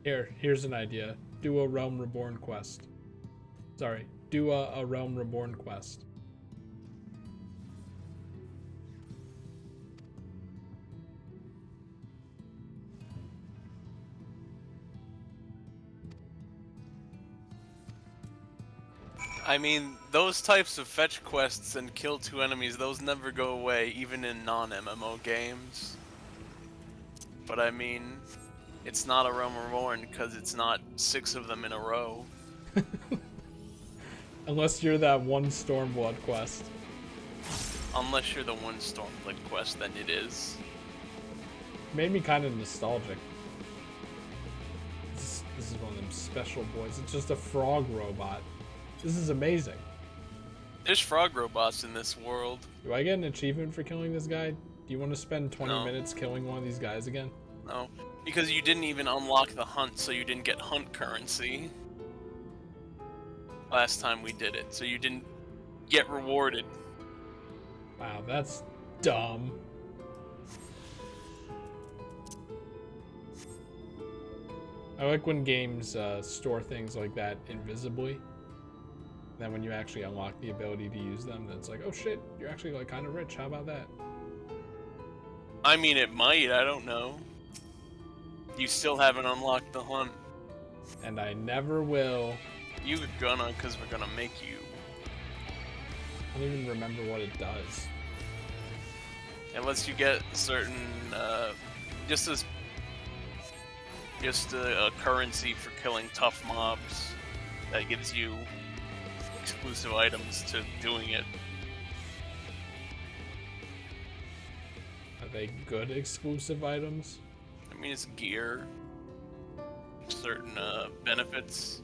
Here's an idea. Do a Realm Reborn quest. Sorry, do a Realm Reborn quest. I mean, those types of fetch quests and kill 2 enemies, those never go away, even in non-MMO games. But I mean, it's not a Realm Reborn because it's not 6 of them in a row. Unless you're that one Stormblood quest. Unless you're the one Stormblood quest, then it is. Made me kind of nostalgic. This is one of them special boys. It's just a frog robot. This is amazing. There's frog robots in this world. Do I get an achievement for killing this guy? Do you want to spend 20 No. minutes killing one of these guys again? No, because you didn't even unlock the hunt, so you didn't get hunt currency. Last time we did it, so you didn't get rewarded. Wow, that's dumb. I like when games store things like that invisibly. Then when you actually unlock the ability to use them, then it's like, oh shit, you're actually like kind of rich. How about that? I mean, it might. I don't know. You still haven't unlocked the hunt. And I never will. You're gonna, because we're gonna make you. I don't even remember what it does. Unless you get certain, just a currency for killing tough mobs that gives you exclusive items to doing it. Are they good exclusive items? I mean, it's gear, certain benefits,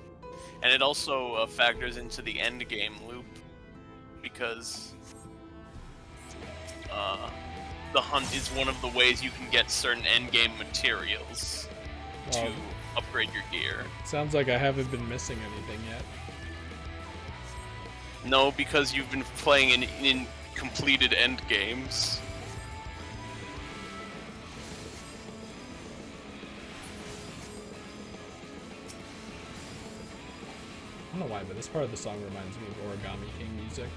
and it also factors into the end game loop because the hunt is one of the ways you can get certain end game materials to upgrade your gear. Sounds like I haven't been missing anything yet. No, because you've been playing in completed end games. I don't know why, but this part of the song reminds me of Origami King music.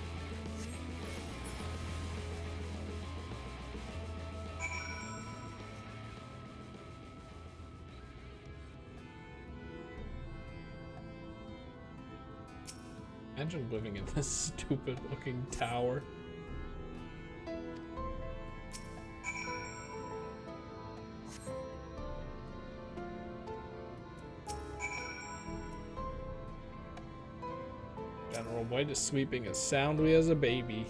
Imagine living in this stupid looking tower. General White is sleeping as soundly as a baby.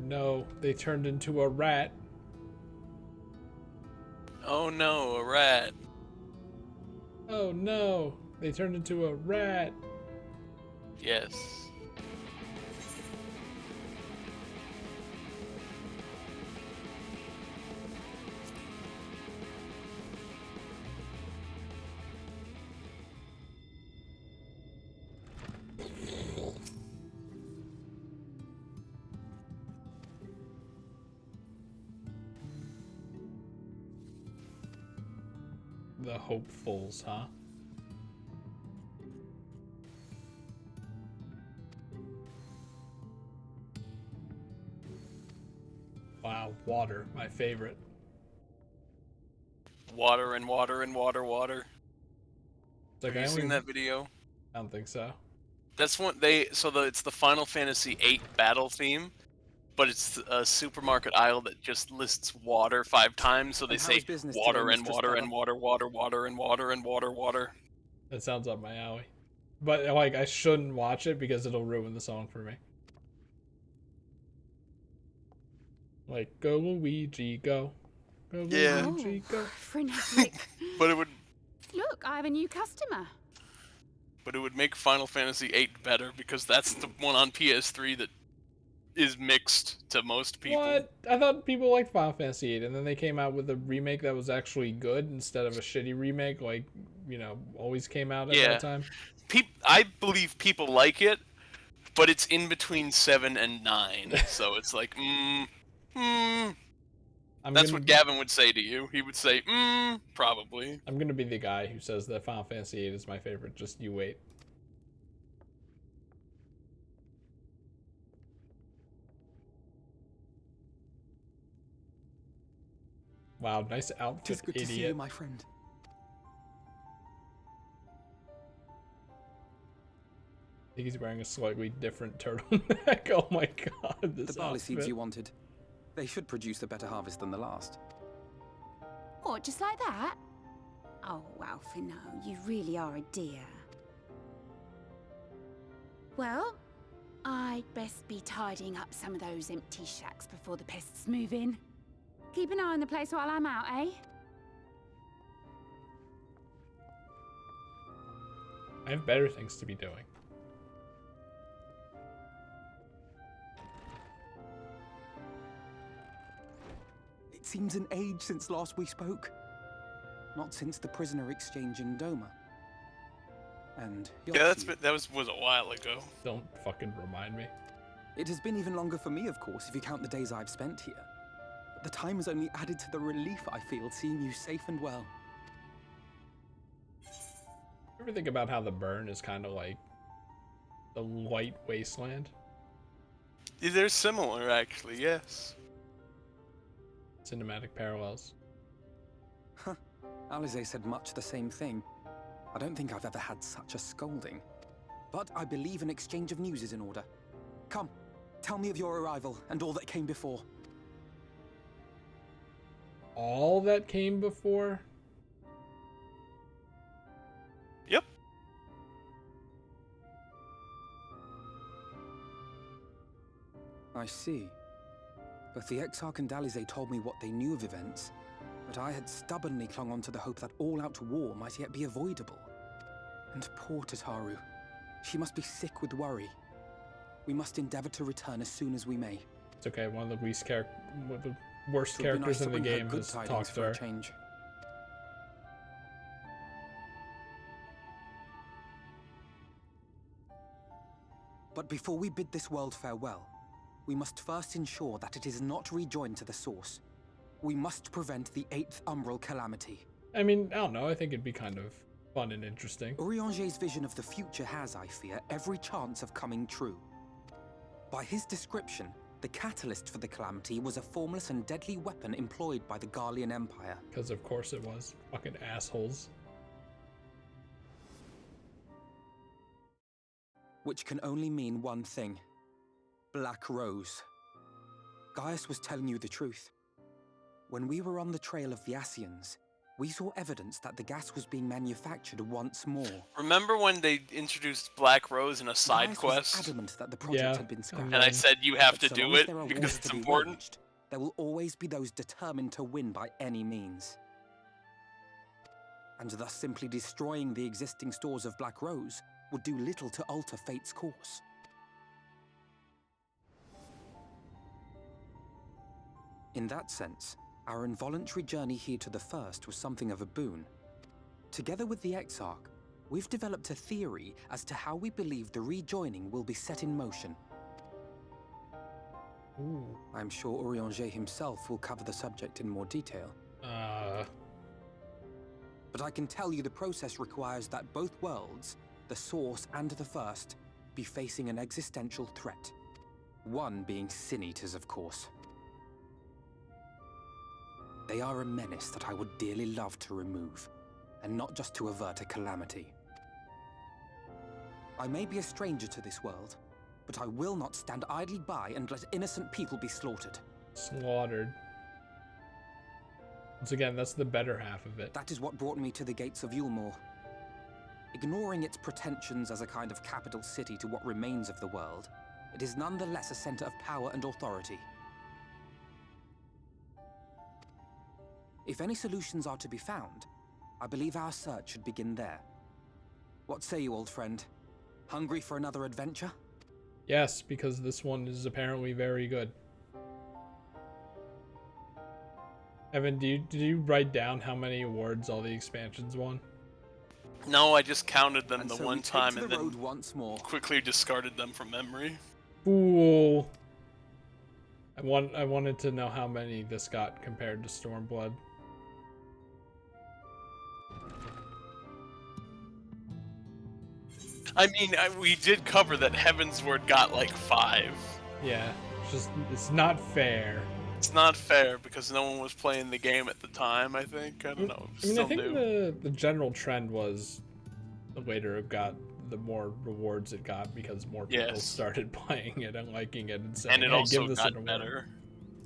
No, they turned into a rat. Oh no, a rat. Oh no, they turned into a rat. Yes. The hopefuls, huh? Wow, water, my favorite. Water and water and water. It's like, Have you seen that video? I don't think so. That's what it's the Final Fantasy VIII battle theme, but it's a supermarket aisle that just lists water 5 times, so they say water and water and water, water, water and water and water, water. That sounds up my alley. But like, I shouldn't watch it because it'll ruin the song for me. Like, go Luigi, go. Go Luigi, go. Frenetic. But it would. Look, I have a new customer. But it would make Final Fantasy VIII better because that's the one on PS3 that is mixed to most people. What? I thought people liked Final Fantasy VIII, and then they came out with a remake that was actually good instead of a shitty remake, like, you know, always came out at that time. I believe people like it, but it's in between 7 and 9, so it's like, That's what Gavin would say to you. He would say, probably. I'm gonna be the guy who says that Final Fantasy VIII is my favorite. Just you wait. Wow, nice outfit, It's good idiot. to see you, my friend. I think he's wearing a slightly different turtleneck. Oh my god, this The barley outfit. seeds you wanted. They should produce a better harvest than the last. What, just like that? Oh, Alphino, you really are a dear. Well, I'd best be tidying up some of those empty shacks before the pests move in. Keep an eye on the place while I'm out, eh? I have better things to be doing. It seems an age since last we spoke. Not since the prisoner exchange in Doma. And Yeah, Yahtzee. that was a while ago. Don't fucking remind me. It has been even longer for me, of course, if you count the days I've spent here. But the time has only added to the relief I feel seeing you safe and well. Ever think about how the burn is kind of like the white wasteland? Yeah, they're similar, actually. Yes. Cinematic parallels. Huh. Alize said much the same thing. I don't think I've ever had such a scolding. But I believe an exchange of news is in order. Come, tell me of your arrival and all that came before. All that came before? Yep. I see. Both the Exarch and Alize told me what they knew of events, but I had stubbornly clung on to the hope that all-out war might yet be avoidable. And poor Tataru. She must be sick with worry. We must endeavor to return as soon as we may. It's okay, one of the worst It would be characters nice to in the bring her game good has tidings talked to for her. a change. But before we bid this world farewell, we must first ensure that it is not rejoined to the source. We must prevent the 8th Umbral calamity. I mean, I don't know, I think it'd be kind of fun and interesting. Urianger's vision of the future has, I fear, every chance of coming true. By his description, the catalyst for the calamity was a formless and deadly weapon employed by the Garlean Empire. Because of course it was. Fucking assholes. Which can only mean one thing. Black Rose. Gaius was telling you the truth. When we were on the trail of the Ascians, we saw evidence that the gas was being manufactured once more. Remember when they introduced Black Rose in a side Gaius quest? was adamant that the project had been scrapped. And I said you have But to so do long as it there are because wars it's to be important. waged, there will always be those determined to win by any means. And thus simply destroying the existing stores of Black Rose would do little to alter fate's course. In that sense, our involuntary journey here to the First was something of a boon. Together with the Exarch, we've developed a theory as to how we believe the rejoining will be set in motion. Ooh. I'm sure Urianger himself will cover the subject in more detail. But I can tell you the process requires that both worlds, the Source and the First, be facing an existential threat. One being Sin Eaters, of course. They are a menace that I would dearly love to remove, and not just to avert a calamity. I may be a stranger to this world, but I will not stand idly by and let innocent people be slaughtered. Slaughtered. Once again, that's the better half of it. That is what brought me to the gates of Yulmore. Ignoring its pretensions as a kind of capital city to what remains of the world, it is nonetheless a center of power and authority. If any solutions are to be found, I believe our search should begin there. What say you, old friend? Hungry for another adventure? Yes, because this one is apparently very good. Evan, did you write down how many awards all the expansions won? No, I just counted them And the so one we take time to and the then road once more. quickly discarded them from memory. Fool. I wanted to know how many this got compared to Stormblood. I mean, we did cover that Heavensward got like 5. Yeah, it's not fair. It's not fair because no one was playing the game at the time, I think. I don't know. I mean, I Still think new. the general trend was the later it got, the more rewards it got because more people Yes. started playing it and liking it and saying, And it hey, also give this got an award. better.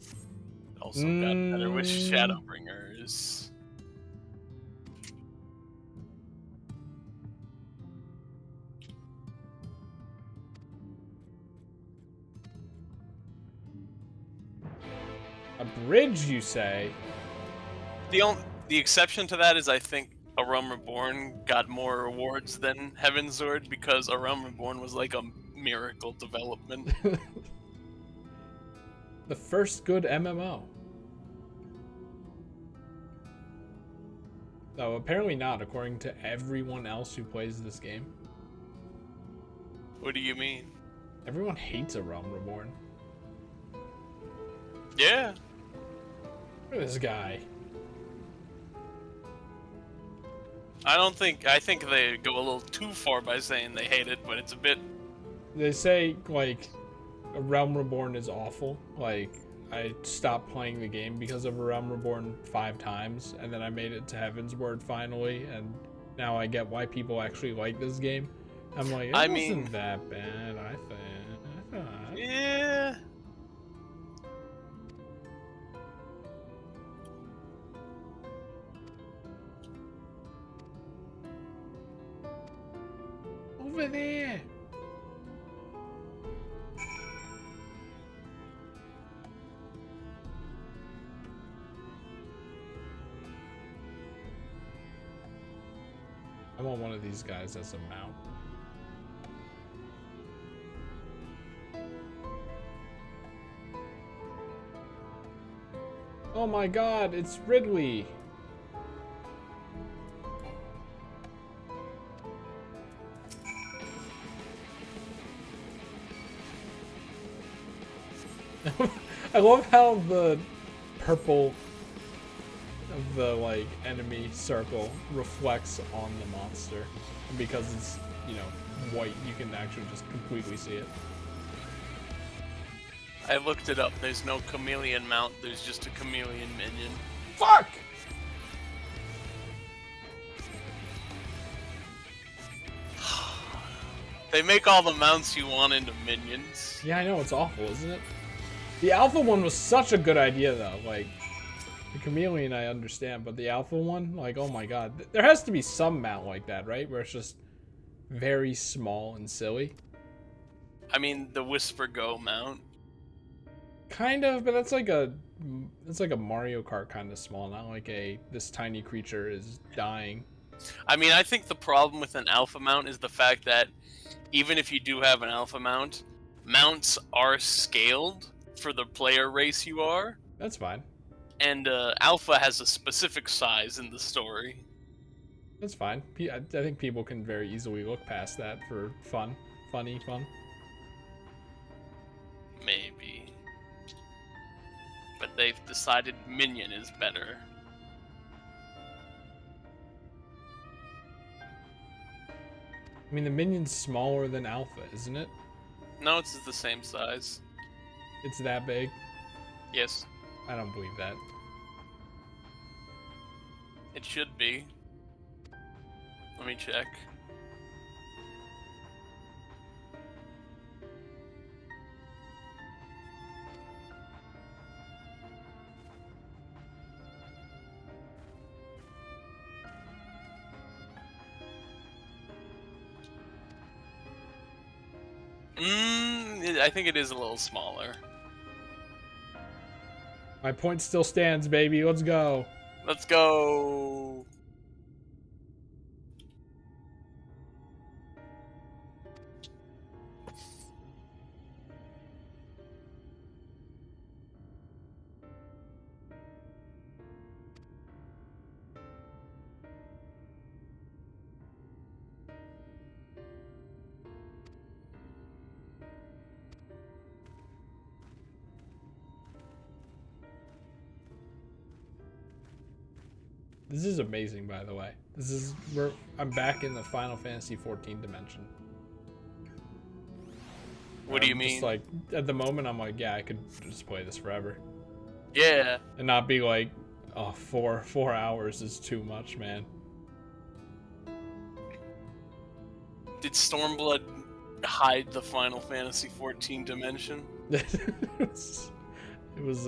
It also got better with Shadowbringers. A bridge, you say? The exception to that is I think A Realm Reborn got more awards than Heavensward because A Realm Reborn was like a miracle development. The first good MMO. Though apparently not, according to everyone else who plays this game. What do you mean? Everyone hates A Realm Reborn. Yeah. Look at this guy. I think they go a little too far by saying they hate it, but it's a bit... They say, like, A Realm Reborn is awful. Like, I stopped playing the game because of A Realm Reborn 5 times, and then I made it to Heavensward finally, and now I get why people actually like this game. I'm like, it wasn't that bad, I thought. Yeah. Over there. I want one of these guys as a mount. Oh my god, it's Ridley. I love how the purple of the like enemy circle reflects on the monster, and because it's, you know, white, you can actually just completely see it. I looked it up. There's no chameleon mount. There's just a chameleon minion. Fuck! They make all the mounts you want into minions. Yeah, I know, it's awful, isn't it? The alpha one was such a good idea, though. Like, the chameleon I understand, but the alpha one, like, oh my god. There has to be some mount like that, right? Where it's just very small and silly. I mean, the Whisper Go mount. Kind of, but that's like a Mario Kart kind of small, not like this tiny creature is dying. I mean, I think the problem with an alpha mount is the fact that even if you do have an alpha mount, mounts are scaled for the player race you are. That's fine. And alpha has a specific size in the story. That's fine. I think people can very easily look past that for fun. Funny fun. Maybe. But they've decided Minion is better. I mean, the Minion's smaller than Alpha, isn't it? No, it's the same size. It's that big? Yes. I don't believe that. It should be. Let me check. I think it is a little smaller. My point still stands, baby. Let's go. Let's go. This is amazing, by the way. I'm back in the Final Fantasy 14 dimension. What do you mean? Just like, at the moment, I'm like, yeah, I could just play this forever. Yeah. And not be like, oh, 4 hours is too much, man. Did Stormblood hide the Final Fantasy 14 dimension? It was,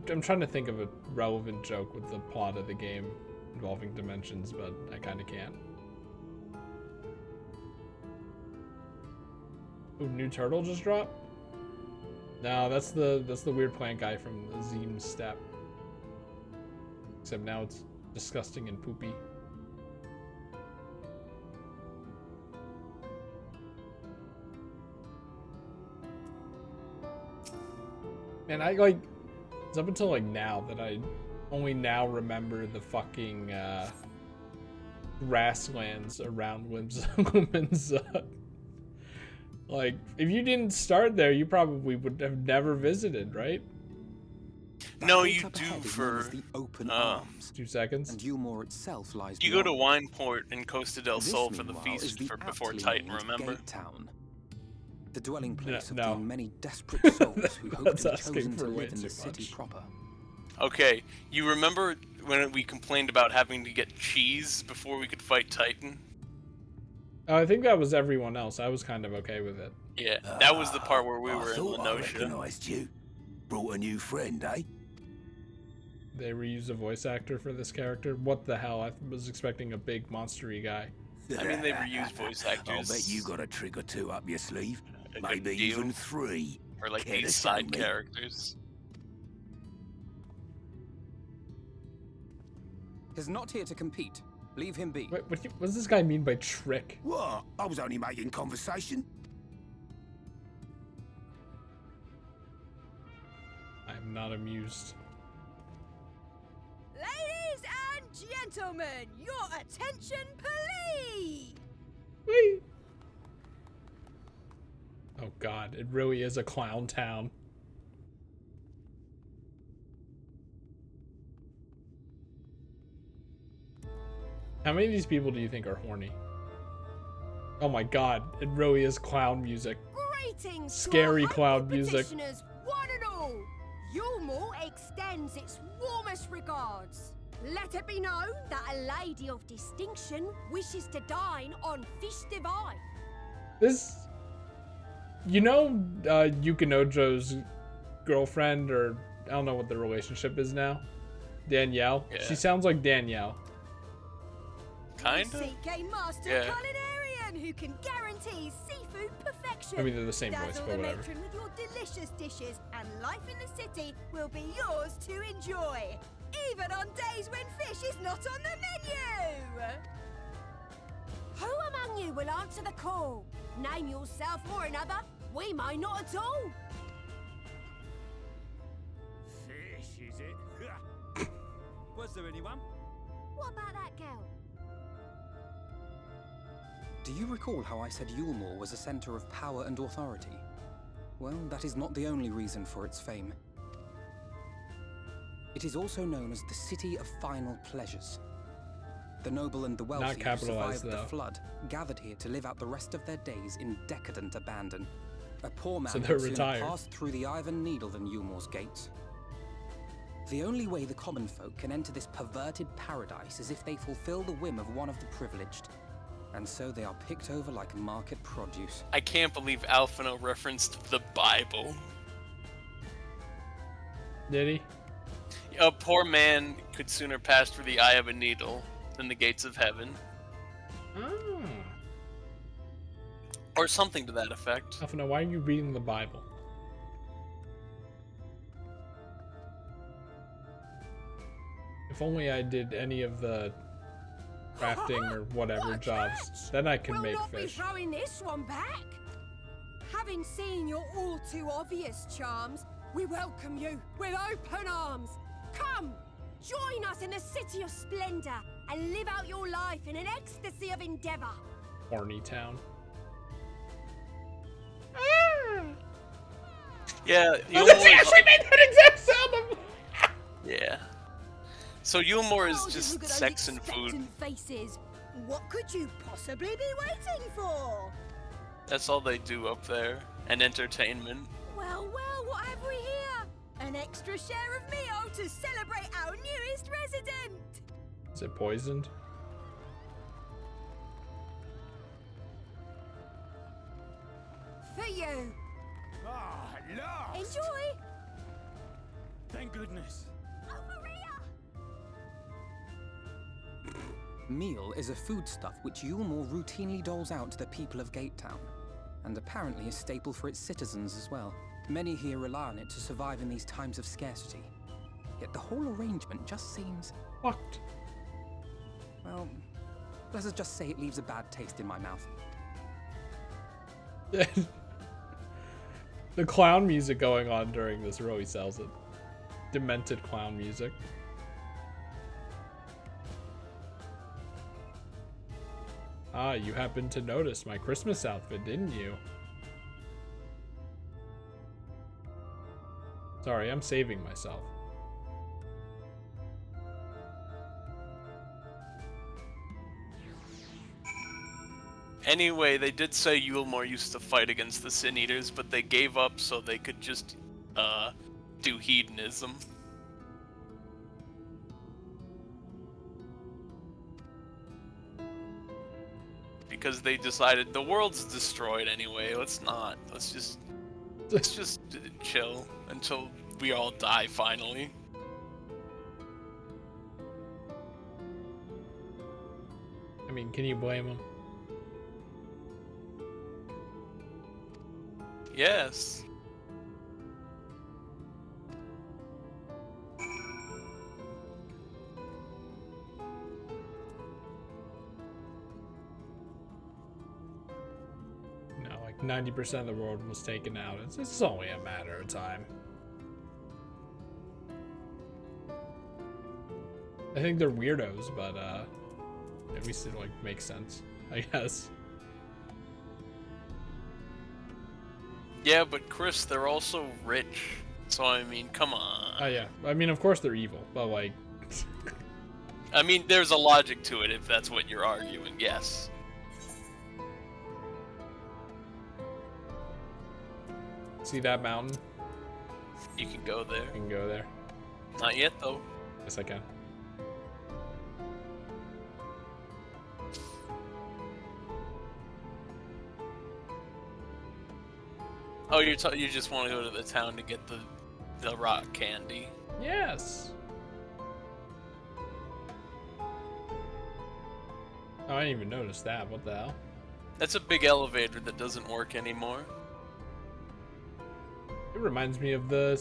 I'm trying to think of a relevant joke with the plot of the game involving dimensions, but I kind of can't. Ooh, new turtle just dropped? No, that's the weird plant guy from Azim's Step. Except now it's disgusting and poopy. Man, I like, it's up until like now that I only now remember the fucking grasslands around Whimsicott. Like, if you didn't start there, you probably would have never visited, right? No, you do for the open arms. 2 seconds. And Eulmore itself lies you go to beyond. Wineport and Costa del This, Sol for the meanwhile, feast is the before aptly Titan, named remember? Gate Town, the dwelling place No. of the many desperate souls who hope That's to be asking chosen for to way live in the too city much. proper. Okay, you remember when we complained about having to get cheese before we could fight Titan? I think that was everyone else. I was kind of okay with it. Yeah, that was the part where we I were in thought I Lenosha. recognised you. Brought a new friend, eh? They reused a voice actor for this character. What the hell? I was expecting a big monstery guy. I mean, they reused voice actors. I'll bet you got a trick or two up your sleeve. A Maybe good deal. even 3. Or like Care to these show side me? characters. He's not here to compete. Leave him be. Wait, what does this guy mean by trick? What? I was only making conversation. I'm not amused. Ladies and gentlemen, your attention, please! Wait. Oh god, it really is a clown town. How many of these people do you think are horny? Oh my god, it really is clown music. Greetings, Scary to our clown humble music. petitioners, one and all. Eulmore extends its warmest regards. Let it be known that a lady of distinction wishes to dine on fish divine. This... You know Yukinojo's girlfriend, or I don't know what the relationship is now? Danielle? Yeah. She sounds like Danielle. Kinda? Seek a master Yeah. culinarian who can guarantee seafood perfection. I mean, they're the same voice, Dazzle but the whatever. matron with your delicious dishes, and life in the city will be yours to enjoy, even on days when fish is not on the menu. Who among you will answer the call? Name yourself or another. We may not at all. Fish, is it? Was there anyone? What about that girl? Do you recall how I said Eulmore was a center of power and authority? Well, that is not the only reason for its fame. It is also known as the City of Final Pleasures. The noble and the wealthy who capitalized, survived the though. flood gathered here to live out the rest of their days in decadent abandon. A poor man So they're would sooner retired. pass through the Iron Needle than Eulmore's gates. The only way the common folk can enter this perverted paradise is if they fulfill the whim of one of the privileged. And so they are picked over like market produce. I can't believe Alphino referenced the Bible. Did he? A poor man could sooner pass through the eye of a needle than the gates of heaven. Oh. Or something to that effect. Alphino, why are you reading the Bible? If only I did any of the crafting or whatever jobs, then I can We'll make not fish. be throwing this one back. Having seen your all too obvious charms, we welcome you with open arms. Come, join us in the city of splendor and live out your life in an ecstasy of endeavor. Horny town. Yeah, Oh, let's see, Eulmore actually made that exact sound! Yeah. So Eulmore is Oh, just look at those sex and food. expectant faces. What could you possibly be waiting for? That's all they do up there. And entertainment. Well, what have we here? An extra share of meal to celebrate our newest resident. Is it poisoned? For you. Ah, at last! Enjoy. Thank goodness. Meal is a foodstuff which Eulmore routinely doles out to the people of Gate Town. and apparently a staple for its citizens as well. Many here rely on it to survive in these times of scarcity. Yet the whole arrangement just seems... fucked. Well, let us just say it leaves a bad taste in my mouth. The clown music going on during this really sells it. Demented clown music. Ah, you happened to notice my Christmas outfit, didn't you? Sorry, I'm saving myself. Anyway, they did say Yulmore used to fight against the Sin Eaters, but they gave up so they could just, do hedonism. Because they decided the world's destroyed anyway, let's just chill until we all die finally. I mean, can you blame them? Yes. No, like 90% of the world was taken out. It's only a matter of time. I think they're weirdos, but at least it like makes sense, I guess. Yeah, but Chris, they're also rich. So I mean, come on. Oh yeah, I mean, of course they're evil, but like... I mean, there's a logic to it if that's what you're arguing, yes. See that mountain? You can go there. You can go there. Not yet, though. Yes, I can. Oh, you just want to go to the town to get the rock candy. Yes. Oh, I didn't even notice that. What the hell? That's a big elevator that doesn't work anymore. It reminds me of the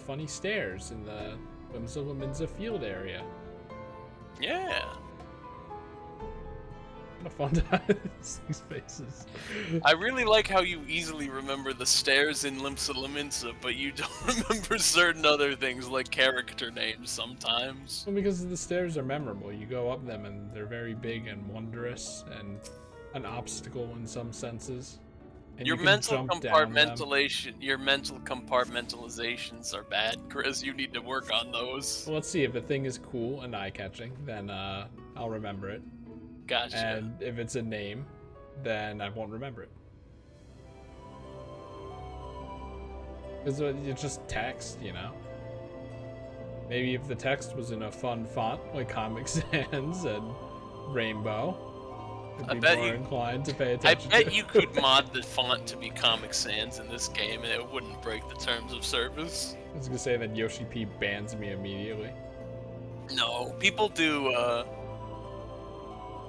funny stairs in the Whimsical Minza field area. Yeah. What a fun time. These faces. I really like how you easily remember the stairs in Limsa Lominsa, but you don't remember certain other things like character names sometimes. Well, because the stairs are memorable. You go up them and they're very big and wondrous and an obstacle in some senses. And Your you can mental jump down them. compartmentalizations are bad, Chris. You need to work on those. Well, let's see. If a thing is cool and eye-catching, then I'll remember it. Gotcha. And if it's a name, then I won't remember it. Because it's just text, you know? Maybe if the text was in a fun font like Comic Sans and Rainbow, I'd be more inclined to pay attention. I bet you could mod the font to be Comic Sans in this game and it wouldn't break the terms of service. I was gonna say that Yoshi P bans me immediately. No, people do,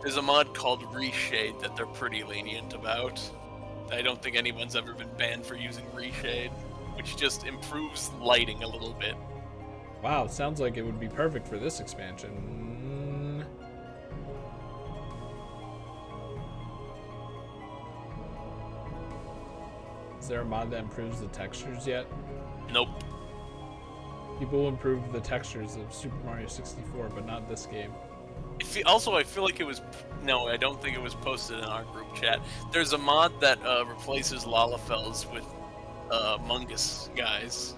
there's a mod called Reshade that they're pretty lenient about. I don't think anyone's ever been banned for using Reshade, which just improves lighting a little bit. Wow, sounds like it would be perfect for this expansion. Is there a mod that improves the textures yet? Nope. People will improve the textures of Super Mario 64, but not this game. Also, I feel like it was... No, I don't think it was posted in our group chat. There's a mod that replaces Lalafels with Mungus guys.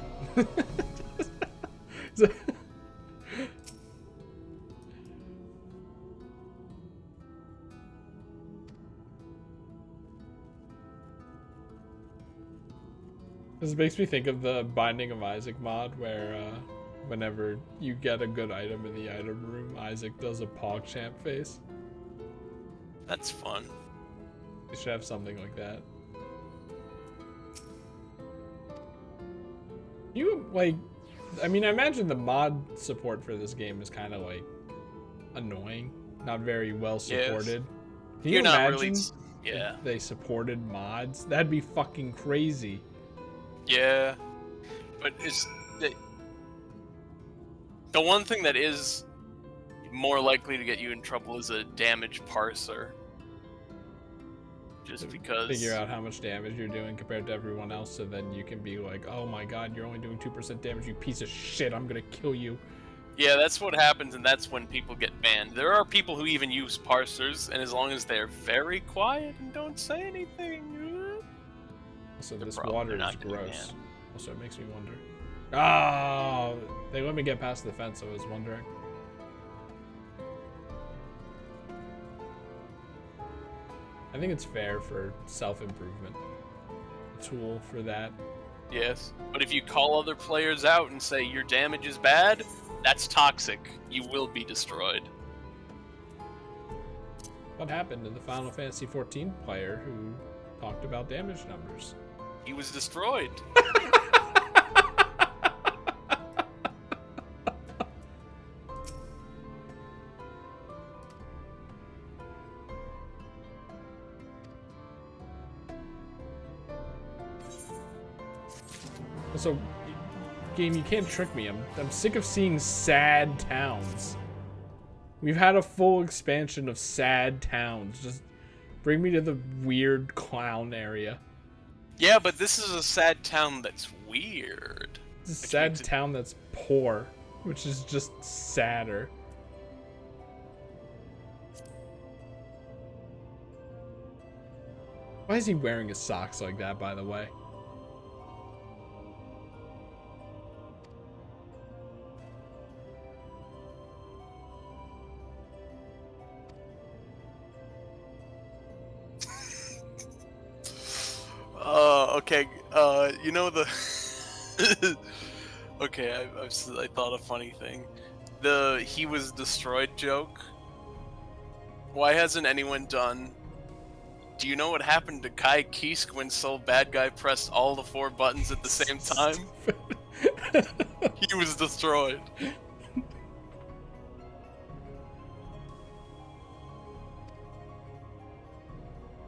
This makes me think of the Binding of Isaac mod where whenever you get a good item in the item room, Isaac does a PogChamp face. That's fun. You should have something like that. You, like, I mean, I imagine the mod support for this game is kind of, like, annoying. Not very well supported. Yes. Can you You're not imagine? really... Yeah. If they supported mods. That'd be fucking crazy. Yeah. But it's the one thing that is more likely to get you in trouble is a damage parser. Just because Figure out how much damage you're doing compared to everyone else, so then you can be like, oh my god, you're only doing 2% damage, you piece of shit, I'm gonna kill you. Yeah, that's what happens, and that's when people get banned. There are people who even use parsers, and as long as they're very quiet and don't say anything... Also, they're this probably water is not gonna be gross. banned. Also, it makes me wonder. Oh, they let me get past the fence, I was wondering. I think it's fair for self-improvement. A tool for that. Yes, but if you call other players out and say your damage is bad, that's toxic. You will be destroyed. What happened to the Final Fantasy XIV player who talked about damage numbers? He was destroyed. So, game, you can't trick me. I'm sick of seeing sad towns. We've had a full expansion of sad towns. Just bring me to the weird clown area. Yeah, but this is a sad town that's weird. It's a sad town that's poor, which is just sadder. Why is he wearing his socks like that, by the way? Okay, you know the... Okay, I thought a funny thing. The he was destroyed joke. Why hasn't anyone done... Do you know what happened to Kai Kisk when Soul Bad Guy pressed all the 4 buttons at the same time? He was destroyed.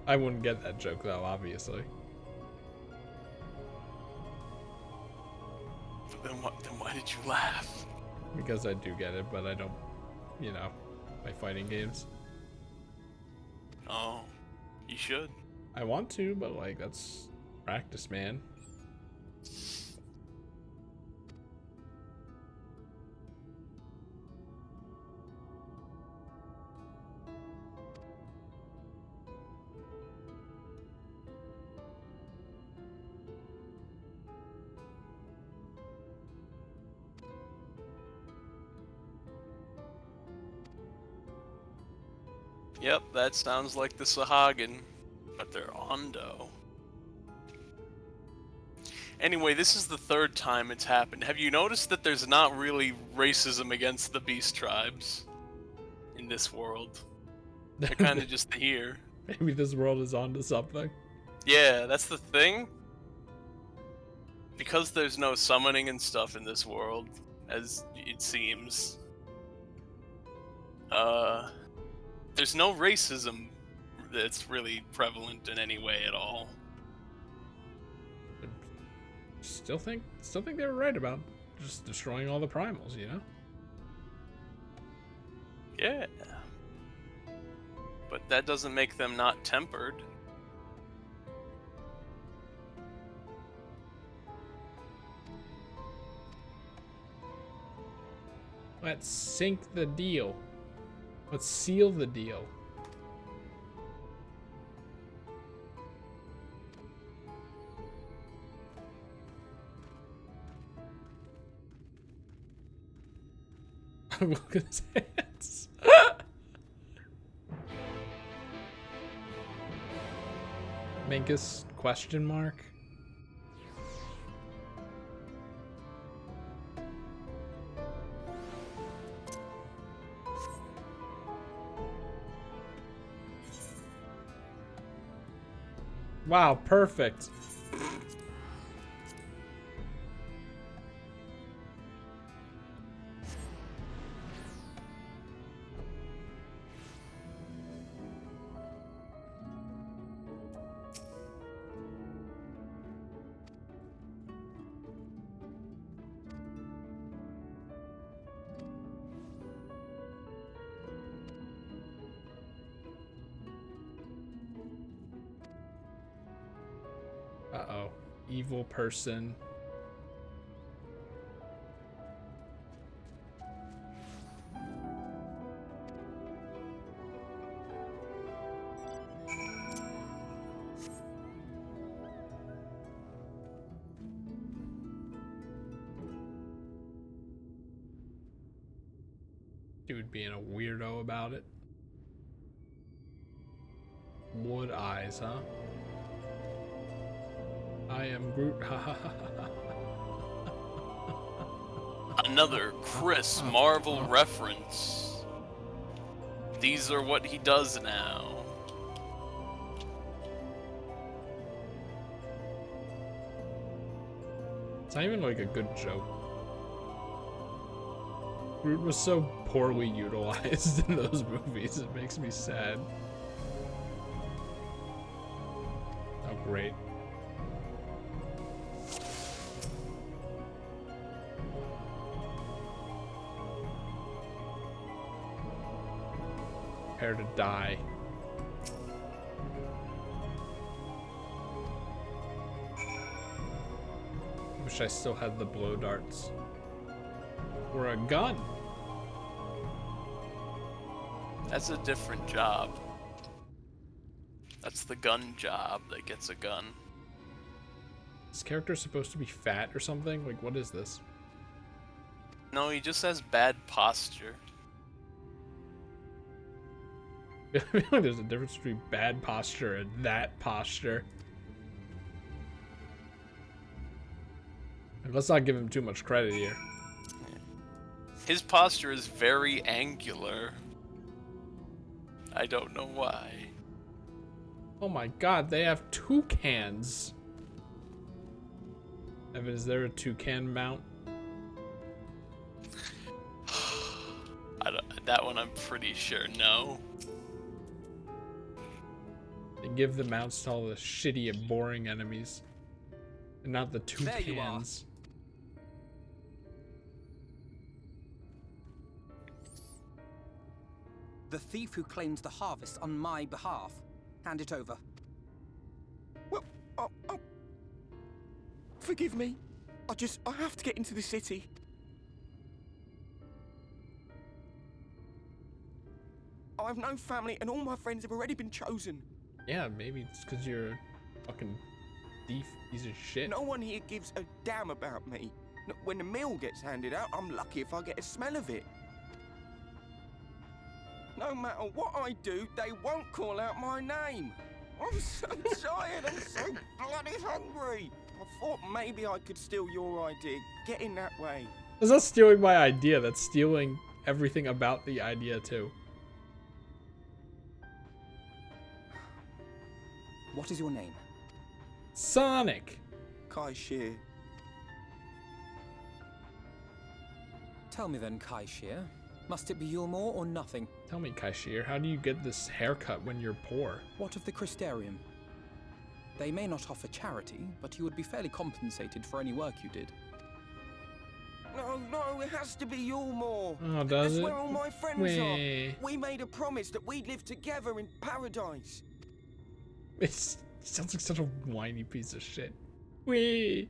I wouldn't get that joke, though, obviously. Then why did you laugh? Because I do get it, but I don't, you know, like fighting games. Oh, you should. I want to, but like, that's practice, man. Yep, that sounds like the Sahagin, but they're Ondo. Anyway, this is the 3rd time it's happened. Have you noticed that there's not really racism against the beast tribes in this world? They're kind of just here. Maybe this world is onto something. Yeah, that's the thing. Because there's no summoning and stuff in this world, as it seems, there's no racism that's really prevalent in any way at all. Still think they were right about just destroying all the primals, you know? Yeah. But that doesn't make them not tempered. Let's sink the deal. Let's seal the deal. Look at his hands. Minkus question mark. Wow, perfect. evil person. Dude being a weirdo about it. Wood eyes, huh? I am Groot. Another Chris Marvel reference. These are what he does now. It's not even like a good joke. Groot was so poorly utilized in those movies, it makes me sad. Oh, great. Prepare to die. Wish I still had the blow darts. Or a gun. That's a different job. That's the gun job that gets a gun. This character supposed to be fat or something? Like, what is this? No, he just has bad posture. I feel like there's a difference between bad posture and that posture. And let's not give him too much credit here. His posture is very angular. I don't know why. Oh my god, they have toucans. Evan, is there a toucan mount? That one I'm pretty sure no. They give the mounts to all the shitty and boring enemies. And not the toucans. The thief who claims the harvest on my behalf. Hand it over. Well, forgive me. I have to get into the city. I have no family and all my friends have already been chosen. Yeah, maybe it's because you're a fucking thief piece of shit. No one here gives a damn about me. When the meal gets handed out, I'm lucky if I get a smell of it. No matter what I do, they won't call out my name. I'm so tired, I'm so bloody hungry. I thought maybe I could steal your idea. Get in that way. That's not stealing my idea, that's stealing everything about the idea too. What is your name? Sonic. Kai Shear. Tell me then, Kai Shear. Must it be Yulmore or nothing? Tell me, Kai Shear, how do you get this haircut when you're poor? What of the Crystarium? They may not offer charity, but you would be fairly compensated for any work you did. No, it has to be Yulmore. Oh, does That's it? where all my friends Wait. are. We made a promise that we'd live together in paradise. It sounds like such a whiny piece of shit. Wee.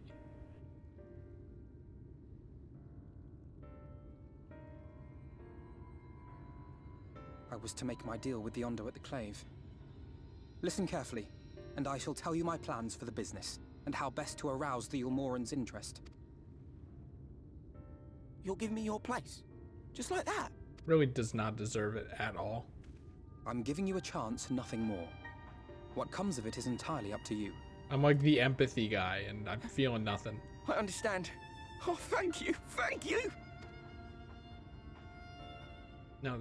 I was to make my deal with the Ondo at the Clave. Listen carefully, and I shall tell you my plans for the business, and how best to arouse the Yulmoran's interest. You'll give me your place? Just like that? Really does not deserve it at all. I'm giving you a chance, nothing more. What comes of it is entirely up to you. I'm like the empathy guy, and I'm feeling nothing. I understand. Oh, thank you, thank you! No,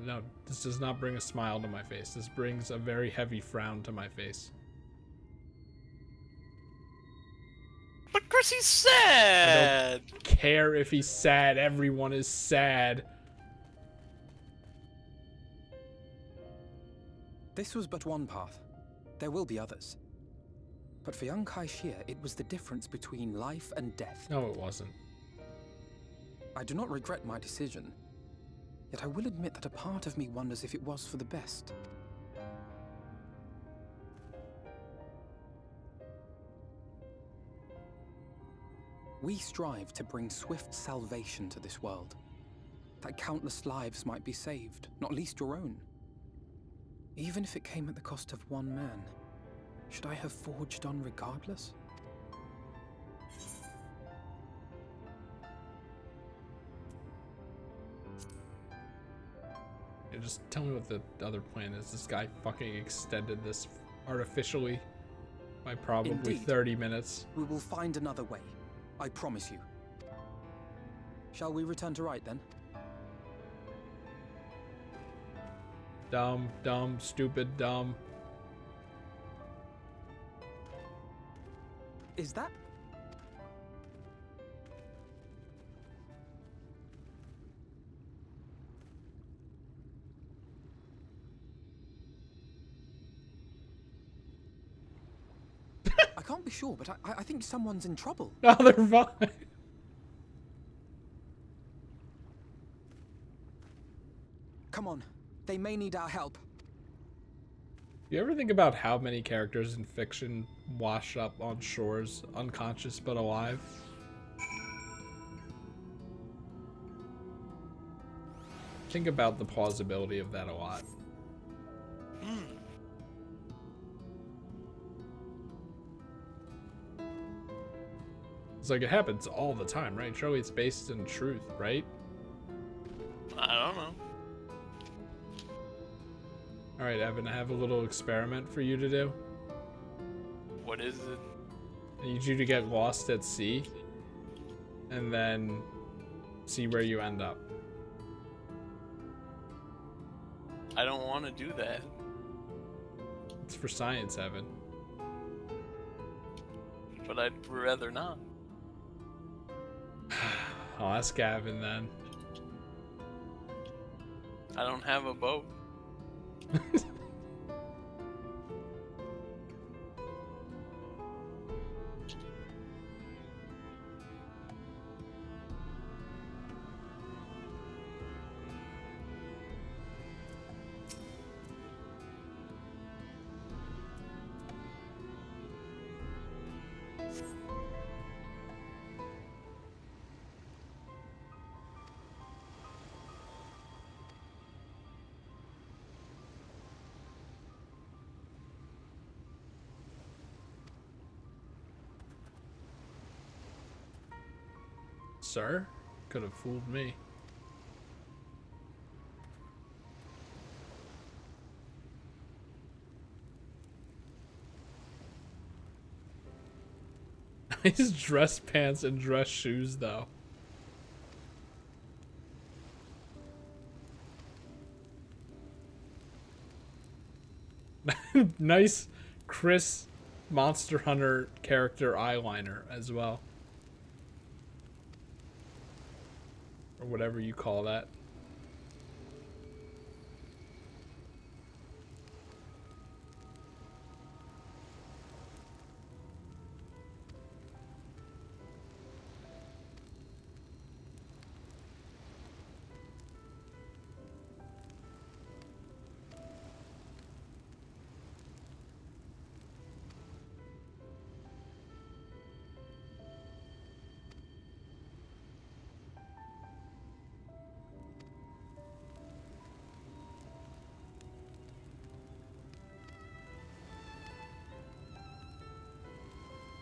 this does not bring a smile to my face. This brings a very heavy frown to my face. But Chris, he's sad! I don't care if he's sad. Everyone is sad. This was but one path. There will be others. But for young Kai Shear, it was the difference between life and death. No, it wasn't. I do not regret my decision. Yet I will admit that a part of me wonders if it was for the best. We strive to bring swift salvation to this world, that countless lives might be saved, not least your own. Even if it came at the cost of one man, should I have forged on regardless? Yeah, just tell me what the other plan is. This guy fucking extended this artificially by probably Indeed. 30 minutes. We will find another way, I promise you. Shall we return to right then? Dumb, dumb, stupid, dumb. Is that? I can't be sure, but I think someone's in trouble. Oh, they're fine. Come on, they may need our help. You ever think about how many characters in fiction wash up on shores, unconscious but alive? Think about the plausibility of that a lot. It's like it happens all the time, right? Surely it's based in truth, right? I don't know. All right, Evan, I have a little experiment for you to do. What is it? I need you to get lost at sea and then see where you end up. I don't want to do that. It's for science, Evan. But I'd rather not. I'll ask Gavin then. I don't have a boat. Sir? Could have fooled me. Nice dress pants and dress shoes, though. Nice Chris Monster Hunter character eyeliner as well. Or whatever you call that.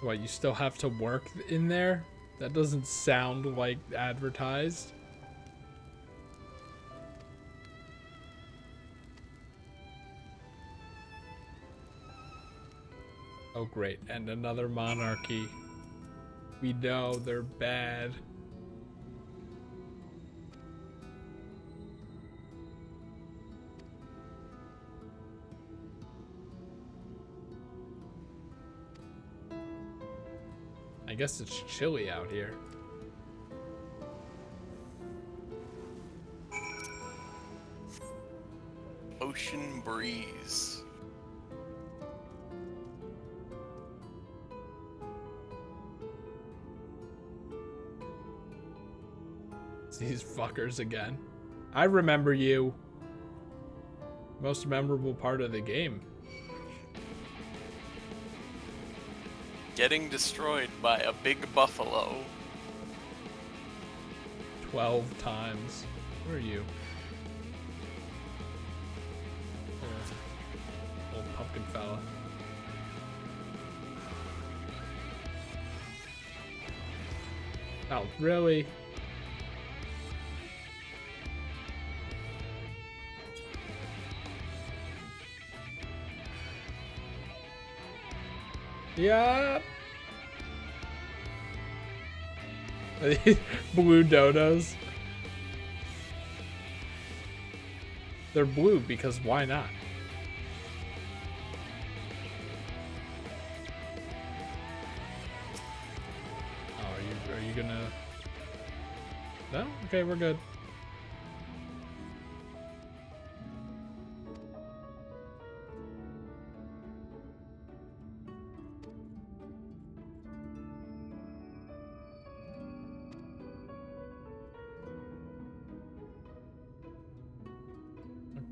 What, you still have to work in there? That doesn't sound like advertised. Oh great, and another monarchy. We know they're bad. I guess it's chilly out here. Ocean breeze. It's these fuckers again. I remember you. Most memorable part of the game. Getting destroyed by a big buffalo. 12 times. Where are you? Old pumpkin fella. Oh, really? Yeah. Blue dodos. They're blue because why not? Oh, are you gonna? No? Okay, we're good.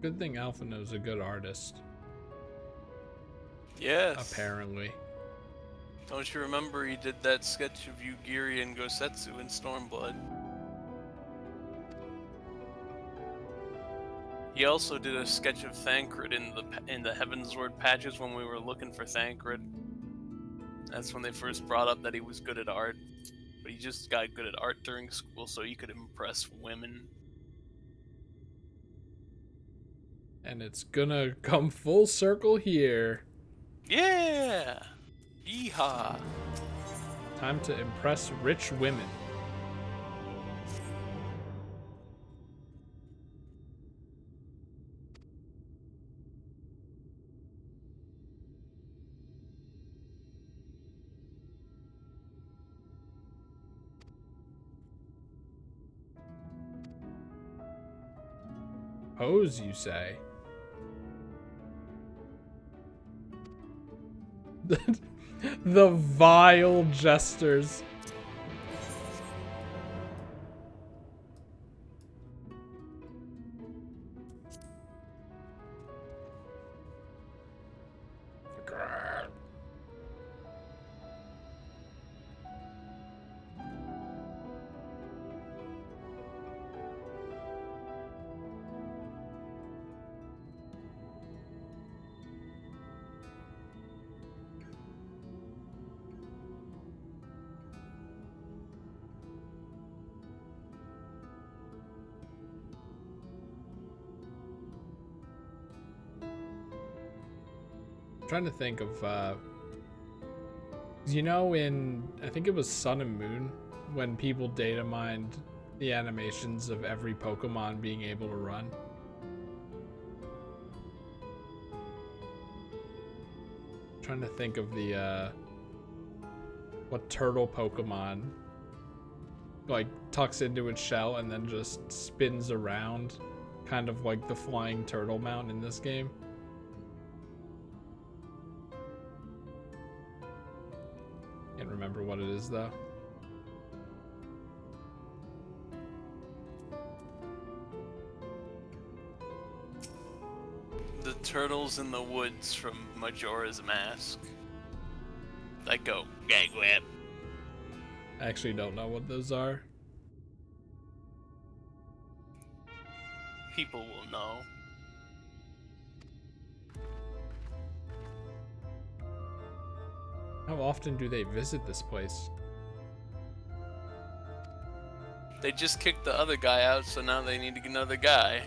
Good thing Alphinaud's a good artist. Yes. Apparently. Don't you remember he did that sketch of Yugiri and Gosetsu in Stormblood? He also did a sketch of Thancred in the Heavensward patches when we were looking for Thancred. That's when they first brought up that he was good at art. But he just got good at art during school so he could impress women. And it's gonna come full circle here. Yeah! Yeehaw! Time to impress rich women. Pose, you say? The vile jesters. Trying to think of you know, in I think it was Sun and Moon when people data mined the animations of every Pokemon being able to run. Trying to think of the what turtle Pokemon like tucks into its shell and then just spins around, kind of like the flying turtle mount in this game. Can't remember what it is though. The turtles in the woods from Majora's Mask. That go gag whip. I actually don't know what those are. People will know. How often do they visit this place? They just kicked the other guy out, so now they need to get another guy.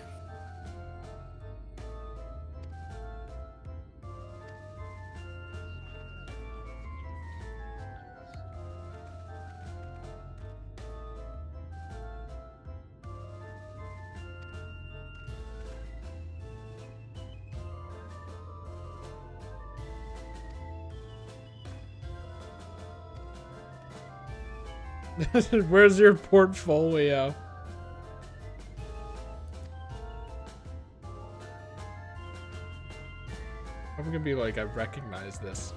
Where's your portfolio? I'm gonna be like, I recognize this.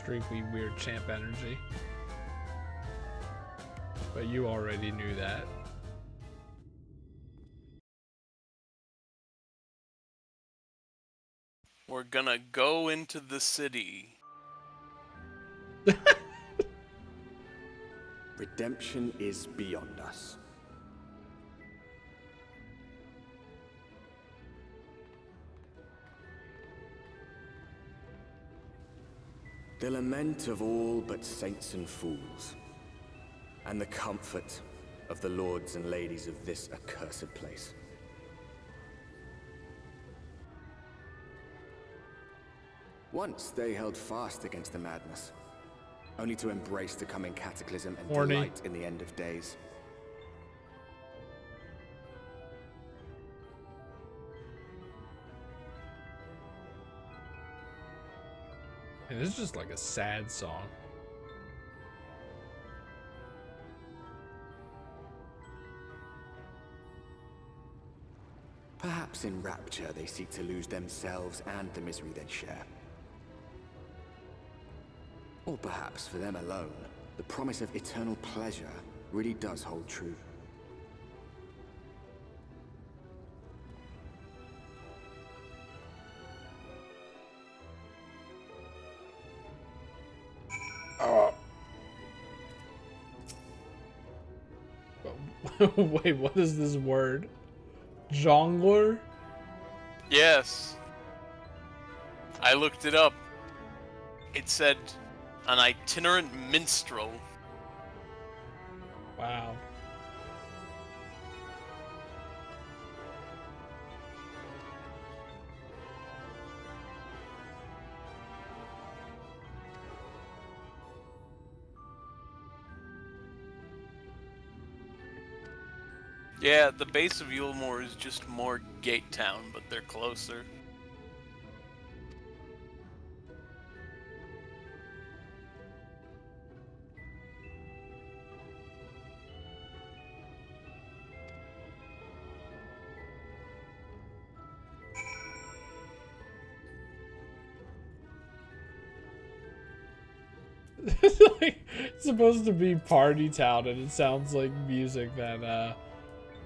extremely weird champ energy. But you already knew that. We're gonna go into the city. Redemption is beyond us. The lament of all but saints and fools, and the comfort of the lords and ladies of this accursed place. Once they held fast against the madness, only to embrace the coming cataclysm and Horny. delight in the end of days. And this is just like a sad song. Perhaps in rapture they seek to lose themselves and the misery they share. Or perhaps for them alone, the promise of eternal pleasure really does hold true. Wait, what is this word? Jongler? Yes. I looked it up. It said an itinerant minstrel. Wow. Yeah, the base of Yulmore is just more Gate Town, but they're closer. It's supposed to be Party Town, and it sounds like music that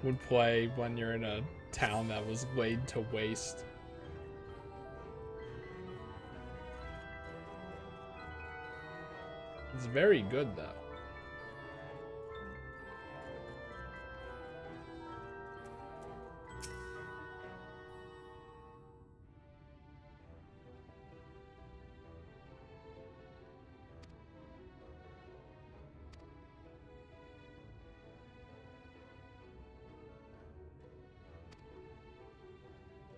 would play when you're in a town that was laid to waste. It's very good though.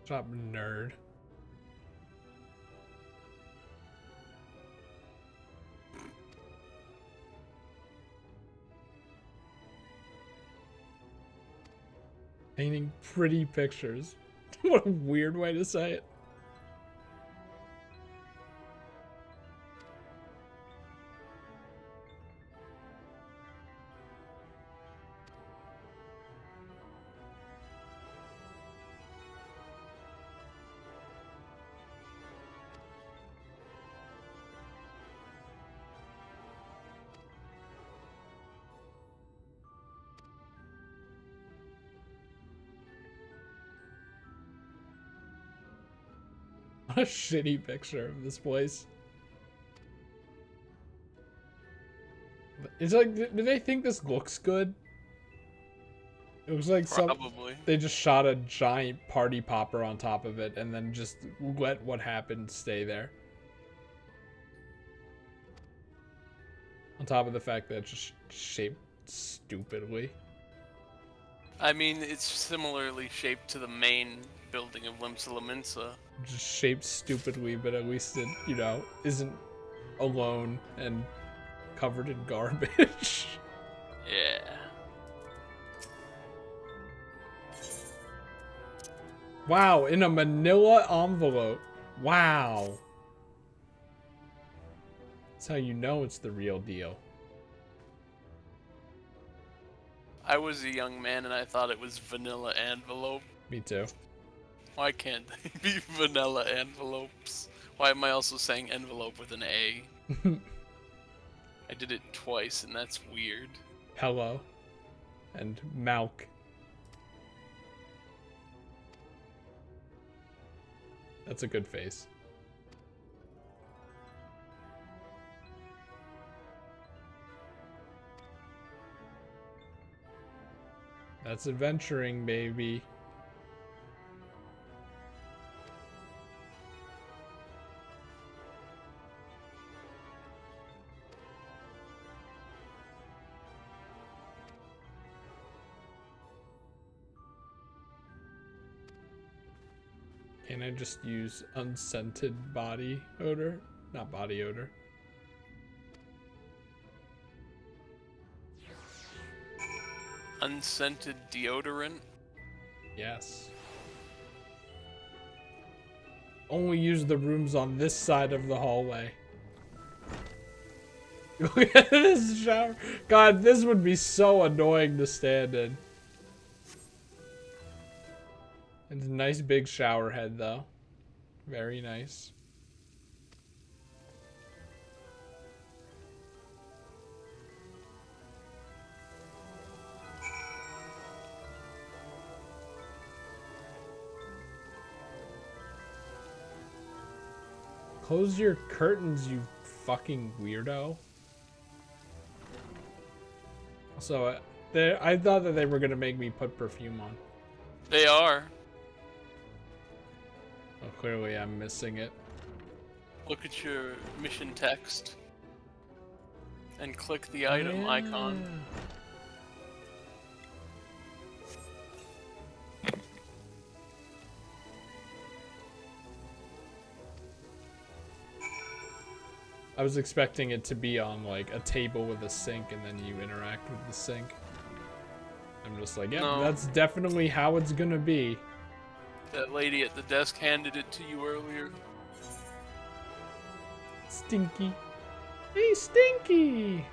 Shut up, nerd. Painting pretty pictures. What a weird way to say it. What a shitty picture of this place. It's like, do they think this looks good? It looks like Probably. they just shot a giant party popper on top of it and then just let what happened stay there. On top of the fact that it's just shaped stupidly. I mean, it's similarly shaped to the main building of Limsa Lominsa. Just shaped stupidly, but at least it, you know, isn't alone and covered in garbage. Yeah. Wow, in a manila envelope. Wow. That's how you know it's the real deal. I was a young man and I thought it was vanilla envelope. Me too. Why can't they be vanilla envelopes? Why am I also saying envelope with an A? I did it twice, and that's weird. Hello. And Malk. That's a good face. That's adventuring, baby. Can I just use unscented body odor? Not body odor. Unscented deodorant? Yes. Only use the rooms on this side of the hallway. Look at this shower. God, this would be so annoying to stand in. It's a nice big shower head, though. Very nice. Close your curtains, you fucking weirdo. So, I thought that they were gonna make me put perfume on. They are. Oh, clearly I'm missing it. Look at your mission text. And click the item icon. I was expecting it to be on like a table with a sink and then you interact with the sink. I'm just like, yeah, No. that's definitely how it's gonna be. That lady at the desk handed it to you earlier. Stinky. Hey, Stinky!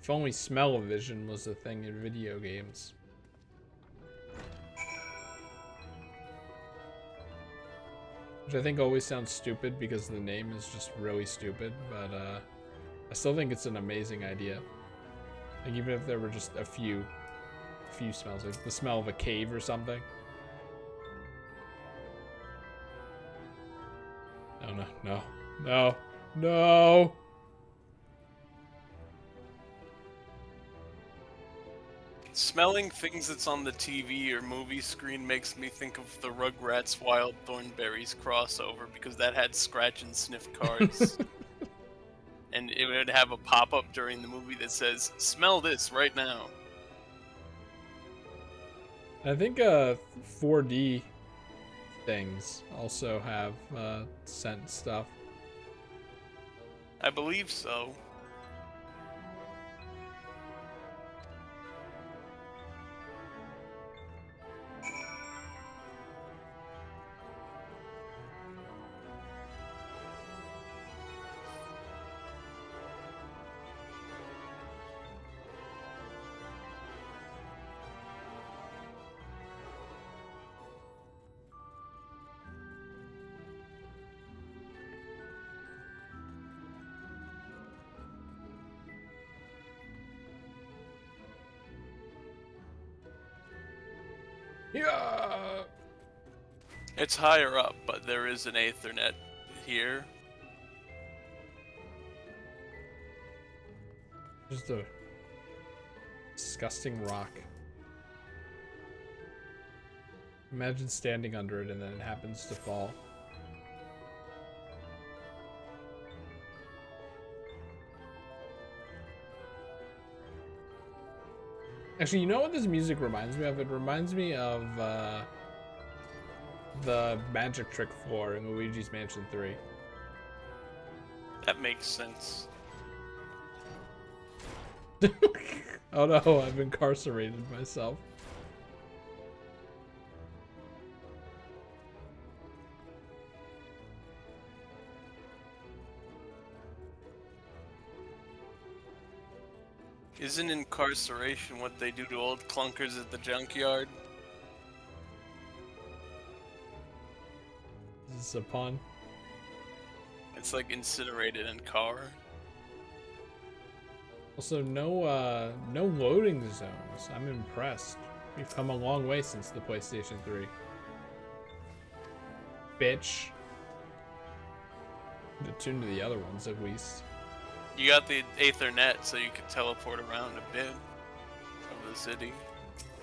If only smell-o-vision was a thing in video games. Which I think always sounds stupid because the name is just really stupid, but I still think it's an amazing idea. Like even if there were just a few smells, like the smell of a cave or something. No. Smelling things that's on the TV or movie screen makes me think of the Rugrats Wild Thornberries crossover because that had scratch and sniff cards. And it would have a pop-up during the movie that says, "Smell this right now." I think 4D things also have scent stuff. I believe so. Yeah. It's higher up, but there is an Aethernet here. Just a disgusting rock. Imagine standing under it and then it happens to fall. Actually, you know what this music reminds me of? It reminds me of the magic trick floor in Luigi's Mansion 3. That makes sense. Oh no, I've incarcerated myself. Isn't incarceration what they do to old clunkers at the junkyard? Is this a pun? It's like incinerated in car. Also, no loading zones. I'm impressed. We've come a long way since the PlayStation 3. Bitch. Tune to the other ones, at least. You got the Aethernet, so you can teleport around a bit of the city.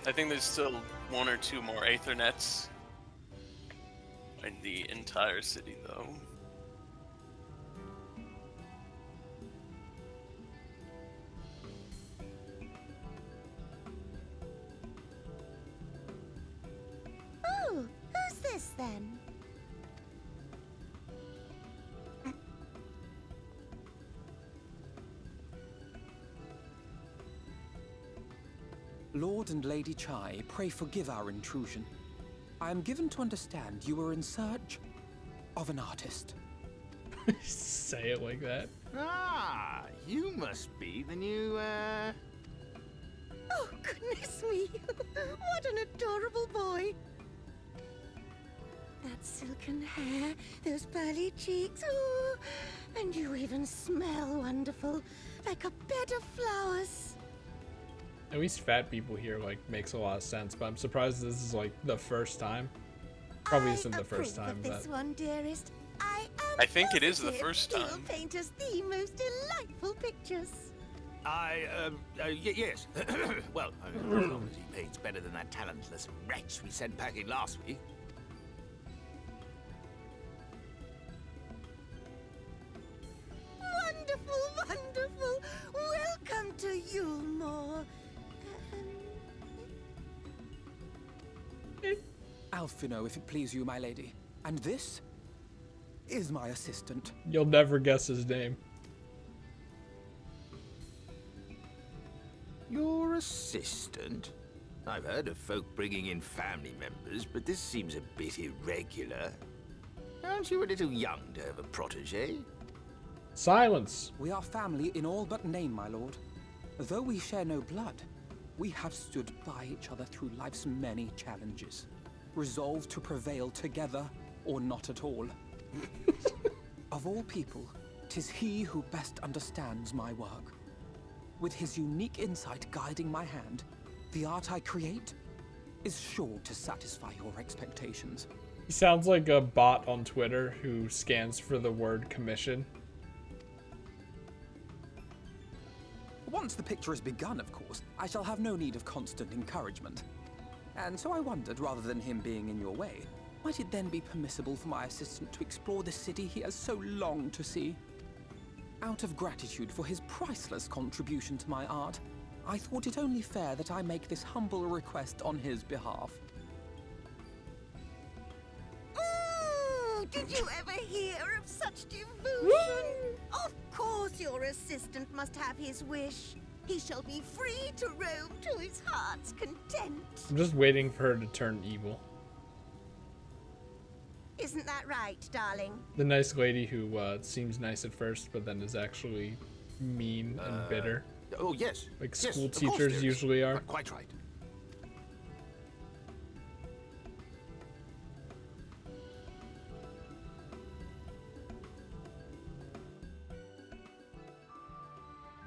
I think there's still 1 or 2 more Aethernets in the entire city, though. Oh, who's this then? Lord and Lady Chai, pray forgive our intrusion. I am given to understand you were in search of an artist. Say it like that. Ah, you must be the new, Oh, goodness me! What an adorable boy! That silken hair, those pearly cheeks, oh, and you even smell wonderful, like a bed of flowers. At least fat people here, like, makes a lot of sense, but I'm surprised this is, like, the first time. Probably isn't the first time, This but... one, dearest. I think it is the first He'll time. paint us the most delightful pictures. Yes. Well, as long as he paints better than that talentless wretch we sent packing last week. Wonderful, wonderful. Welcome to Yulmore. Alphino, if it please you, my lady. And this is my assistant. You'll never guess his name. Your assistant? I've heard of folk bringing in family members, but this seems a bit irregular. Aren't you a little young to have a protege? Silence! We are family in all but name, my lord. Though we share no blood, we have stood by each other through life's many challenges, resolved to prevail together or not at all. Of all people, 'tis he who best understands my work. With his unique insight guiding my hand, the art I create is sure to satisfy your expectations. He sounds like a bot on Twitter who scans for the word commission. Once the picture has begun, of course, I shall have no need of constant encouragement. And so I wondered, rather than him being in your way, might it then be permissible for my assistant to explore the city he has so longed to see? Out of gratitude for his priceless contribution to my art, I thought it only fair that I make this humble request on his behalf. Ooh, did you ever hear of such devotion? Of course your assistant must have his wish. He shall be free to roam to his heart's content. I'm just waiting for her to turn evil. Isn't that right, darling? The nice lady who seems nice at first, but then is actually mean and bitter. Oh, yes. Like Yes, school of course teachers there is. usually are. Quite right.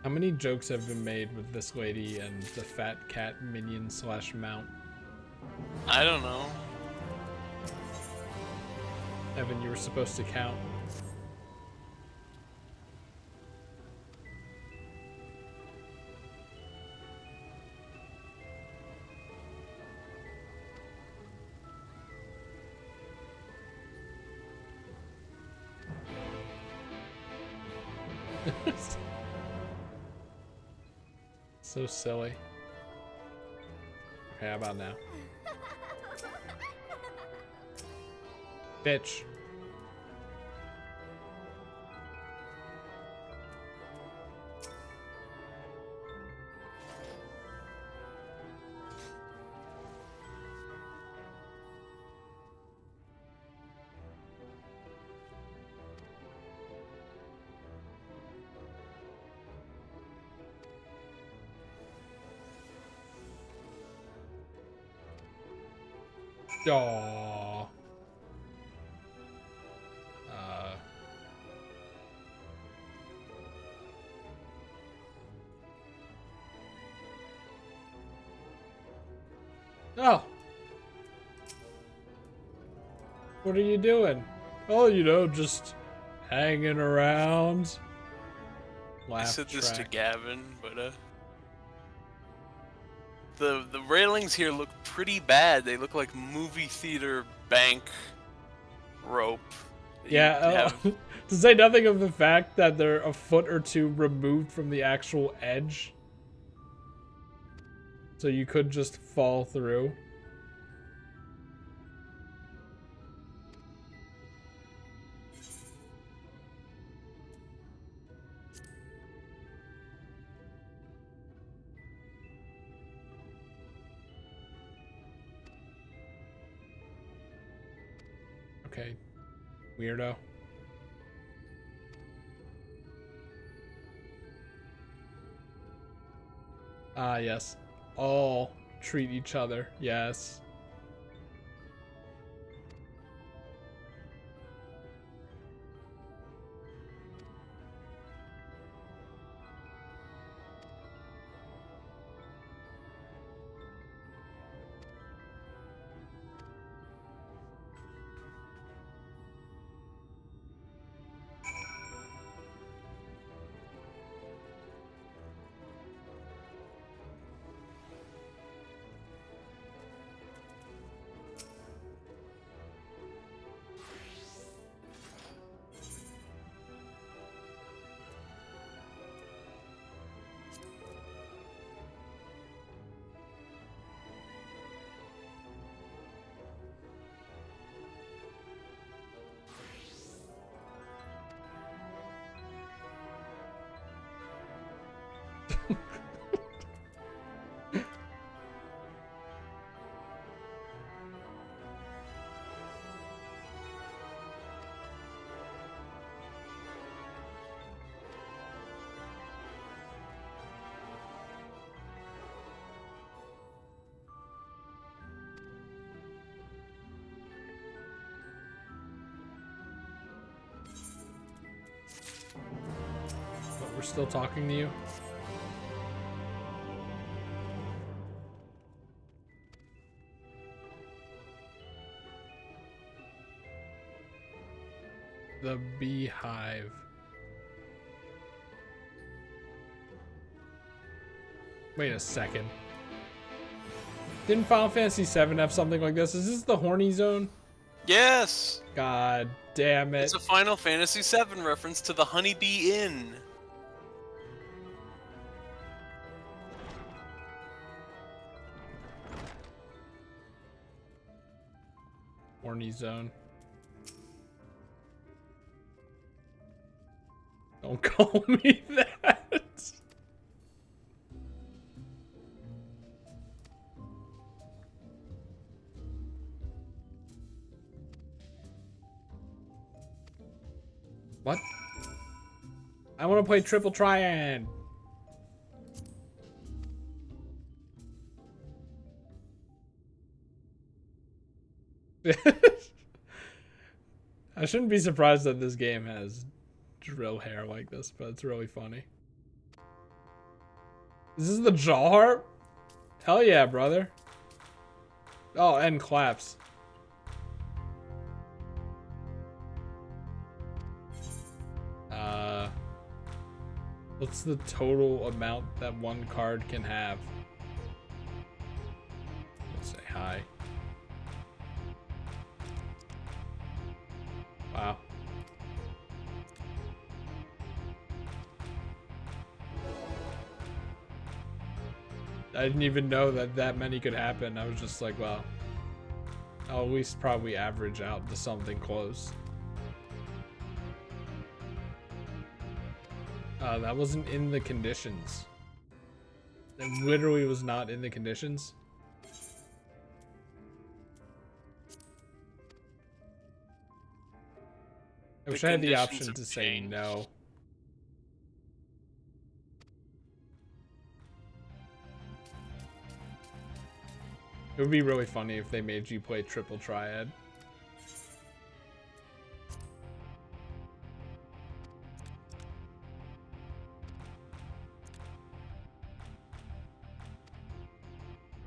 How many jokes have been made with this lady and the fat cat minion / mount? I don't know. Evan, you were supposed to count. So silly. Okay, how about now? Bitch. Aww. Oh. What are you doing? Oh, you know, just hanging around. I said this to track. Gavin, but the railings here look pretty bad. They look like movie theater bank rope. Yeah, to say nothing of the fact that they're a foot or two removed from the actual edge. So you could just fall through. Okay, weirdo. Ah, yes. All treat each other. Yes. But we're still talking to you? The Beehive. Wait a second. Didn't Final Fantasy VII have something like this? Is this the horny zone? Yes! God damn it. It's a Final Fantasy VII reference to the Honeybee Inn. Horny zone. Don't call me that. What? I want to play Triple Triad. I shouldn't be surprised that this game has drill hair like this, but it's really funny. Is this the jaw harp? Hell yeah, brother. Oh, and claps. What's the total amount that one card can have? Let's say hi. Wow. I didn't even know that that many could happen. I was just like, wow. I'll at least probably average out to something close. That wasn't in the conditions. It literally was not in the conditions. I wish I had the option to say no. It would be really funny if they made you play Triple Triad.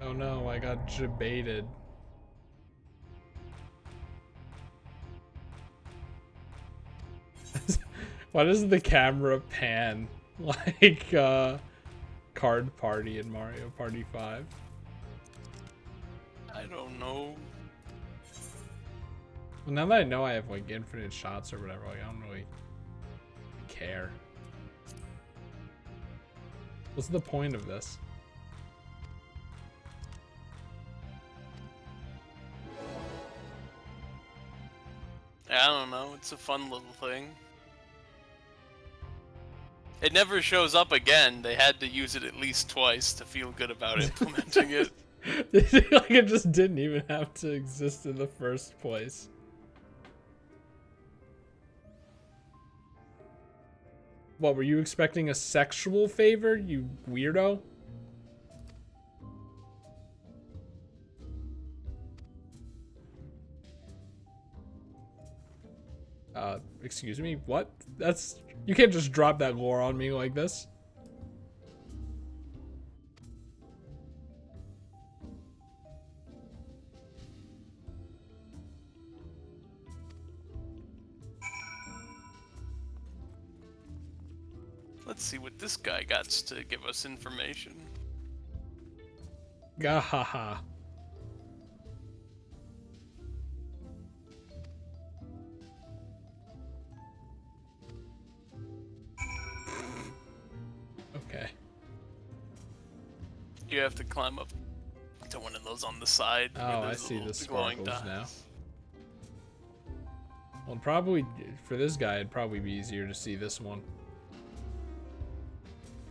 Oh no, I got jebaited. Why does the camera pan like Card Party in Mario Party 5? I don't know. Well, now that I know I have like infinite shots or whatever, like, I don't really care. What's the point of this? I don't know. It's a fun little thing. It never shows up again. They had to use it at least twice to feel good about implementing it. Like it just didn't even have to exist in the first place. What, were you expecting a sexual favor, you weirdo? Excuse me? What? That's... You can't just drop that lore on me like this. Let's see what this guy got to give us information. Gahaha. Okay. You have to climb up to one of those on the side. Oh, I see the sparkles now. Well, probably for this guy, it'd probably be easier to see this one.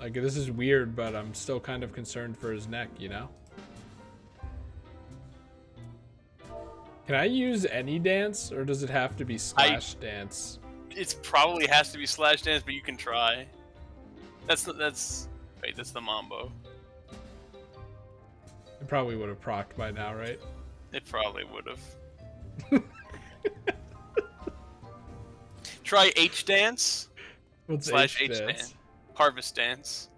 Like, this is weird, but I'm still kind of concerned for his neck, you know? Can I use any dance, or does it have to be slash dance? It probably has to be slash dance, but you can try. Wait, that's the mambo. It probably would have procced by now, right? It probably would have. Try H dance. What's slash H H dance? dance? Harvest dance.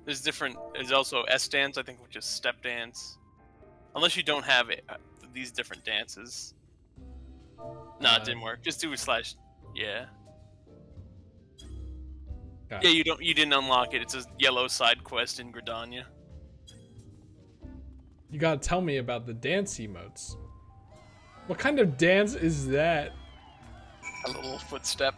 There's different. There's also S dance, I think, which is step dance. Unless you don't have it, these different dances. Nah, it didn't work. Just do a slash. Yeah. Yeah, you didn't unlock it. It's a yellow side quest in Gridania. You gotta tell me about the dance emotes. What kind of dance is that? A little footstep.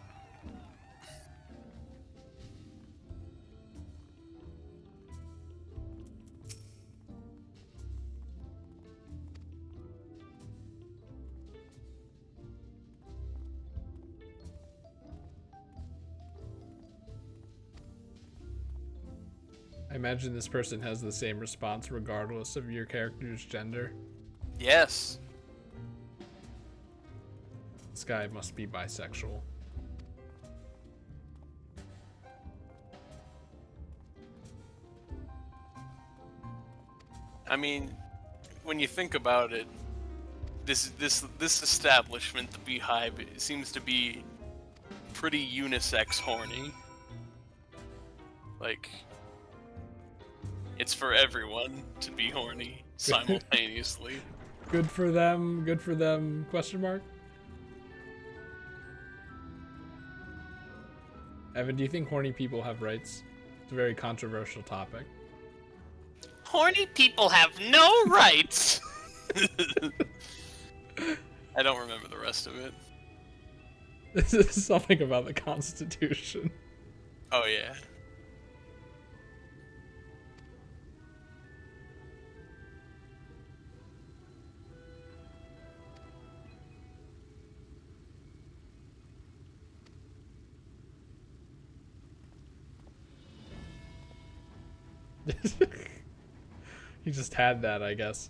I imagine this person has the same response regardless of your character's gender. Yes. This guy must be bisexual. I mean, when you think about it, this establishment, the Beehive, it seems to be pretty unisex horny. Like, it's for everyone to be horny simultaneously. Good for them, question mark? Evan, do you think horny people have rights? It's a very controversial topic. Horny people have no rights! I don't remember the rest of it. This is something about the Constitution. Oh, yeah. He just had that, I guess.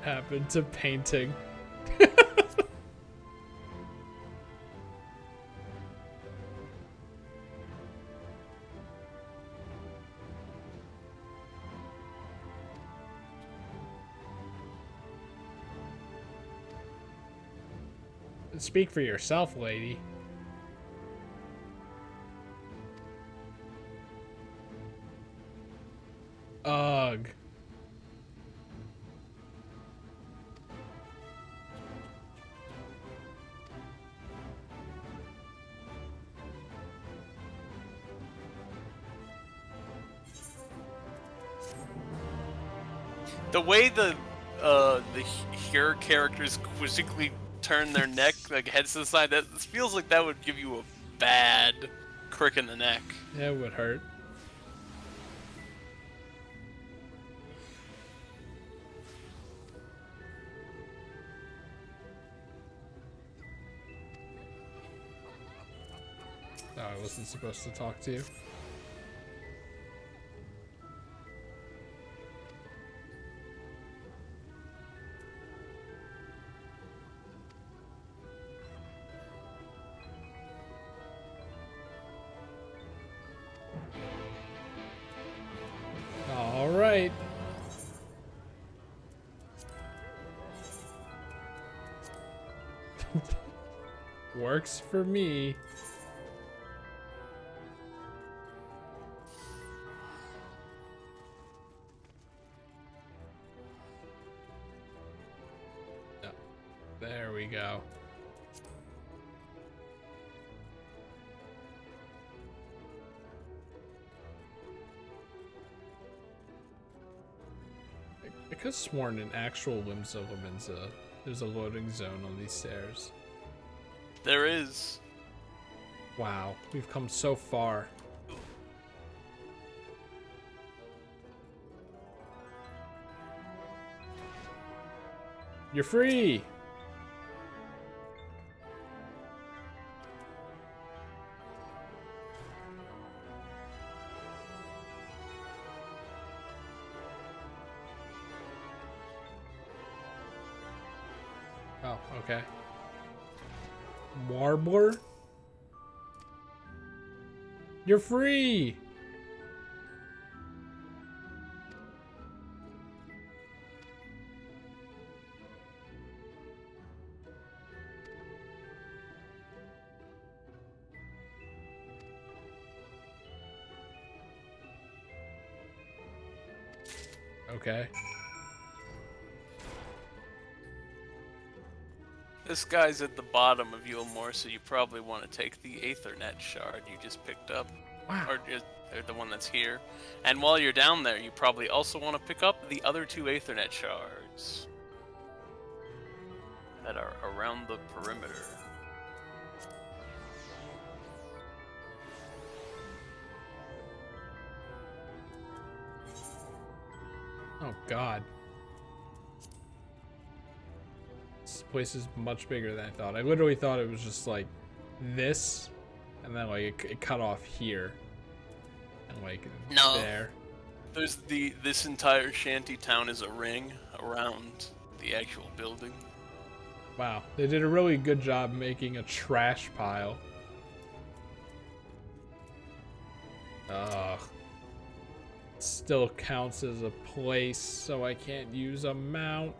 Happened to painting. Speak for yourself, lady. Ugh. The way the here characters quizzically turn their neck, like heads to the side, that feels like that would give you a bad crick in the neck. Yeah, it would hurt. Oh, I wasn't supposed to talk to you. All right. Works for me. Oh, there we go. I could have sworn in actual Whimsy, there's a loading zone on these stairs. There is. Wow, we've come so far. You're free! Oh, okay. Warbler? You're free! Okay. This guy's at the bottom of Yulmore, so you probably want to take the Aethernet shard you just picked up. Wow. Or the one that's here. And while you're down there, you probably also want to pick up the other 2 Aethernet shards that are around the perimeter. Oh god. This place is much bigger than I thought. I literally thought it was just like this, and then like it cut off here, and like there. There's this entire shanty town is a ring around the actual building. Wow, they did a really good job making a trash pile. Ugh. Still counts as a place, so I can't use a mount.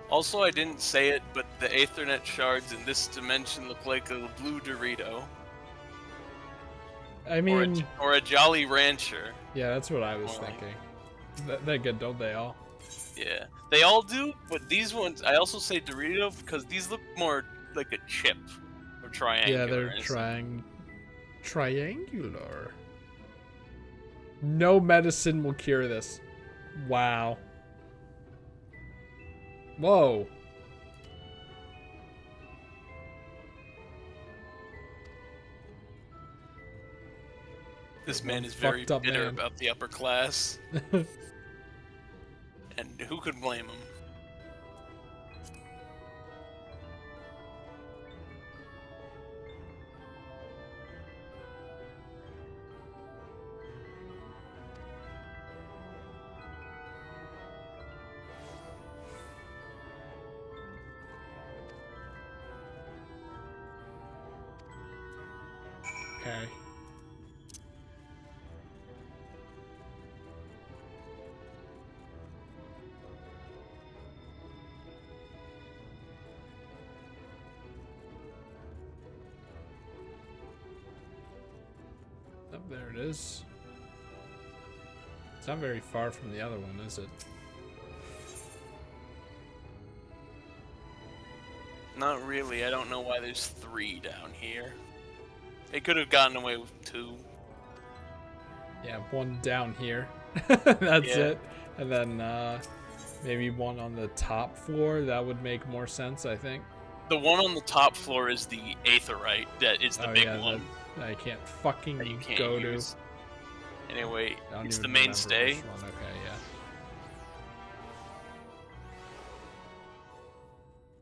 Also, I didn't say it, but the Aethernet shards in this dimension look like a blue Dorito. I mean... Or a Jolly Rancher. Yeah, that's what I was thinking. They're good, don't they all? Yeah, they all do, but these ones, I also say Dorito because these look more like a chip or triangular. Yeah, they're triangular. No medicine will cure this. Wow. Whoa. This man one is very fucked up bitter man. about the upper class. And who could blame him? Okay. Up there it is. It's not very far from the other one, is it? Not really. I don't know why there's 3 down here. They could have gotten away with 2. Yeah, one down here. That's Yeah. it. And then maybe one on the top floor. That would make more sense, I think. The one on the top floor is the Aetheryte. That is the big yeah, one. that I can't fucking that you can't go use. to. Anyway, I don't it's the even remember mainstay. which one. Okay, yeah.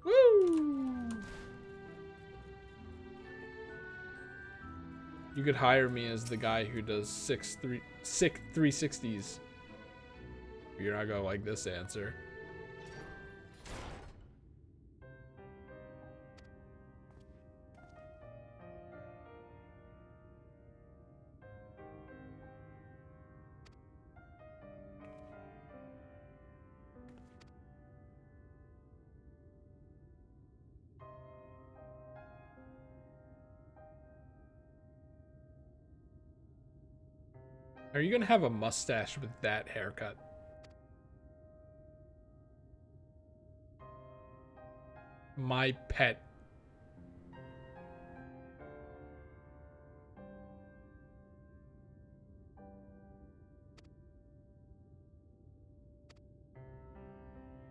Woo! You could hire me as the guy who does sick 360s. You're not gonna like this answer. Are you gonna have a mustache with that haircut? My pet.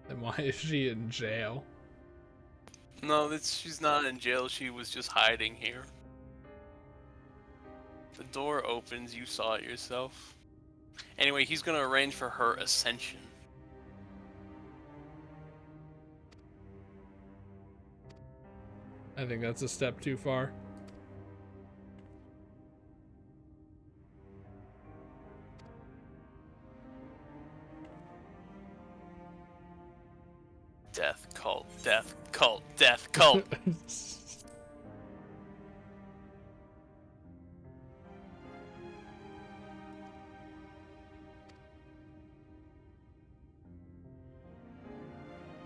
Then why is she in jail? No, she's not in jail. She was just hiding here. The door opens. You saw it yourself. Anyway, he's gonna arrange for her ascension. I think that's a step too far. Death cult, death cult, death cult.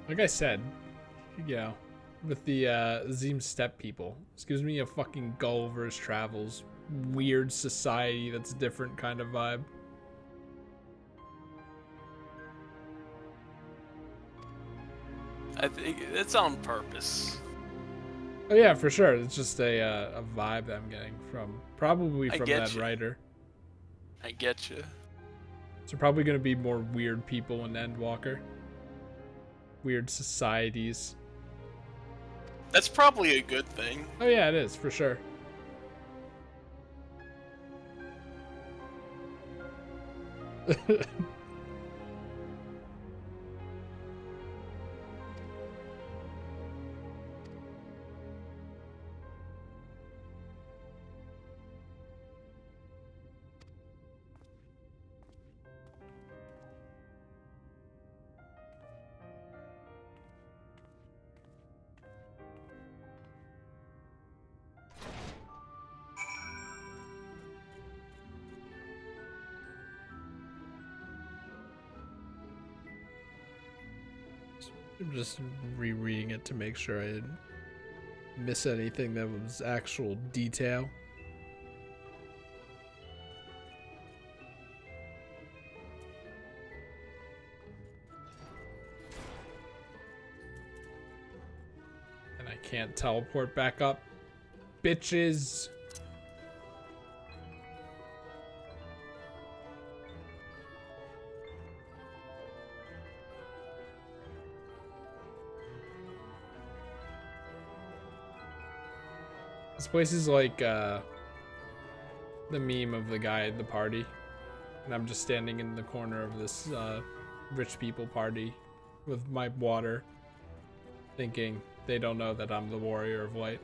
Like I said, you know, with the Zim Step people, this gives me a fucking Gulliver's Travels weird society that's different kind of vibe. I think it's on purpose. Oh yeah, for sure. It's just a vibe that I'm getting from probably I from get that you. writer. I get you. So probably gonna be more weird people in Endwalker. Weird societies. That's probably a good thing. Oh yeah, it is for sure. I'm just rereading it to make sure I didn't miss anything that was actual detail. And I can't teleport back up. Bitches. This place is like the the meme of the guy at the party, and I'm just standing in the corner of this rich people party with my water, thinking they don't know that I'm the warrior of light.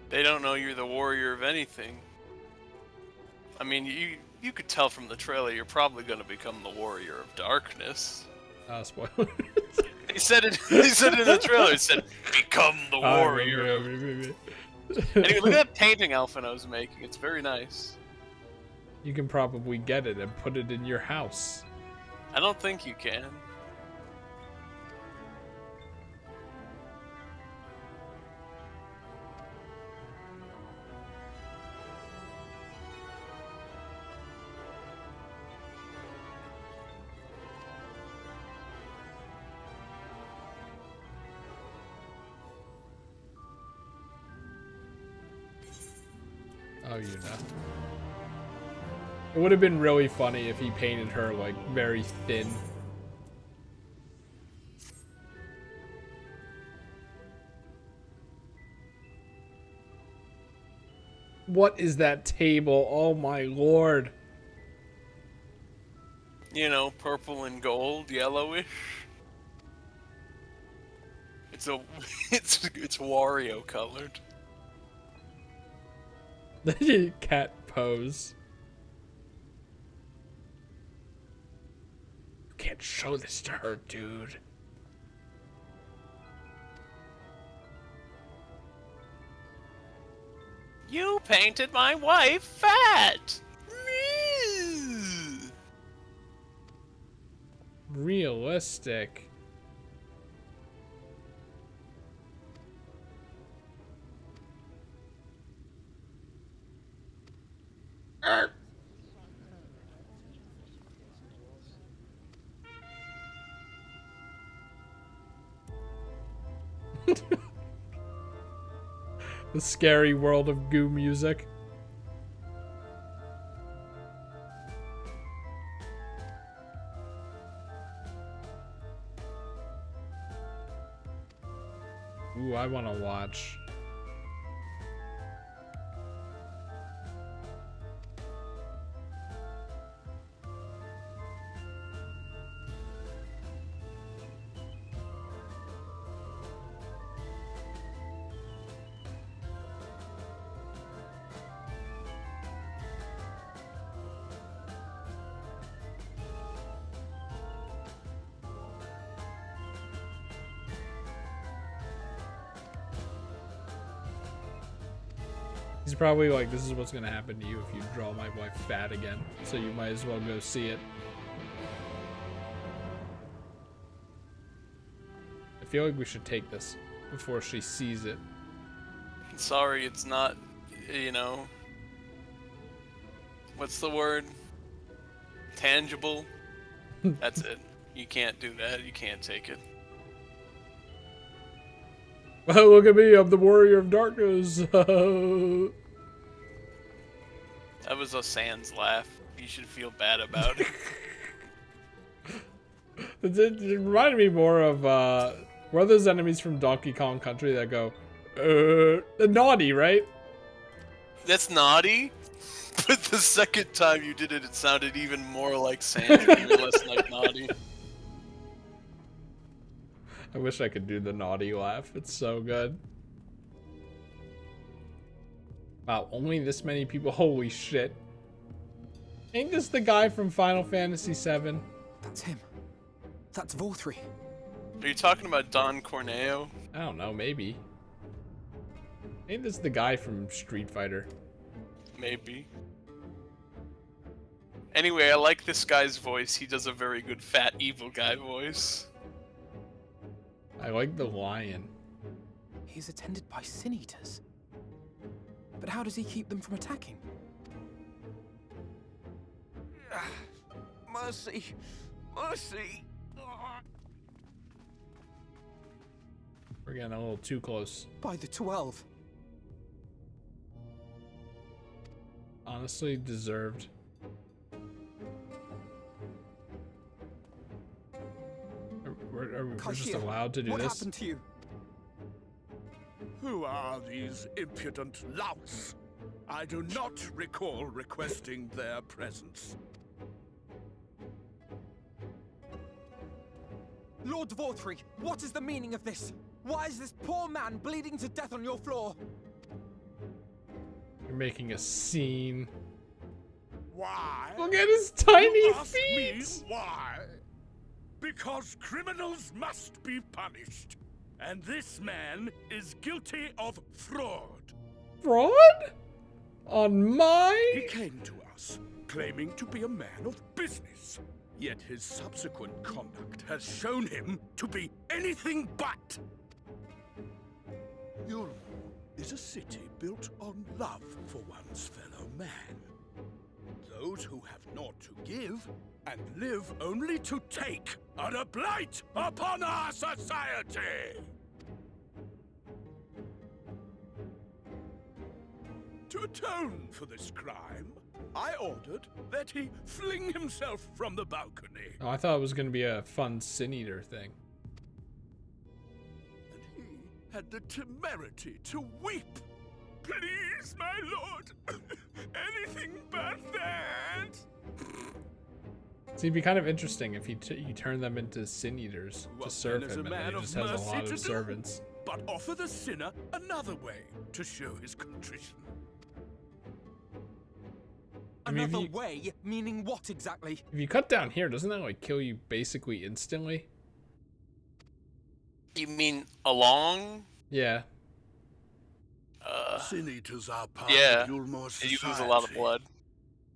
They don't know you're the warrior of anything. I mean, you could tell from the trailer you're probably going to become the warrior of darkness. Spoiler. He said it. He said it in the trailer. He said, "Become the warrior." Anyway, look at that painting Alphino's making. It's very nice. You can probably get it and put it in your house. I don't think you can. Oh, you know. It would have been really funny if he painted her, like, very thin. What is that table? Oh my lord. You know, purple and gold, yellowish. It's Wario colored. The cat pose. You can't show this to her, dude. You painted my wife fat! Realistic. The scary world of goo music. Ooh, I want to watch. He's probably like, this is what's gonna happen to you if you draw my wife fat again, so you might as well go see it. I feel like we should take this before she sees it. Sorry, it's not, you know... What's the word? Tangible? That's it. You can't do that. You can't take it. Well, look at me, I'm the warrior of darkness. That was a Sans laugh. You should feel bad about it. It reminded me more of, what are those enemies from Donkey Kong Country that go, naughty, right? That's naughty? But the second time you did it, it sounded even more like Sans and less like naughty. I wish I could do the naughty laugh. It's so good. Wow, only this many people. Holy shit. Ain't this the guy from Final Fantasy VII? That's him. That's Vorthri. Are you talking about Don Corneo? I don't know, maybe. Ain't this the guy from Street Fighter? Maybe. Anyway, I like this guy's voice. He does a very good fat evil guy voice. I like the lion. He's attended by sin eaters. But how does he keep them from attacking? Mercy! Mercy! We're getting a little too close. By the 12. Honestly, deserved. We're just allowed to do what this? Happened to you? Who are these impudent louts? I do not recall requesting their presence. Lord Vortri, what is the meaning of this? Why is this poor man bleeding to death on your floor? You're making a scene. Why? Look at his tiny You ask feet. me why? Because criminals must be punished. And this man is guilty of fraud. Fraud? On my? He came to us, claiming to be a man of business. Yet his subsequent conduct has shown him to be anything but. Yulmore is a city built on love for one's fellow man. Those who have naught to give and live only to take are a blight upon our society. To atone for this crime, I ordered that he fling himself from the balcony. Oh, I thought it was going to be a fun Sin Eater thing. And he had the temerity to weep. Please, my lord, anything but that. So it'd be kind of interesting if you turn them into Sin Eaters to serve him, and he just has a lot of servants. But offer the sinner another way to show his contrition. I mean, Another way? Meaning what exactly? If you cut down here, doesn't that like kill you basically instantly? You mean along? Yeah. Sin Eaters are part Yeah, of Yulmore's you society. lose a lot of blood.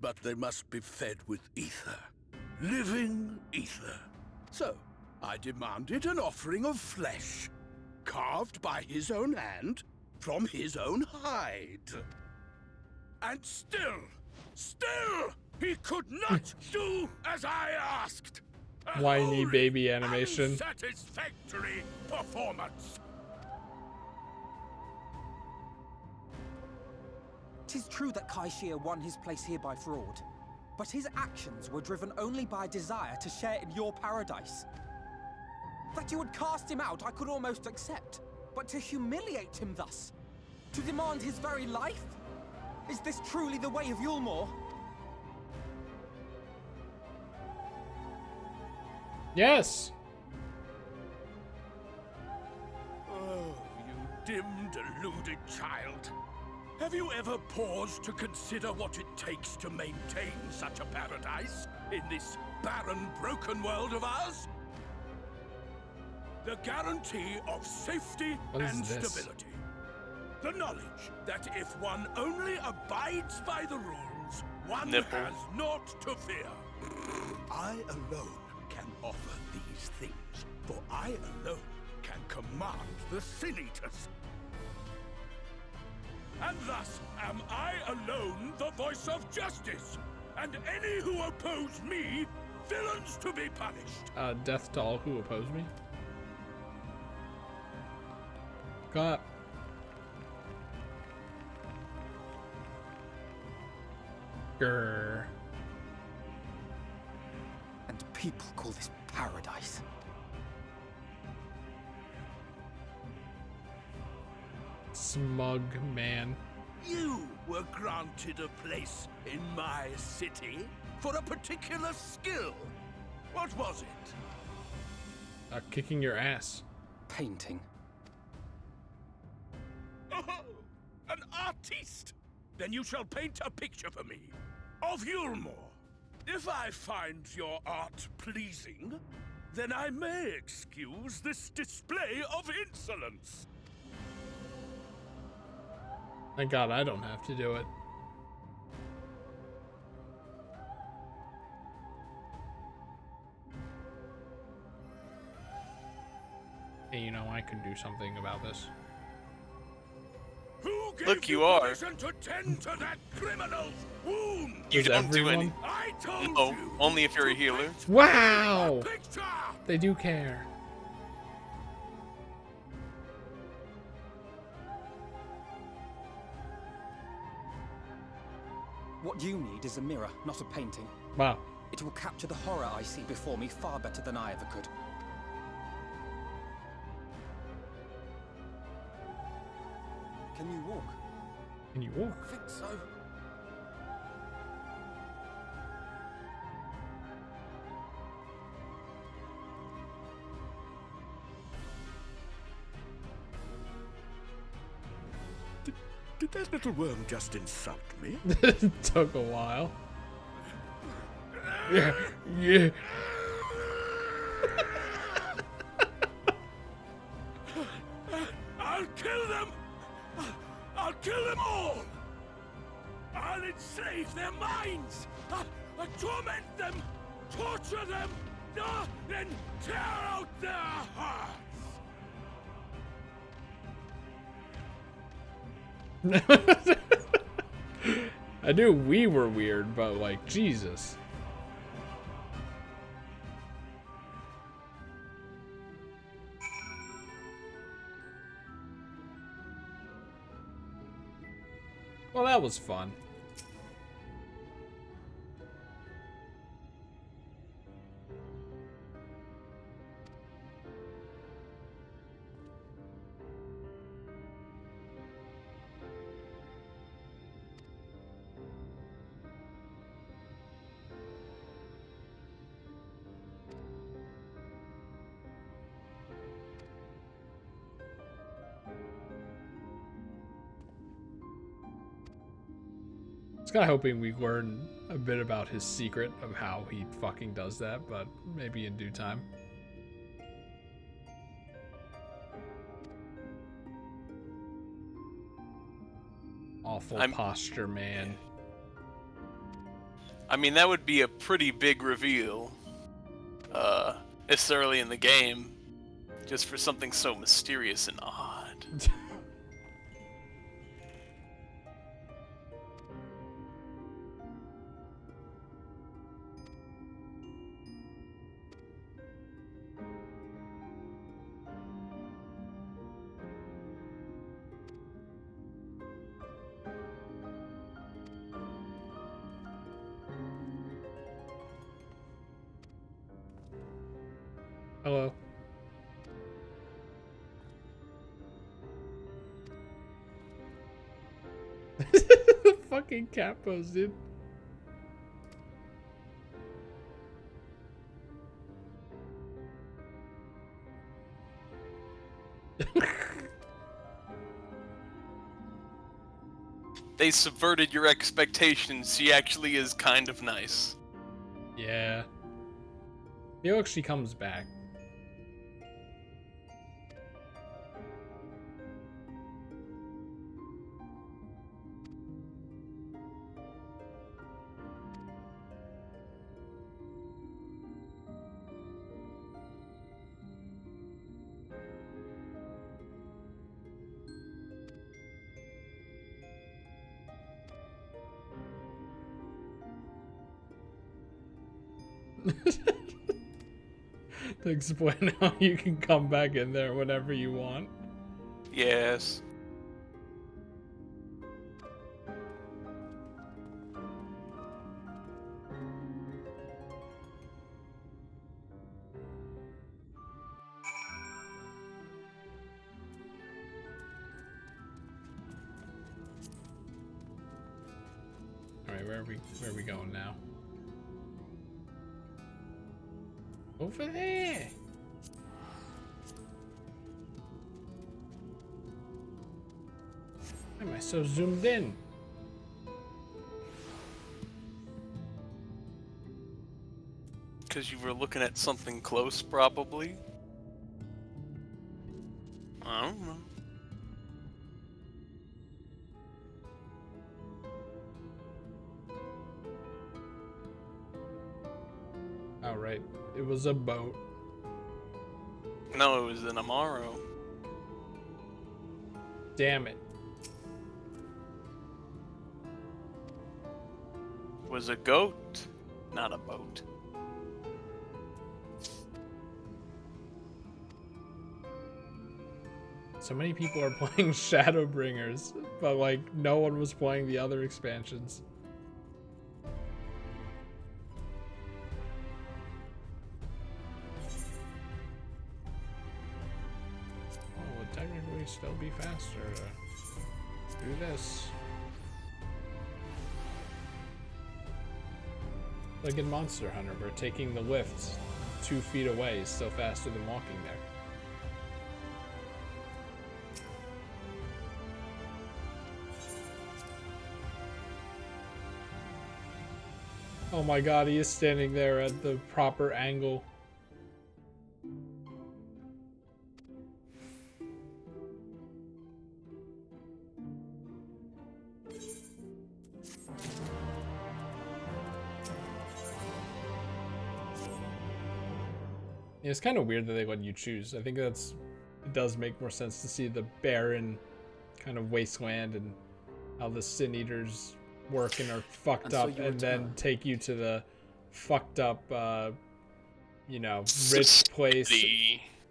But they must be fed with ether. Living ether. So, I demanded an offering of flesh, carved by his own hand, from his own hide. And still, he could not do as I asked. Whiny baby animation. Unsatisfactory performance. 'Tis true that Kaishia won his place here by fraud, but his actions were driven only by a desire to share in your paradise. That you would cast him out, I could almost accept, but to humiliate him thus, to demand his very life? Is this truly the way of Yulmore? Yes. Oh, you dim, deluded child. Have you ever paused to consider what it takes to maintain such a paradise in this barren, broken world of ours? The guarantee of safety What is and this? stability. The knowledge that if one only abides by the rules, one Nipple. has naught to fear. I alone can offer these things, for I alone can command the Sin Eaters. And thus am I alone the voice of justice, and any who oppose me, villains to be punished. Death to all who oppose me. Got. Grr. And people call this paradise. Smug man. You were granted a place in my city for a particular skill. What was it? Kicking your ass. Painting. Oh, an artiste! Then you shall paint a picture for me of Yulmore. If I find your art pleasing, then I may excuse this display of insolence. Thank God I don't have to do it. Hey, you know, I can do something about this. Who gave Look, you are. permission to tend to that criminal's wound? You Is don't do any. everyone? I told No, you. only if you're a healer. Wow! Picture! They do care. What you need is a mirror, not a painting. Wow. It will capture the horror I see before me far better than I ever could. Can you walk? Can you walk? I think so. Did that little worm just insult me? It took a while. Yeah, yeah. I'll kill them! I'll kill them all! I'll enslave their minds! I'll torment them! Torture them! Then tear out their hearts! I knew we were weird, but like, Jesus. Well, that was fun. I was kind of hoping we learn a bit about his secret of how he fucking does that, but maybe in due time. Awful posture, man. I mean, that would be a pretty big reveal. This early in the game, just for something so mysterious and odd. Hello. The fucking cat pose, dude. They subverted your expectations. She actually is kind of nice. Yeah. He actually comes back. To explain how you can come back in there whenever you want. Yes. Alright, where are we going now? Over there. Why am I so zoomed in? Because you were looking at something close, probably. I don't know. Oh, right. It was a boat. No, it was an Amaro. Damn it. It was a goat, not a boat. So many people are playing Shadowbringers, but like no one was playing the other expansions. Well, it would technically still be faster. Do this. Like in Monster Hunter, where taking the lifts 2 feet away is still faster than walking there. Oh my god, he is standing there at the proper angle. Yeah, it's kind of weird that they let you choose. I think it does make more sense to see the barren kind of wasteland and how the Sin Eaters work and are fucked up, and then take you to the fucked up, you know, rich place,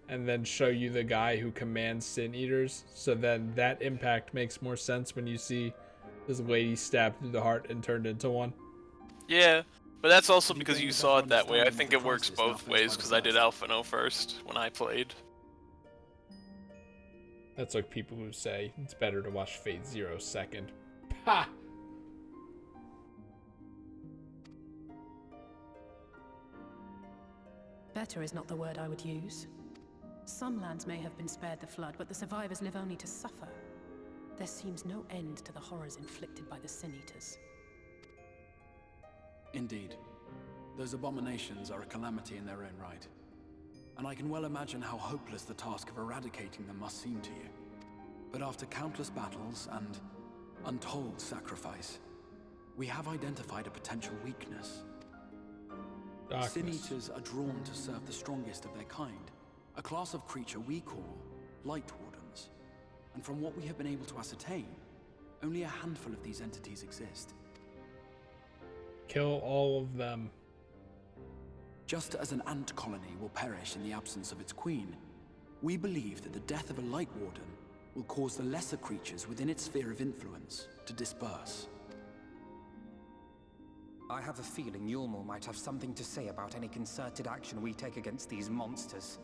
and then show you the guy who commands Sin Eaters. So then that impact makes more sense when you see this lady stabbed through the heart and turned into one. Yeah. But that's also because you saw it that way. I think it works both ways because I did Alphino first when I played. That's like people who say it's better to watch Fate Zero second. Ha! Better is not the word I would use. Some lands may have been spared the flood, but the survivors live only to suffer. There seems no end to the horrors inflicted by the Sin Eaters. Indeed. Those abominations are a calamity in their own right. And I can well imagine how hopeless the task of eradicating them must seem to you. But after countless battles and untold sacrifice, we have identified a potential weakness. Darkness. Sin Eaters are drawn to serve the strongest of their kind, a class of creature we call Light Wardens. And from what we have been able to ascertain, only a handful of these entities exist. Kill all of them. Just as an ant colony will perish in the absence of its queen, we believe that the death of a Light Warden will cause the lesser creatures within its sphere of influence to disperse. I have a feeling Yulmor might have something to say about any concerted action we take against these monsters.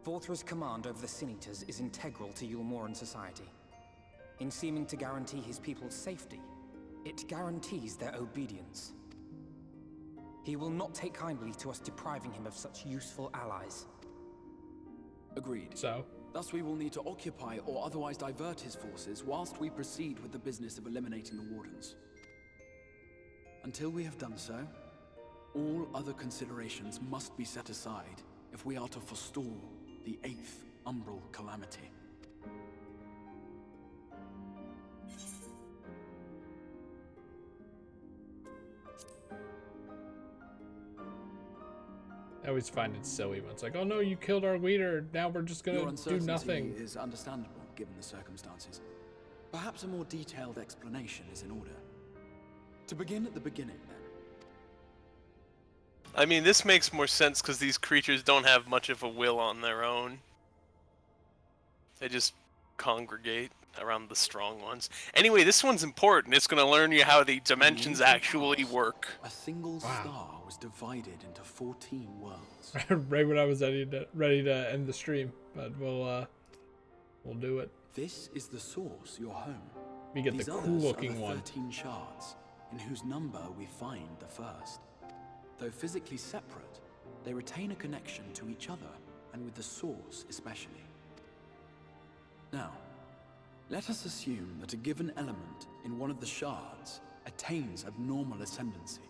Vorthra's command over the Sin Eaters is integral to Yulmoran society. In seeming to guarantee his people's safety, it guarantees their obedience. He will not take kindly to us depriving him of such useful allies. Agreed. So? Thus we will need to occupy or otherwise divert his forces whilst we proceed with the business of eliminating the Wardens. Until we have done so, all other considerations must be set aside if we are to forestall the 8th Umbral Calamity. I always find it silly when it's like, oh no, you killed our leader, now we're just gonna do nothing. Is understandable given the circumstances. Perhaps a more detailed explanation is in order. To begin at the beginning, then. I mean, this makes more sense because these creatures don't have much of a will on their own. They just congregate around the strong ones. Anyway, this one's important. It's going to learn you how the dimensions actually work. A single star was divided into 14 worlds. Right when I was ready to end the stream, but we'll do it. This is the source, your home. We get These the others cool-looking are the one. 13 shards, in whose number we find the first. Though physically separate, they retain a connection to each other, and with the source especially. Now, let us assume that a given element in one of the shards attains abnormal ascendancy.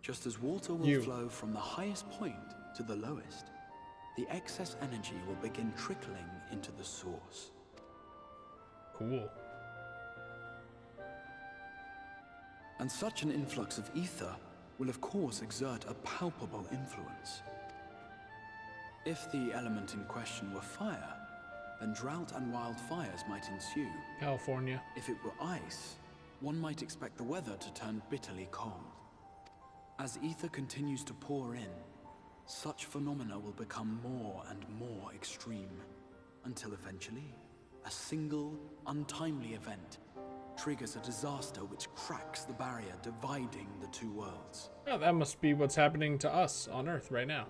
Just as water will flow from the highest point to the lowest, the excess energy will begin trickling into the source. Cool. And such an influx of ether will of course exert a palpable influence. If the element in question were fire, then drought and wildfires might ensue. California. If it were ice, one might expect the weather to turn bitterly cold. As ether continues to pour in, such phenomena will become more and more extreme, until eventually, a single, untimely event triggers a disaster which cracks the barrier dividing the two worlds. Oh, that must be what's happening to us on Earth right now.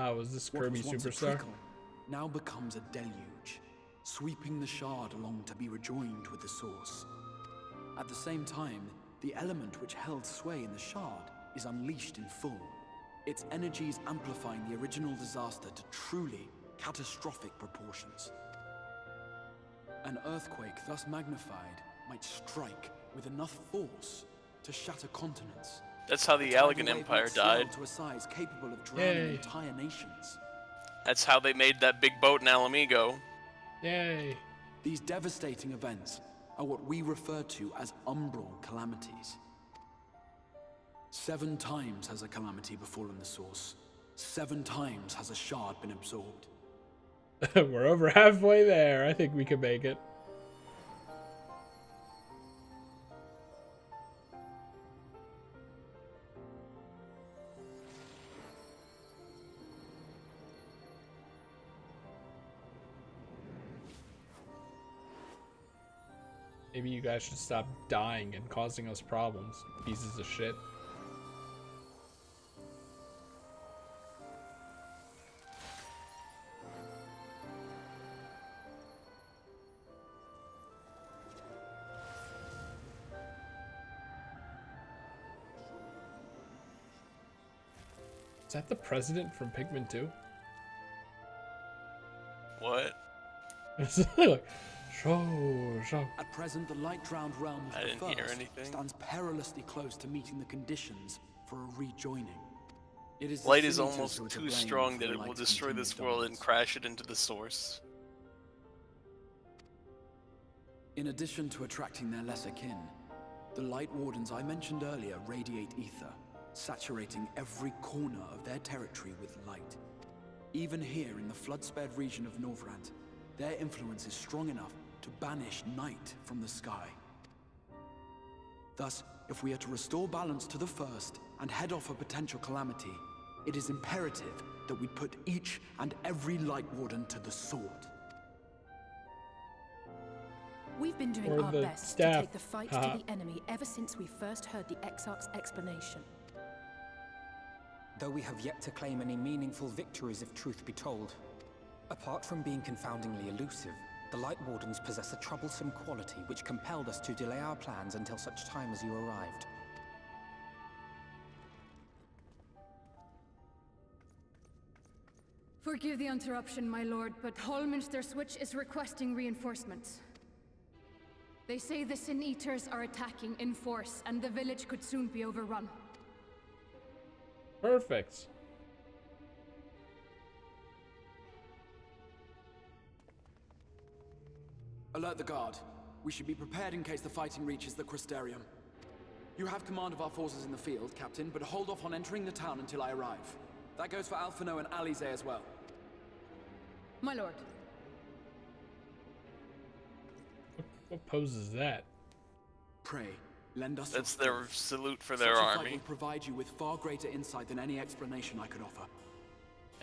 Wow, was this What Kirby was once a Superstar? trickle now becomes a deluge, sweeping the shard along to be rejoined with the source. At the same time, the element which held sway in the shard is unleashed in full, its energies amplifying the original disaster to truly catastrophic proportions. An earthquake thus magnified might strike with enough force to shatter continents. That's how the Allegan Empire died. To a size capable of drowning Yay. entire nations. That's how they made that big boat in Alamigo. Yay. These devastating events are what we refer to as umbral calamities. 7 times has a calamity befallen the source. 7 times has a shard been absorbed. We're over halfway there. I think we can make it. Maybe you guys should stop dying and causing us problems, pieces of shit. Is that the president from Pikmin 2? What? It's like, show. At present, the light-drowned realm of I the didn't hear First anything. stands perilously close to meeting the conditions for a rejoining. It is the Light is Cities almost who are to too blame strong for that the it will light's destroy this continued world and dominance. crash it into the source. In addition to attracting their lesser kin, the Light Wardens I mentioned earlier radiate ether, saturating every corner of their territory with light. Even here in the flood-spared region of Norvrant, their influence is strong enough to banish night from the sky. Thus, if we are to restore balance to the First and head off a potential calamity, it is imperative that we put each and every Light Warden to the sword. We've been doing Or our the best staff. to take the fight Haha. to the enemy ever since we first heard the Exarch's explanation. Though we have yet to claim any meaningful victories if truth be told. Apart from being confoundingly elusive, the Light Wardens possess a troublesome quality which compelled us to delay our plans until such time as you arrived. Forgive the interruption, my lord, but Hallminster Switch is requesting reinforcements. They say the Sin Eaters are attacking in force, and the village could soon be overrun. Perfect. Alert the guard. We should be prepared in case the fighting reaches the Crystarium. You have command of our forces in the field, Captain, but hold off on entering the town until I arrive. That goes for Alphinaud and Alize as well. My lord. What pose is that? Pray, lend us That's your their strength. salute for Such their a fight army. will provide you with far greater insight than any explanation I could offer.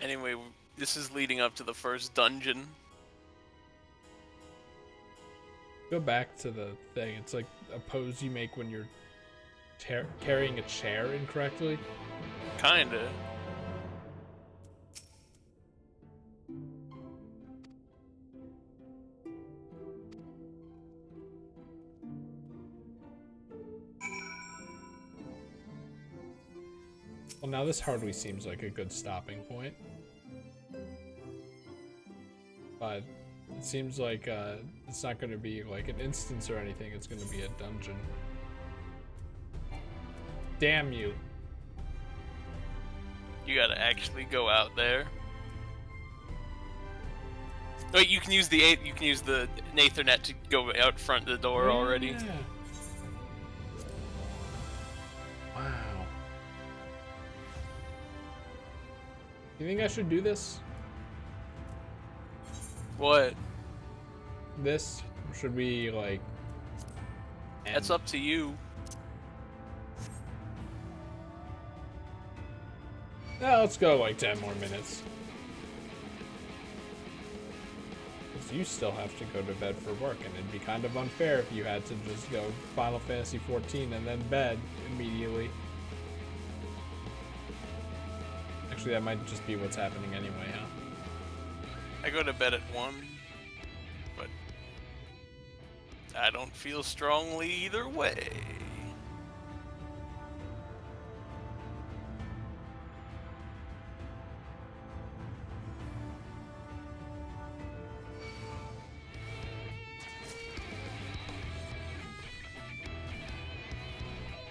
Anyway, this is leading up to the first dungeon. Go back to the thing. It's like a pose you make when you're carrying a chair incorrectly. Kinda. Well, now this hardly seems like a good stopping point. But it seems like it's not going to be like an instance or anything. It's going to be a dungeon. Damn you. You gotta actually go out there. Wait, you can use the Nathernet to go out front of the door already. Yeah. Wow. You think I should do this? What? This? Or should we like? That's up to you. Yeah, let's go like 10 more minutes. Because you still have to go to bed for work, and it'd be kind of unfair if you had to just go Final Fantasy 14 and then bed immediately. Actually, that might just be what's happening anyway, huh? I go to bed at 1, but I don't feel strongly either way.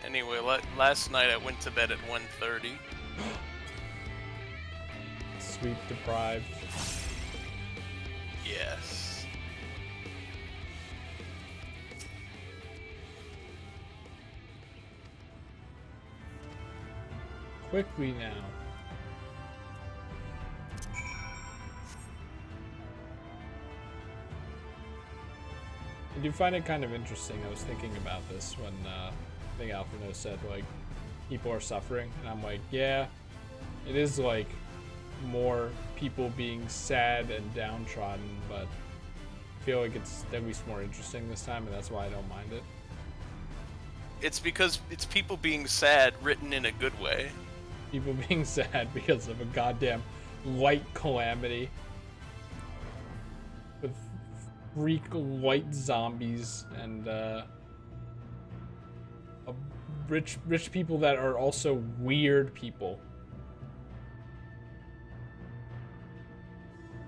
Anyway, last night I went to bed at 1:30. Sleep deprived. Yes. Quickly now. I do find it kind of interesting. I was thinking about this when I think Alphino said, like, people are suffering, and I'm like, yeah, it is like more people being sad and downtrodden, but I feel like it's at least more interesting this time, and that's why I don't mind it. It's because it's people being sad written in a good way. People being sad because of a goddamn light calamity with freak white zombies and rich people that are also weird people.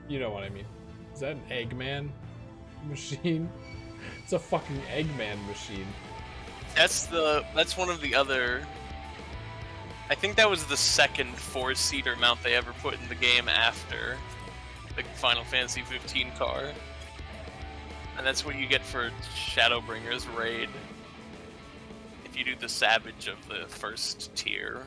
You know what I mean? Is that an Eggman machine? It's a fucking Eggman machine. That's one of the other. I think that was the second 4-seater mount they ever put in the game after the Final Fantasy 15 car. And that's what you get for Shadowbringers Raid. If you do the Savage of the first tier.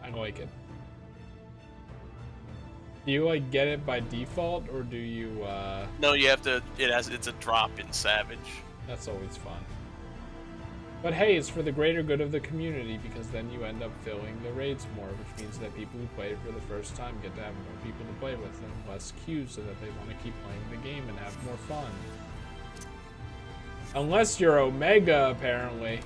I like it. Do you like get it by default, or do you No, you have to, it's a drop in Savage. That's always fun. But hey, it's for the greater good of the community, because then you end up filling the raids more, which means that people who play it for the first time get to have more people to play with and less queues, so that they want to keep playing the game and have more fun. Unless you're Omega, apparently.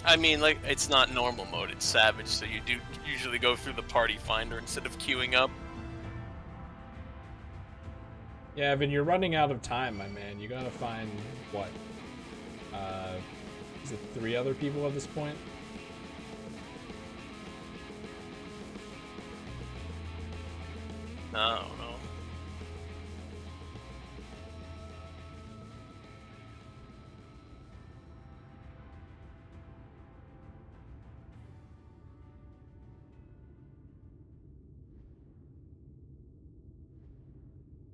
I mean, like, it's not normal mode, it's Savage, so you do usually go through the party finder instead of queuing up. Yeah, Evan, you're running out of time, my man. You gotta find, what? Is it 3 other people at this point? No.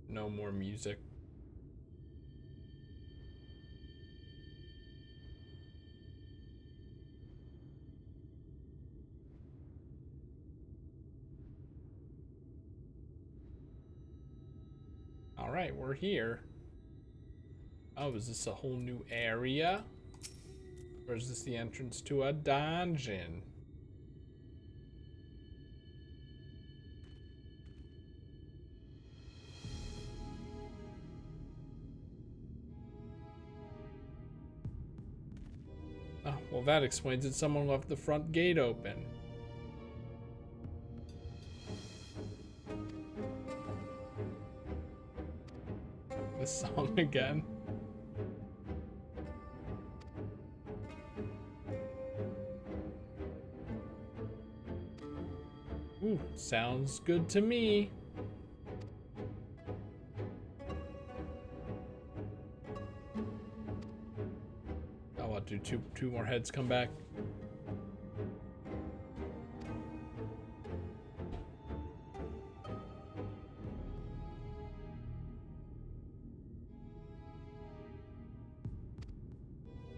No more music. All right, we're here. Oh, is this a whole new area? Or is this the entrance to a dungeon? Oh, well, that explains it. Someone left the front gate open. This song again. Ooh, sounds good to me. Oh, what? Do two more heads come back?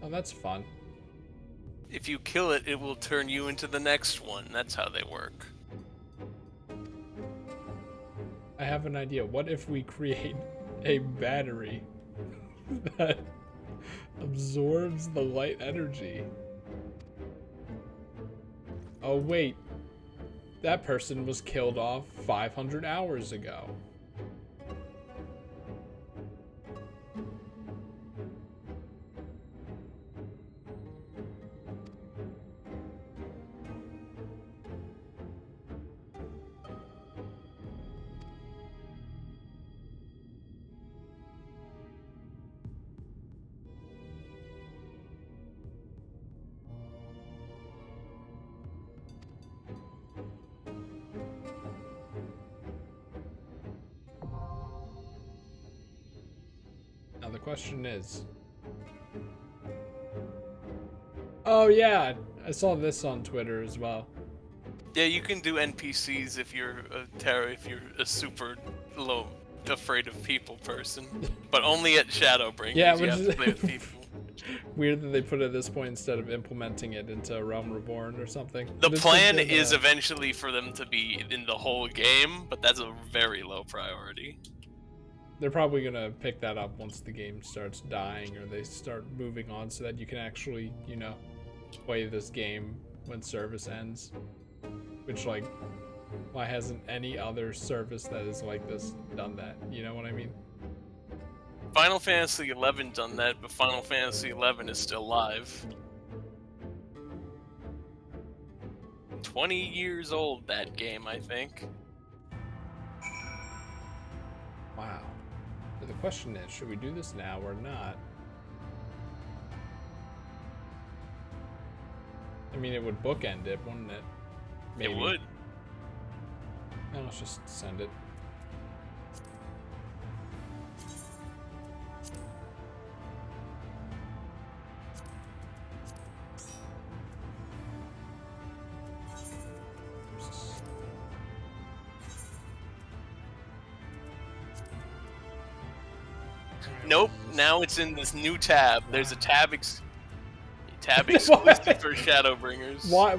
Oh, that's fun. If you kill it, it will turn you into the next one. That's how they work. I have an idea. What if we create a battery that absorbs the light energy? Oh, wait. That person was killed off 500 hours ago. Now the question is... Oh yeah, I saw this on Twitter as well. Yeah, you can do NPCs if you're a super low afraid of people person, but only at Shadowbringers. Yeah, you which have is to play with people. Weird that they put it at this point instead of implementing it into Realm Reborn or something. The But it's plan good, is eventually for them to be in the whole game, but that's a very low priority. They're probably gonna pick that up once the game starts dying or they start moving on, so that you can actually, you know, play this game when service ends. Which, like, why hasn't any other service that is like this done that? You know what I mean? Final Fantasy XI done that, but Final Fantasy XI is still live. 20 years old, that game, I think. Wow. But the question is, should we do this now or not? I mean, it would bookend it, wouldn't it? Maybe. It would. No, let's just send it. Nope, now it's in this new tab. There's a tab exclusive for Shadowbringers. Why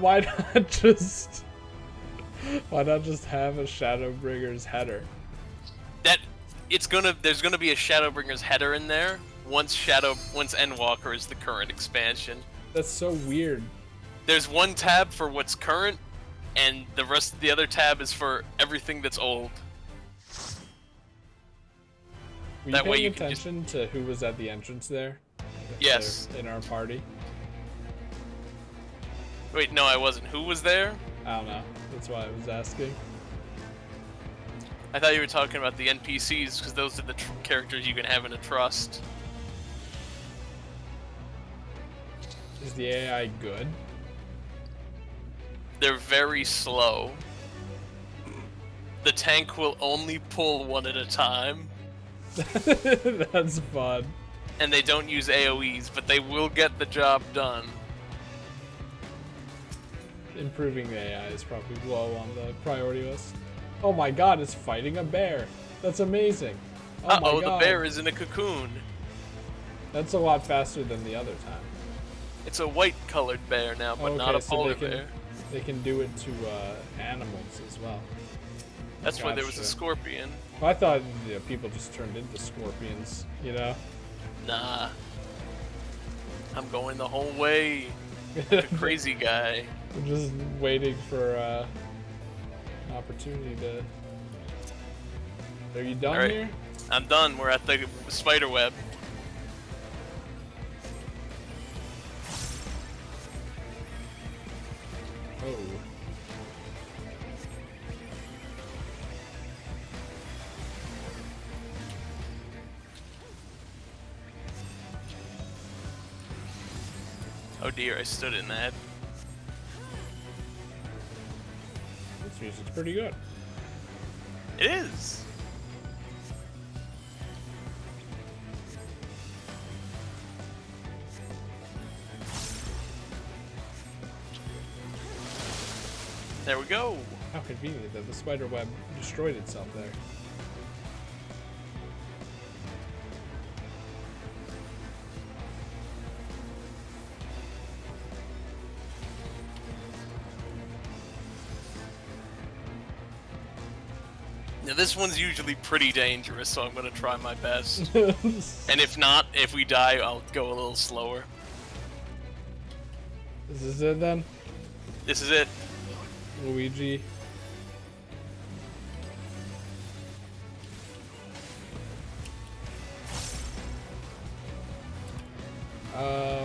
not just have a Shadowbringers header? There's gonna be a Shadowbringers header in there once Endwalker is the current expansion. That's so weird. There's one tab for what's current, and the other tab is for everything that's old. Were That you way paying you can attention to who was at the entrance there? Yes. In our party? Wait, no, I wasn't. Who was there? I don't know. That's why I was asking. I thought you were talking about the NPCs, because those are the characters you can have in a trust. Is the AI good? They're very slow. The tank will only pull one at a time. That's fun. And they don't use AoEs, but they will get the job done. Improving the AI is probably low on the priority list. Oh my god, it's fighting a bear. That's amazing. Oh my Uh-oh, the god. bear is in a cocoon. That's a lot faster than the other time. It's a white-colored bear now, but not a polar bear. They can do it to animals as well. That's why there was a Gotcha. scorpion. Well, I thought people just turned into scorpions, you know? Nah. I'm going the whole way. Like a crazy guy. I'm just waiting for an opportunity to... Are you done Alright. here? I'm done. We're at the spider web. Oh. Oh dear, I stood in that. This music's pretty good. It is. There we go. How convenient that the spider web destroyed itself there. Now this one's usually pretty dangerous, so I'm gonna try my best. And if not, if we die, I'll go a little slower. Is this it then? This is it. Luigi.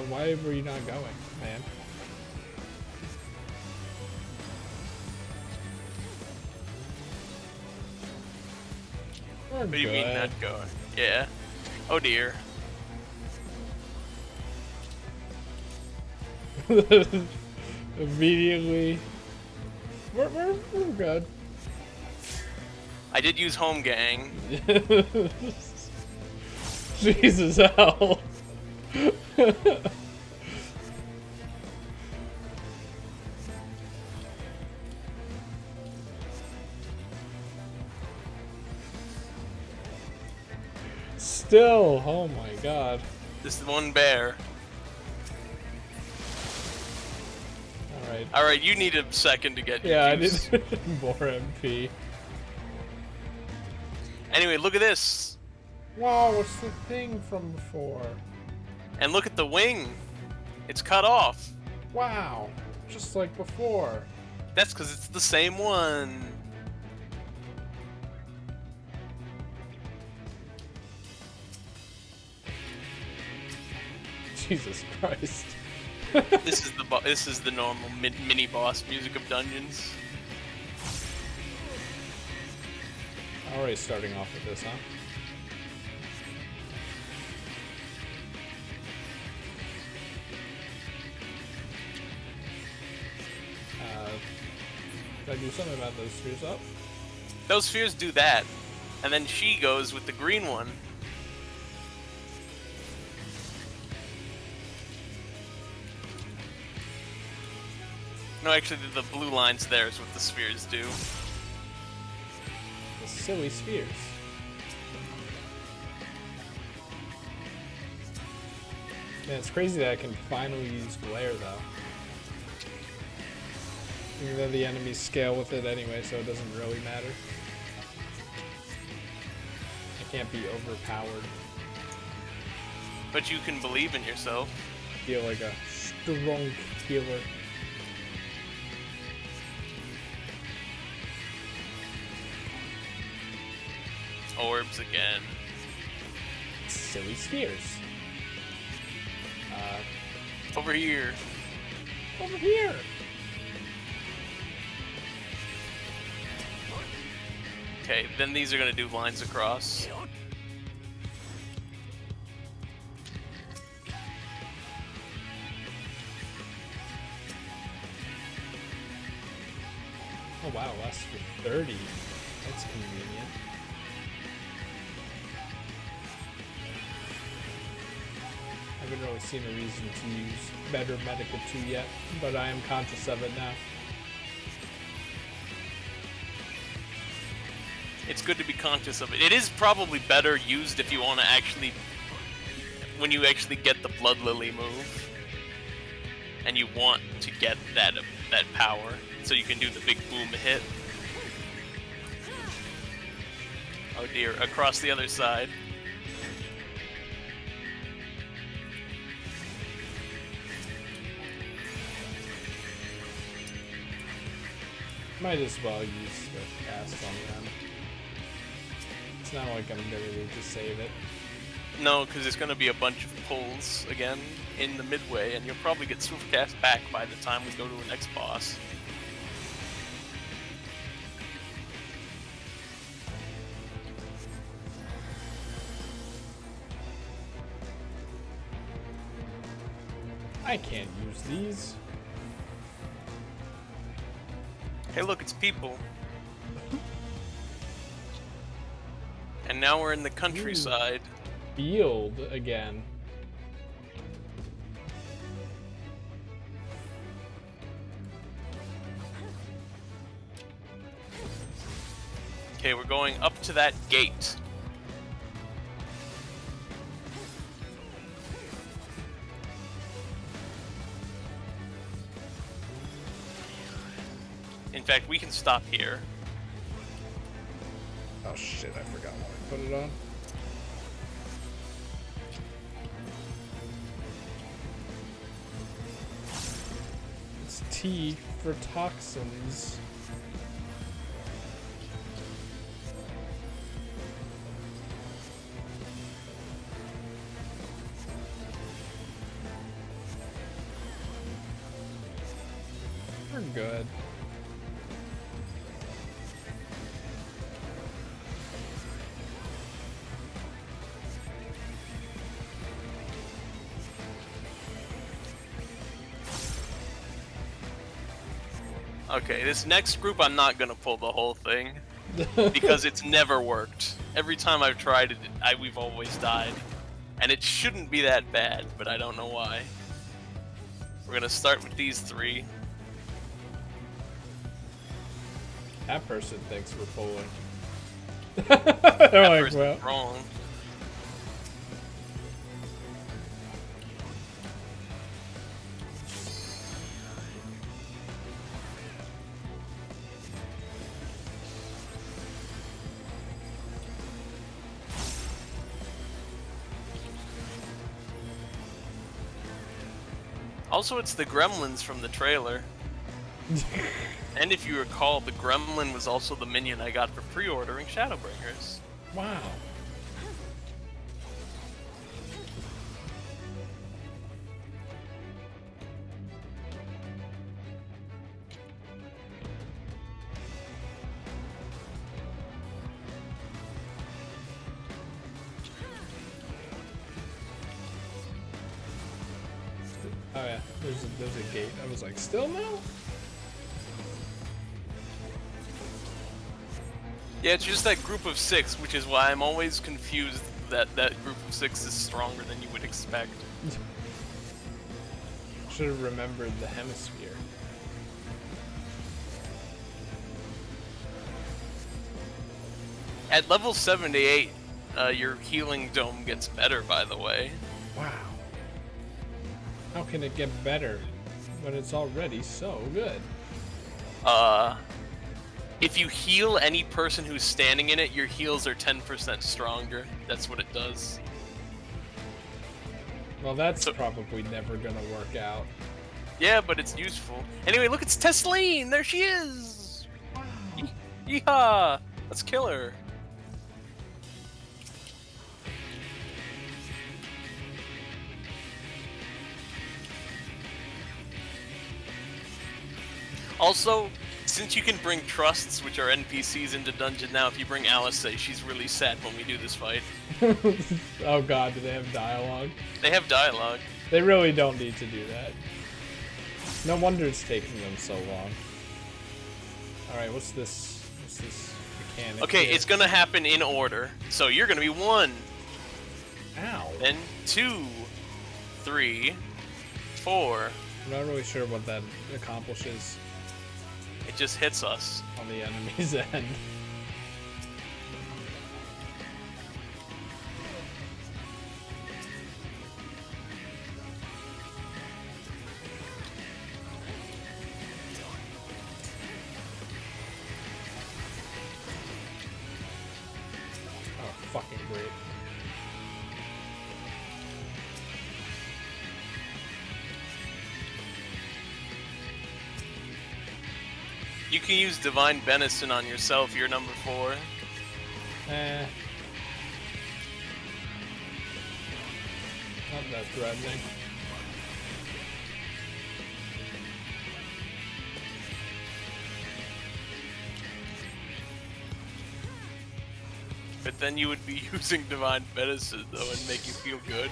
Why were you not going, man? What do you mean not going? Yeah. Oh dear. Immediately. We're good. I did use home gang. Jesus hell. Still, oh my god. This one bear. Alright. Alright, you need a second to get your Yeah, I juice. need more MP. Anyway, look at this. Wow, what's the thing from before? And look at the wing. It's cut off. Wow, just like before. That's because it's the same one. Jesus Christ. This is the normal mini boss music of dungeons. Already starting off with this, huh? Did I do something about those spheres up? Those spheres do that, and then she goes with the green one. No, actually, the blue lines there is what the spheres do. The silly spheres. Man, it's crazy that I can finally use glare though. Even though the enemies scale with it anyway, so it doesn't really matter. I can't be overpowered. But you can believe in yourself. I feel like a strong healer. Orbs again. Silly spheres. Over here. Over here. Okay, then these are gonna do lines across. Oh wow, lasts for 30. That's convenient. I haven't really seen a reason to use better medical 2 yet, but I am conscious of it now. It's good to be conscious of it. It is probably better used if you want to actually, when you actually get the Blood Lily move, and you want to get that power, so you can do the big boom hit. Oh dear, across the other side. Might as well use the cast on them. It's not like I'm gonna need to save it. No, because there's going to be a bunch of pulls again in the midway, and you'll probably get Swiftcast back by the time we go to the next boss. I can't use these. Hey look, it's people. And now we're in the countryside. Field again. Okay, we're going up to that gate. In fact, we can stop here. Oh shit, I forgot what I put it on. It's T for toxins. We're good. Okay, this next group I'm not gonna pull the whole thing because it's never worked. Every time I've tried it, we've always died. And it shouldn't be that bad, but I don't know why. We're gonna start with these 3. That person thinks we're pulling. That They're like, person's well. wrong. Also, it's the gremlins from the trailer. And if you recall, the gremlin was also the minion I got for pre-ordering Shadowbringers. Wow. Oh yeah, there's a gate. I was like, still no? Yeah, it's just that group of 6, which is why I'm always confused that that group of 6 is stronger than you would expect. Should have remembered the hemisphere. At level 78, your healing dome gets better, by the way. Wow. How can it get better when it's already so good? If you heal any person who's standing in it, your heals are 10% stronger. That's what it does. Well, that's probably never gonna work out. Yeah, but it's useful. Anyway, look, it's Tesleen! There she is! Yeehaw! Let's kill her. Also, since you can bring trusts, which are NPCs, into dungeon now, if you bring Alice, she's really sad when we do this fight. Oh god, do they have dialogue? They have dialogue. They really don't need to do that. No wonder it's taking them so long. Alright, what's this mechanic? Okay, here? it's gonna happen in order. So you're gonna be 1. Ow. Then 2, 3, 4. I'm not really sure what that accomplishes. It just hits us. On the enemy's end. Oh, fucking great. You can use Divine Benison on yourself, you're number 4. Not that threatening. But then you would be using Divine Benison, though, and make you feel good.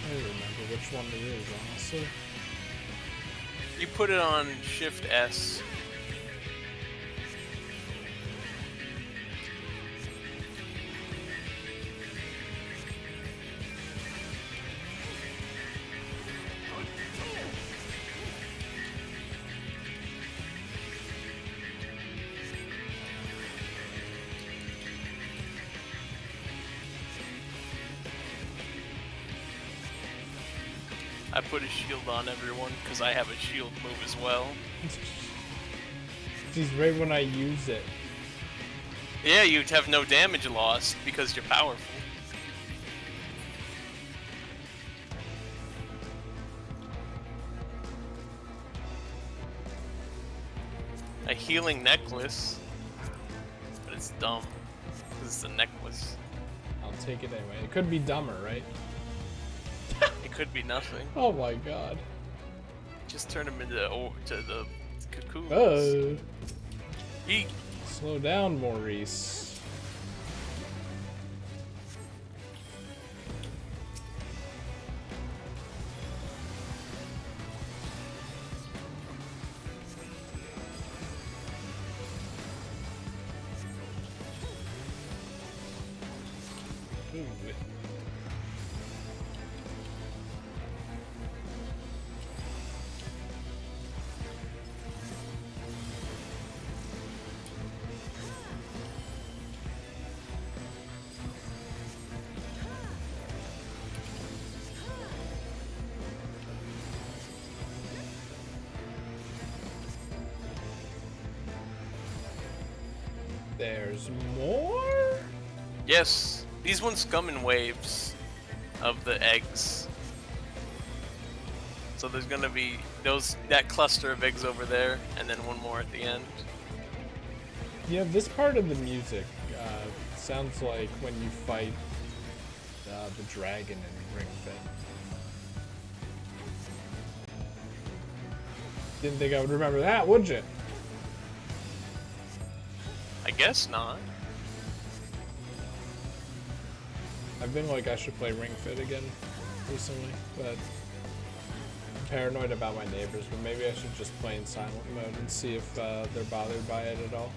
I don't remember which one it is, honestly. You put it on Shift S. I put a shield on everyone because I have a shield move as well. Jeez, right when I use it. Yeah, you'd have no damage lost because you're powerful. A healing necklace, but it's dumb because it's a necklace. I'll take it anyway. It could be dumber, right? It could be nothing. Oh my god. Just turn him into to the cocoons. Oh. Eat. Slow down, Maurice. Ooh. There's more? Yes, these ones come in waves of the eggs. So there's gonna be that cluster of eggs over there, and then one more at the end. Yeah, this part of the music sounds like when you fight the dragon in Ring Fit. Didn't think I would remember that, would you? I guess not. I've been like I should play Ring Fit again recently, but I'm paranoid about my neighbors, but maybe I should just play in silent mode and see if they're bothered by it at all.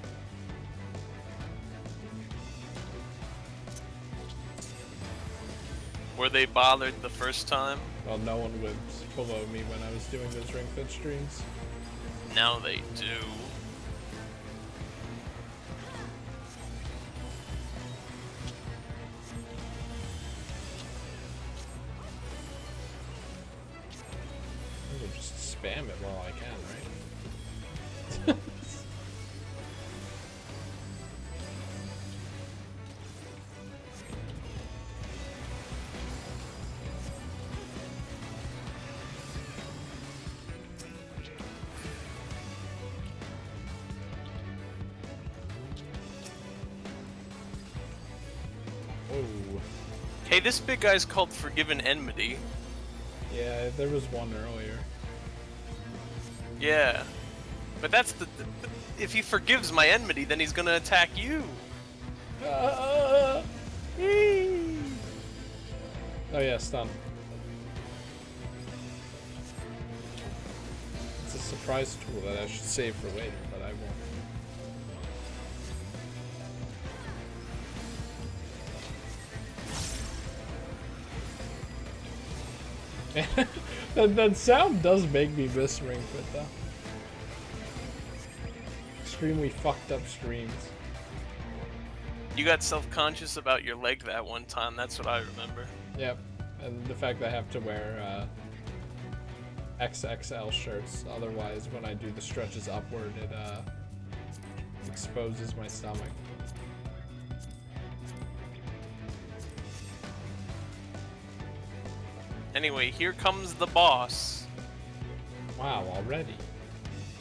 Were they bothered the first time? Well, no one lived below me when I was doing those Ring Fit streams. Now they do. I will just spam it while I can, right? Oh. Hey, this big guy's called Forgiven Enmity. Yeah, there was one earlier. Yeah. But that's if he forgives my enmity, then he's gonna attack you. Oh yeah, stun. It's a surprise tool that I should save for later, but I won't. that sound does make me miss Ring Fit though. Extremely fucked up streams. You got self-conscious about your leg that one time, that's what I remember. Yep, and the fact that I have to wear XXL shirts, otherwise when I do the stretches upward it exposes my stomach. Anyway, here comes the boss. Wow, already?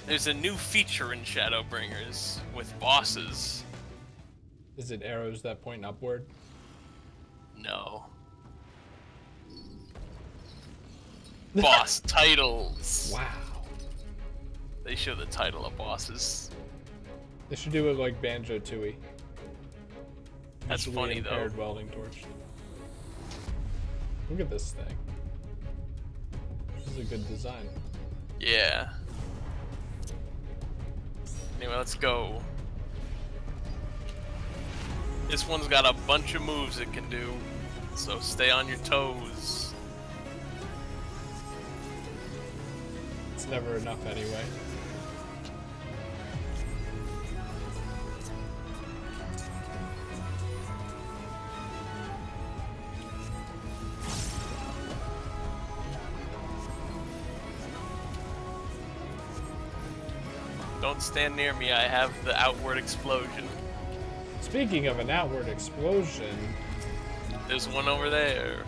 There's a new feature in Shadowbringers with bosses. Is it arrows that point upward? No. Boss titles. Wow. They show the title of bosses. They should do it like Banjo-Tooie. That's Visually funny though. impaired welding torch. Look at this thing. This is a good design. Yeah. Anyway, let's go. This one's got a bunch of moves it can do, so stay on your toes. It's never enough anyway. Don't stand near me, I have the outward explosion. Speaking of an outward explosion... There's one over there.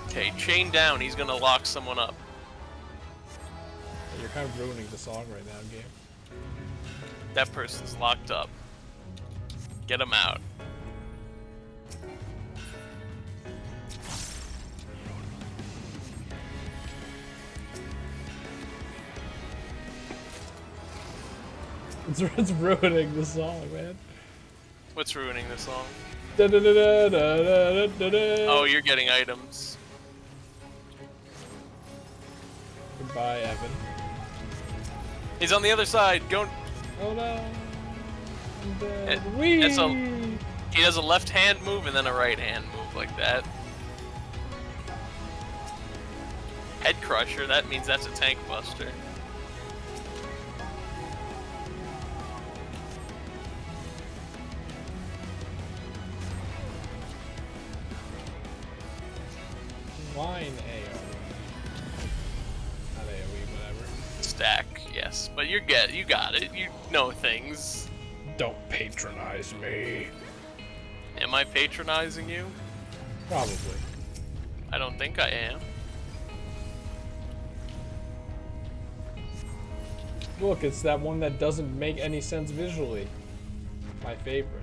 Okay, chain down, he's gonna lock someone up. You're kind of ruining the song right now, game. That person's locked up. Get him out. It's ruining the song, man. What's ruining the song? Da, da, da, da, da, da, da. Oh, you're getting items. Goodbye, Evan. He's on the other side. Go. Oh no. He does a left hand move and then a right hand move like that. Head crusher, that means that's a tank buster. Line AoE. Not AoE, whatever. Stack, yes. But you got it. You know things. Don't patronize me. Am I patronizing you? Probably. I don't think I am. Look, it's that one that doesn't make any sense visually. My favorite.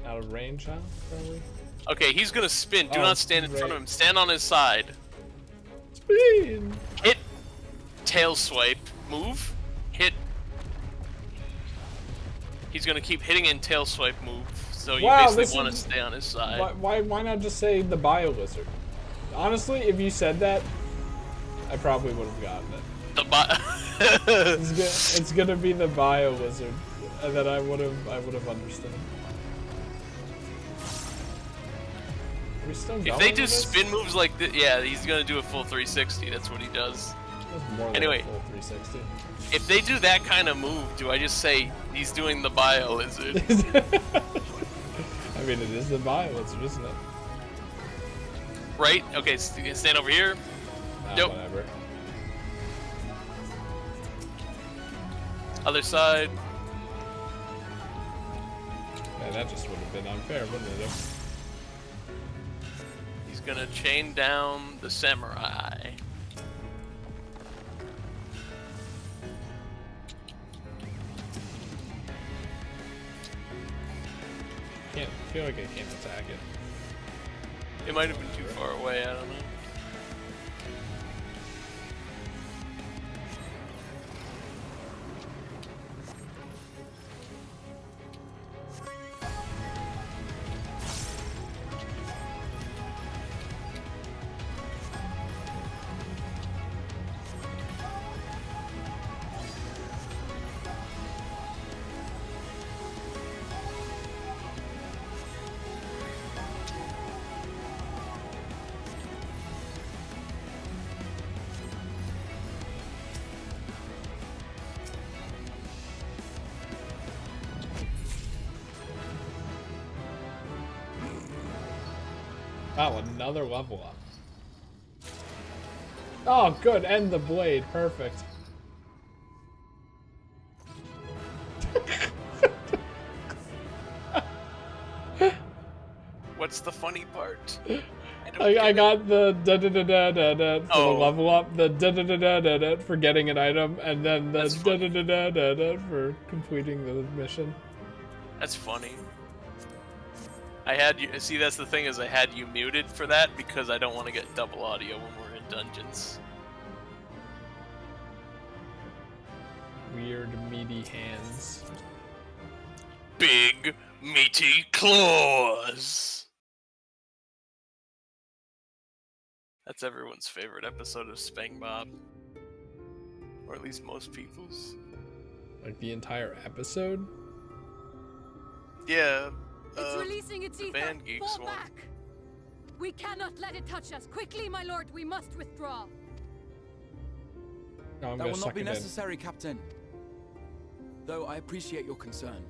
Out of range, huh? Probably. Okay, he's gonna spin. Do Oh, not stand in front of right. him. Stand on his side. Spin! Hit. Tail swipe. Move. Hit. He's gonna keep hitting and tail swipe move. So you Wow, basically this want to is- stay on his side. Why not just say the Bio Lizard? Honestly, if you said that, I probably would have gotten it. The it's gonna be the Bio Lizard, and then I would have understood. Are we still going If they do with this? spin moves like this, yeah, he's gonna do a full 360. That's what he does. That's more than Anyway. a full 360. If they do that kind of move, do I just say he's doing the Bio Lizard? I mean, it is the Bio Lizard, isn't it? Right? Okay, stand over here. Nope. Whatever. Other side. Yeah, that just would have been unfair, wouldn't it? He's gonna chain down the samurai. Can't feel like I can't attack it. It might have been too far away, I don't know. Oh, another level up. Oh, good. End the blade. Perfect. What's the funny part? I got the da da da da da da for Oh. the level up, the da da da da da da for getting an item, and then the da da da da da da for completing the mission. That's funny. I had you see. That's the thing is, I had you muted for that because I don't want to get double audio when we're in dungeons. Weird meaty hands. Big meaty claws. That's everyone's favorite episode of SpanGBob, or at least most people's. Like the entire episode. Yeah. It's releasing its the ether. Band Geeks Fall one. back. We cannot let it touch us. Quickly, my lord, we must withdraw. No, I'm That gonna will suck not be it in. necessary, Captain. Though I appreciate your concern.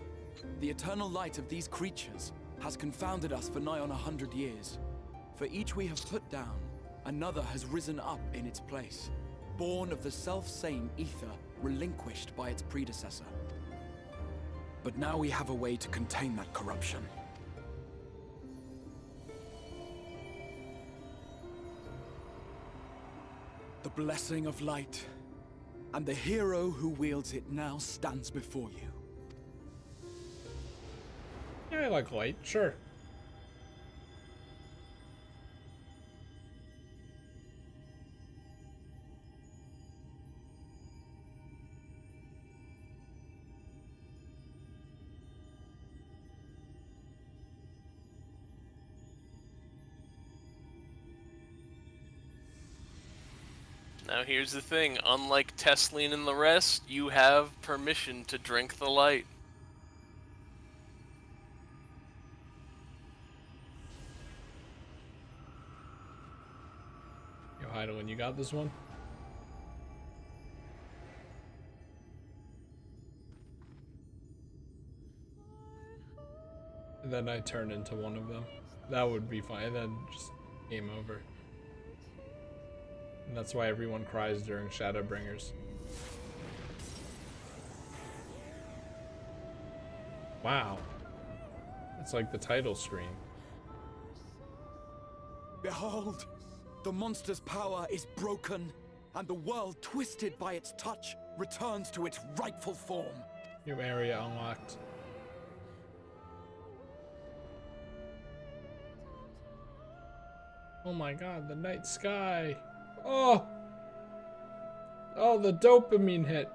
The eternal light of these creatures has confounded us for nigh on 100 years. For each we have put down, another has risen up in its place, born of the self-same ether relinquished by its predecessor. But now we have a way to contain that corruption. The blessing of light, and the hero who wields it now stands before you. Yeah, I like light. Sure. Now here's the thing, unlike Tesleen and the rest, you have permission to drink the light. Yo, Heidelin, you got this one? And then I turn into one of them. That would be fine. And then just game over. And that's why everyone cries during Shadowbringers. Wow. It's like the title screen. Behold! The monster's power is broken, and the world, twisted by its touch, returns to its rightful form. New area unlocked. Oh my god, the night sky. Oh! Oh, the dopamine hit.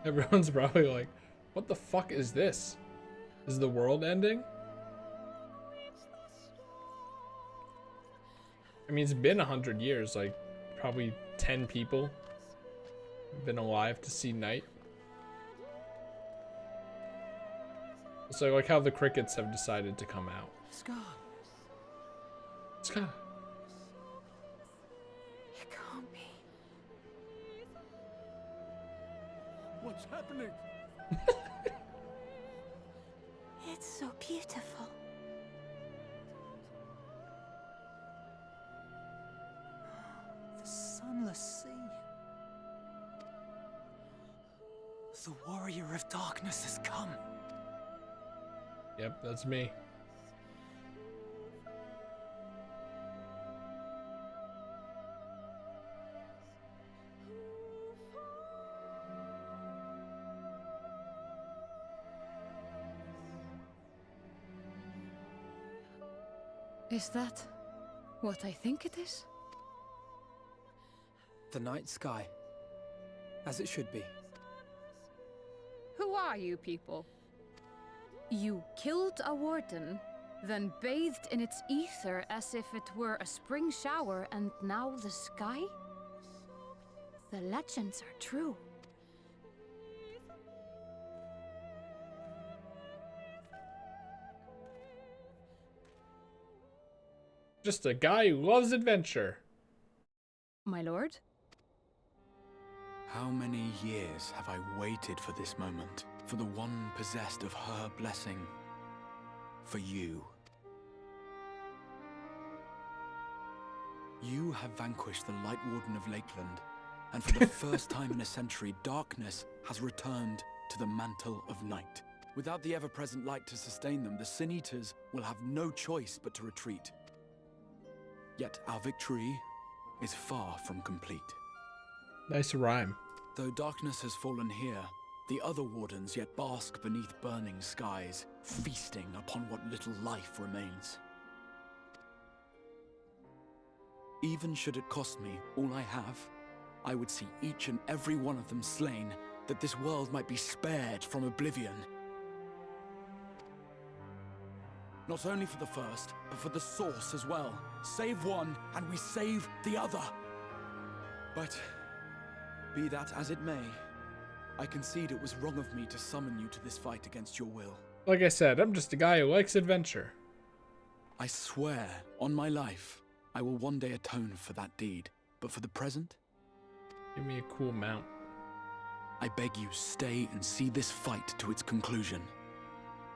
Everyone's probably like, what the fuck is this? Is the world ending? I mean, it's been 100 years, like, probably 10 people have been alive to see night. So, like how the crickets have decided to come out. Scar. Scar. It can't be. What's happening? It's so beautiful. The sunless sea. The warrior of darkness has come. Yep, that's me. Is that what I think it is? The night sky. As it should be. Who are you people? You killed a warden, then bathed in its ether as if it were a spring shower, and now the sky? The legends are true. Just a guy who loves adventure. My lord? How many years have I waited for this moment? For the one possessed of her blessing. For you. You have vanquished the Light Warden of Lakeland, and for the first time in a century, darkness has returned to the mantle of night. Without the ever-present light to sustain them, the Sin Eaters will have no choice but to retreat. Yet our victory is far from complete. Nice rhyme. Though darkness has fallen here, the other wardens yet bask beneath burning skies, feasting upon what little life remains. Even should it cost me all I have, I would see each and every one of them slain, that this world might be spared from oblivion. Not only for the first, but for the source as well. Save one, and we save the other. But, be that as it may, I concede it was wrong of me to summon you to this fight against your will. Like I said, I'm just a guy who likes adventure. I swear, on my life, I will one day atone for that deed. But for the present, give me a cool mount. I beg you, stay and see this fight to its conclusion.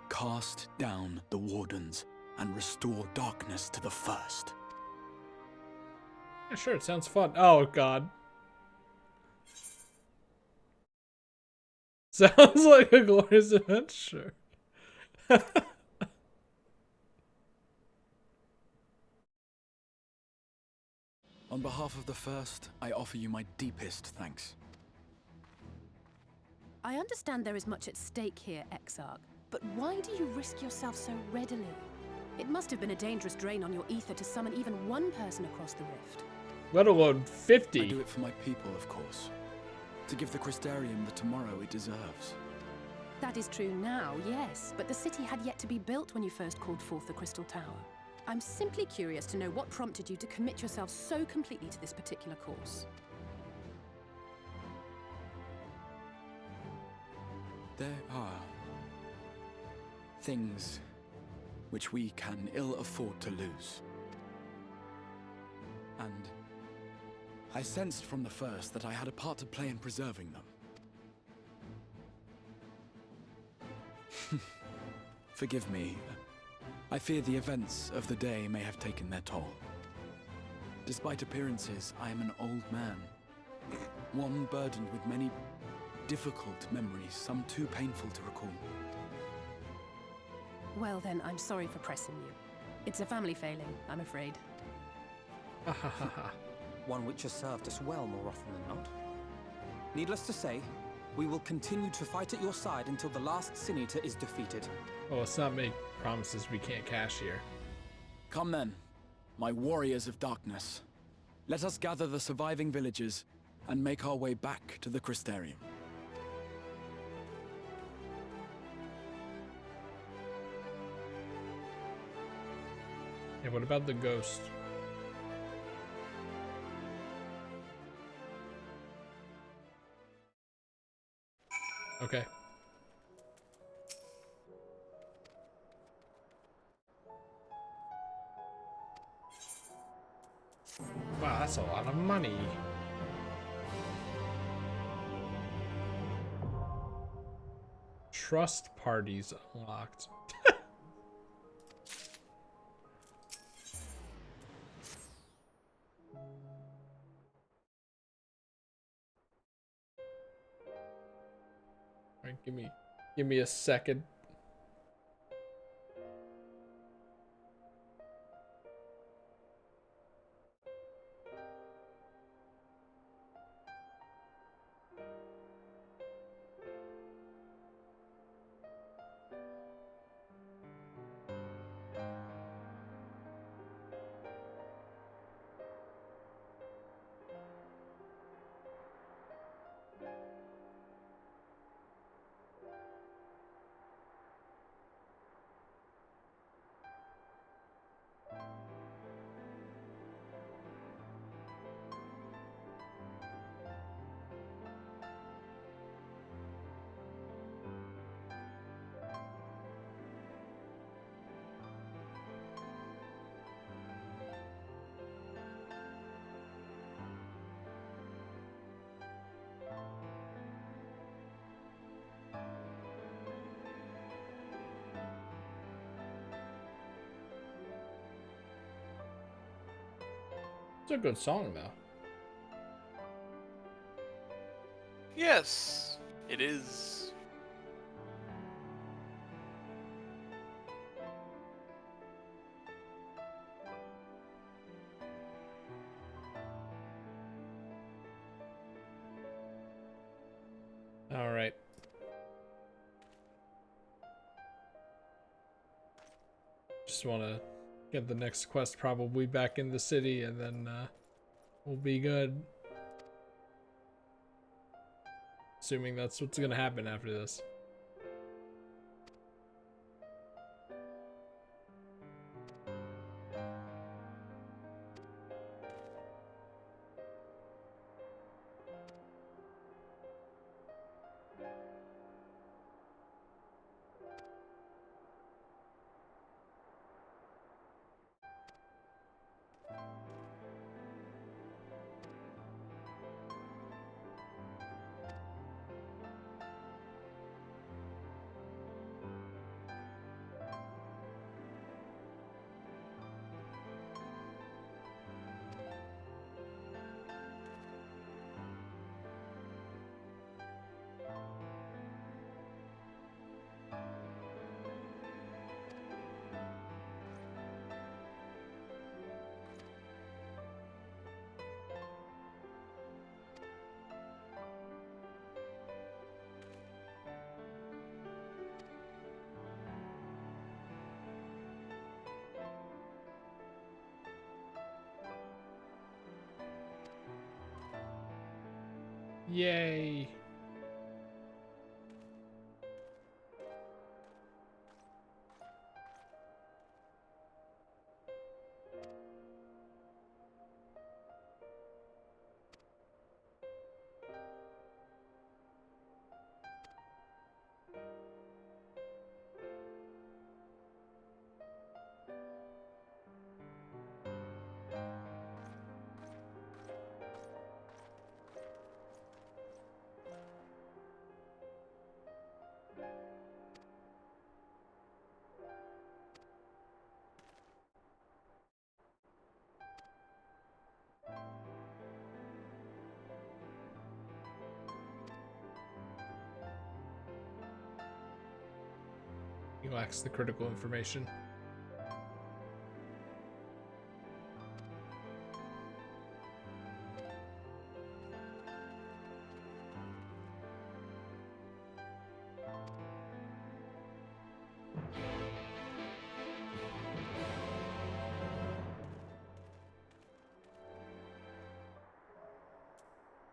Cast down the wardens and restore darkness to the first. Yeah, sure, it sounds fun. Oh, God. Sounds like a glorious adventure. On behalf of the first, I offer you my deepest thanks. I understand there is much at stake here, Exarch, but why do you risk yourself so readily? It must have been a dangerous drain on your ether to summon even one person across the rift. Let alone 50. I do it for my people, of course. To give the Crystarium the tomorrow it deserves. That is true now, yes, but the city had yet to be built when you first called forth the Crystal Tower. I'm simply curious to know what prompted you to commit yourself so completely to this particular course. There are things which we can ill afford to lose. And I sensed from the first that I had a part to play in preserving them. Forgive me. I fear the events of the day may have taken their toll. Despite appearances, I am an old man. One burdened with many difficult memories, some too painful to recall. Well then, I'm sorry for pressing you. It's a family failing, I'm afraid. One which has served us well more often than not. Needless to say, we will continue to fight at your side until the last Sin Eater is defeated. Oh, let's not make promises we can't cash here. Come then, my warriors of darkness. Let us gather the surviving villagers and make our way back to the Crystarium. Yeah, what about the ghost? Okay. Wow, that's a lot of money. Trust parties unlocked. Alright, give me a second. It's a good song, though. Yes, it is. All right. Just want to get the next quest probably back in the city, and then we'll be good. Assuming that's what's gonna happen after this. Yay. He lacks the critical information.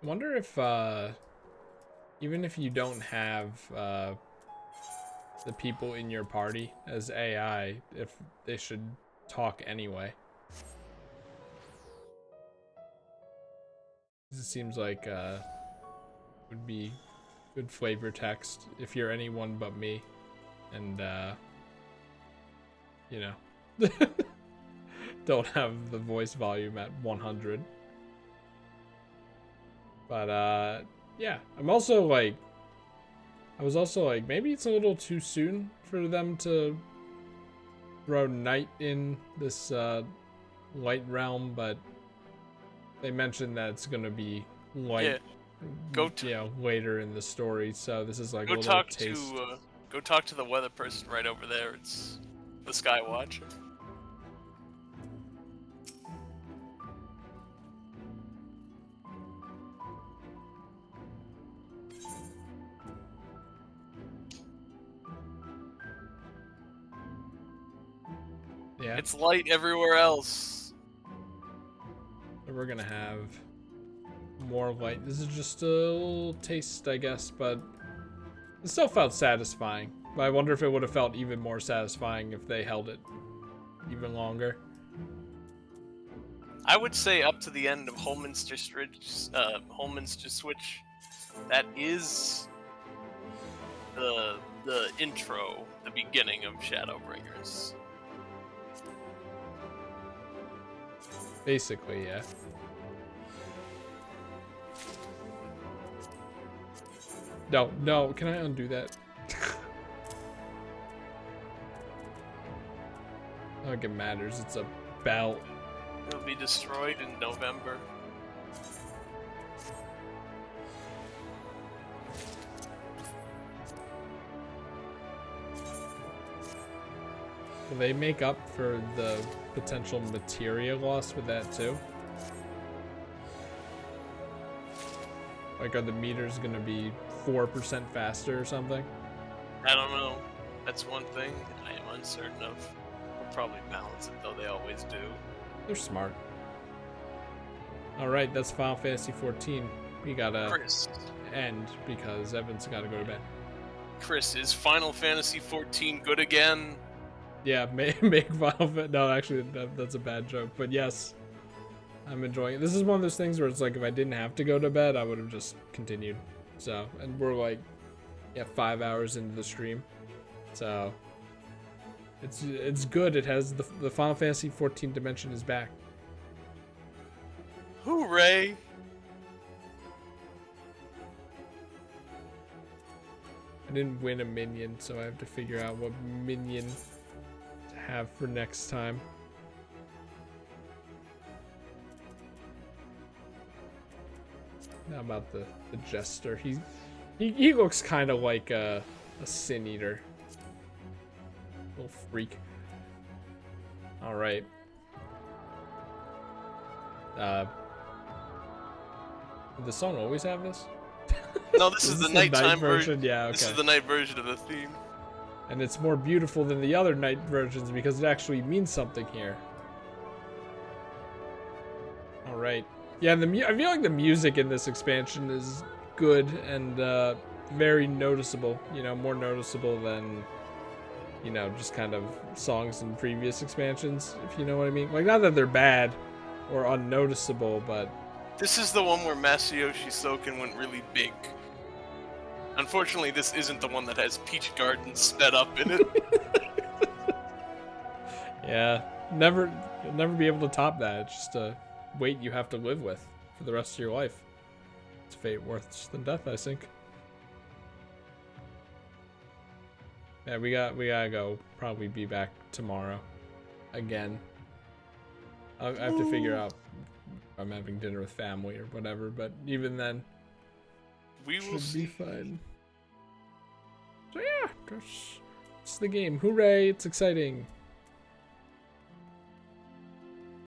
I wonder if, even if you don't have, the people in your party as AI, if they should talk anyway. It seems like would be good flavor text if you're anyone but me, and you know, don't have the voice volume at 100. But yeah, I'm also like, I was also like, maybe it's a little too soon for them to throw night in this light realm, but they mentioned that it's gonna be light, later in the story. So this is like a little taste. Go talk to the weather person right over there. It's the Sky Watcher. Yeah. It's light everywhere else. So we're gonna have more light. This is just a little taste, I guess, but it still felt satisfying. But I wonder if it would have felt even more satisfying if they held it even longer. I would say up to the end of Holminster Switch. That is the intro, the beginning of Shadowbringers. Basically, yeah. No, can I undo that? I don't think it matters, it's a belt. It'll be destroyed in November. Will they make up for the potential materia loss with that too? Like, are the meters gonna be 4% faster or something? I don't know. That's one thing I am uncertain of. We'll probably balance it though, they always do. They're smart. Alright, that's Final Fantasy 14. We gotta end because Evan's gotta go to bed. Chris, is Final Fantasy 14 good again? Yeah, make Final Fantasy. No, actually, that's a bad joke. But yes, I'm enjoying it. This is one of those things where it's like, if I didn't have to go to bed, I would have just continued. So, and we're like, 5 hours into the stream. So, it's good. It has the Final Fantasy 14 dimension is back. Hooray! I didn't win a minion, so I have to figure out what minion to have for next time. How about the Jester? He looks kind of like a Sin Eater. Little freak. All right. Did the song always have this? No, this is the nighttime version. Yeah, okay. This is the night version of the theme. And it's more beautiful than the other night versions because it actually means something here. All right. Yeah, I feel like the music in this expansion is good and very noticeable. You know, more noticeable than, you know, just kind of songs in previous expansions, if you know what I mean. Like, not that they're bad or unnoticeable, but This is the one where Masayoshi Soken went really big. Unfortunately, this isn't the one that has Peach Garden sped up in it. yeah, you'll never be able to top that. It's just a weight you have to live with for the rest of your life. It's fate worse than death, I think. Yeah, we gotta go. Probably be back tomorrow, again. I have to figure out if I'm having dinner with family or whatever. But even then, we will should be fine. So yeah, it's the game. Hooray! It's exciting.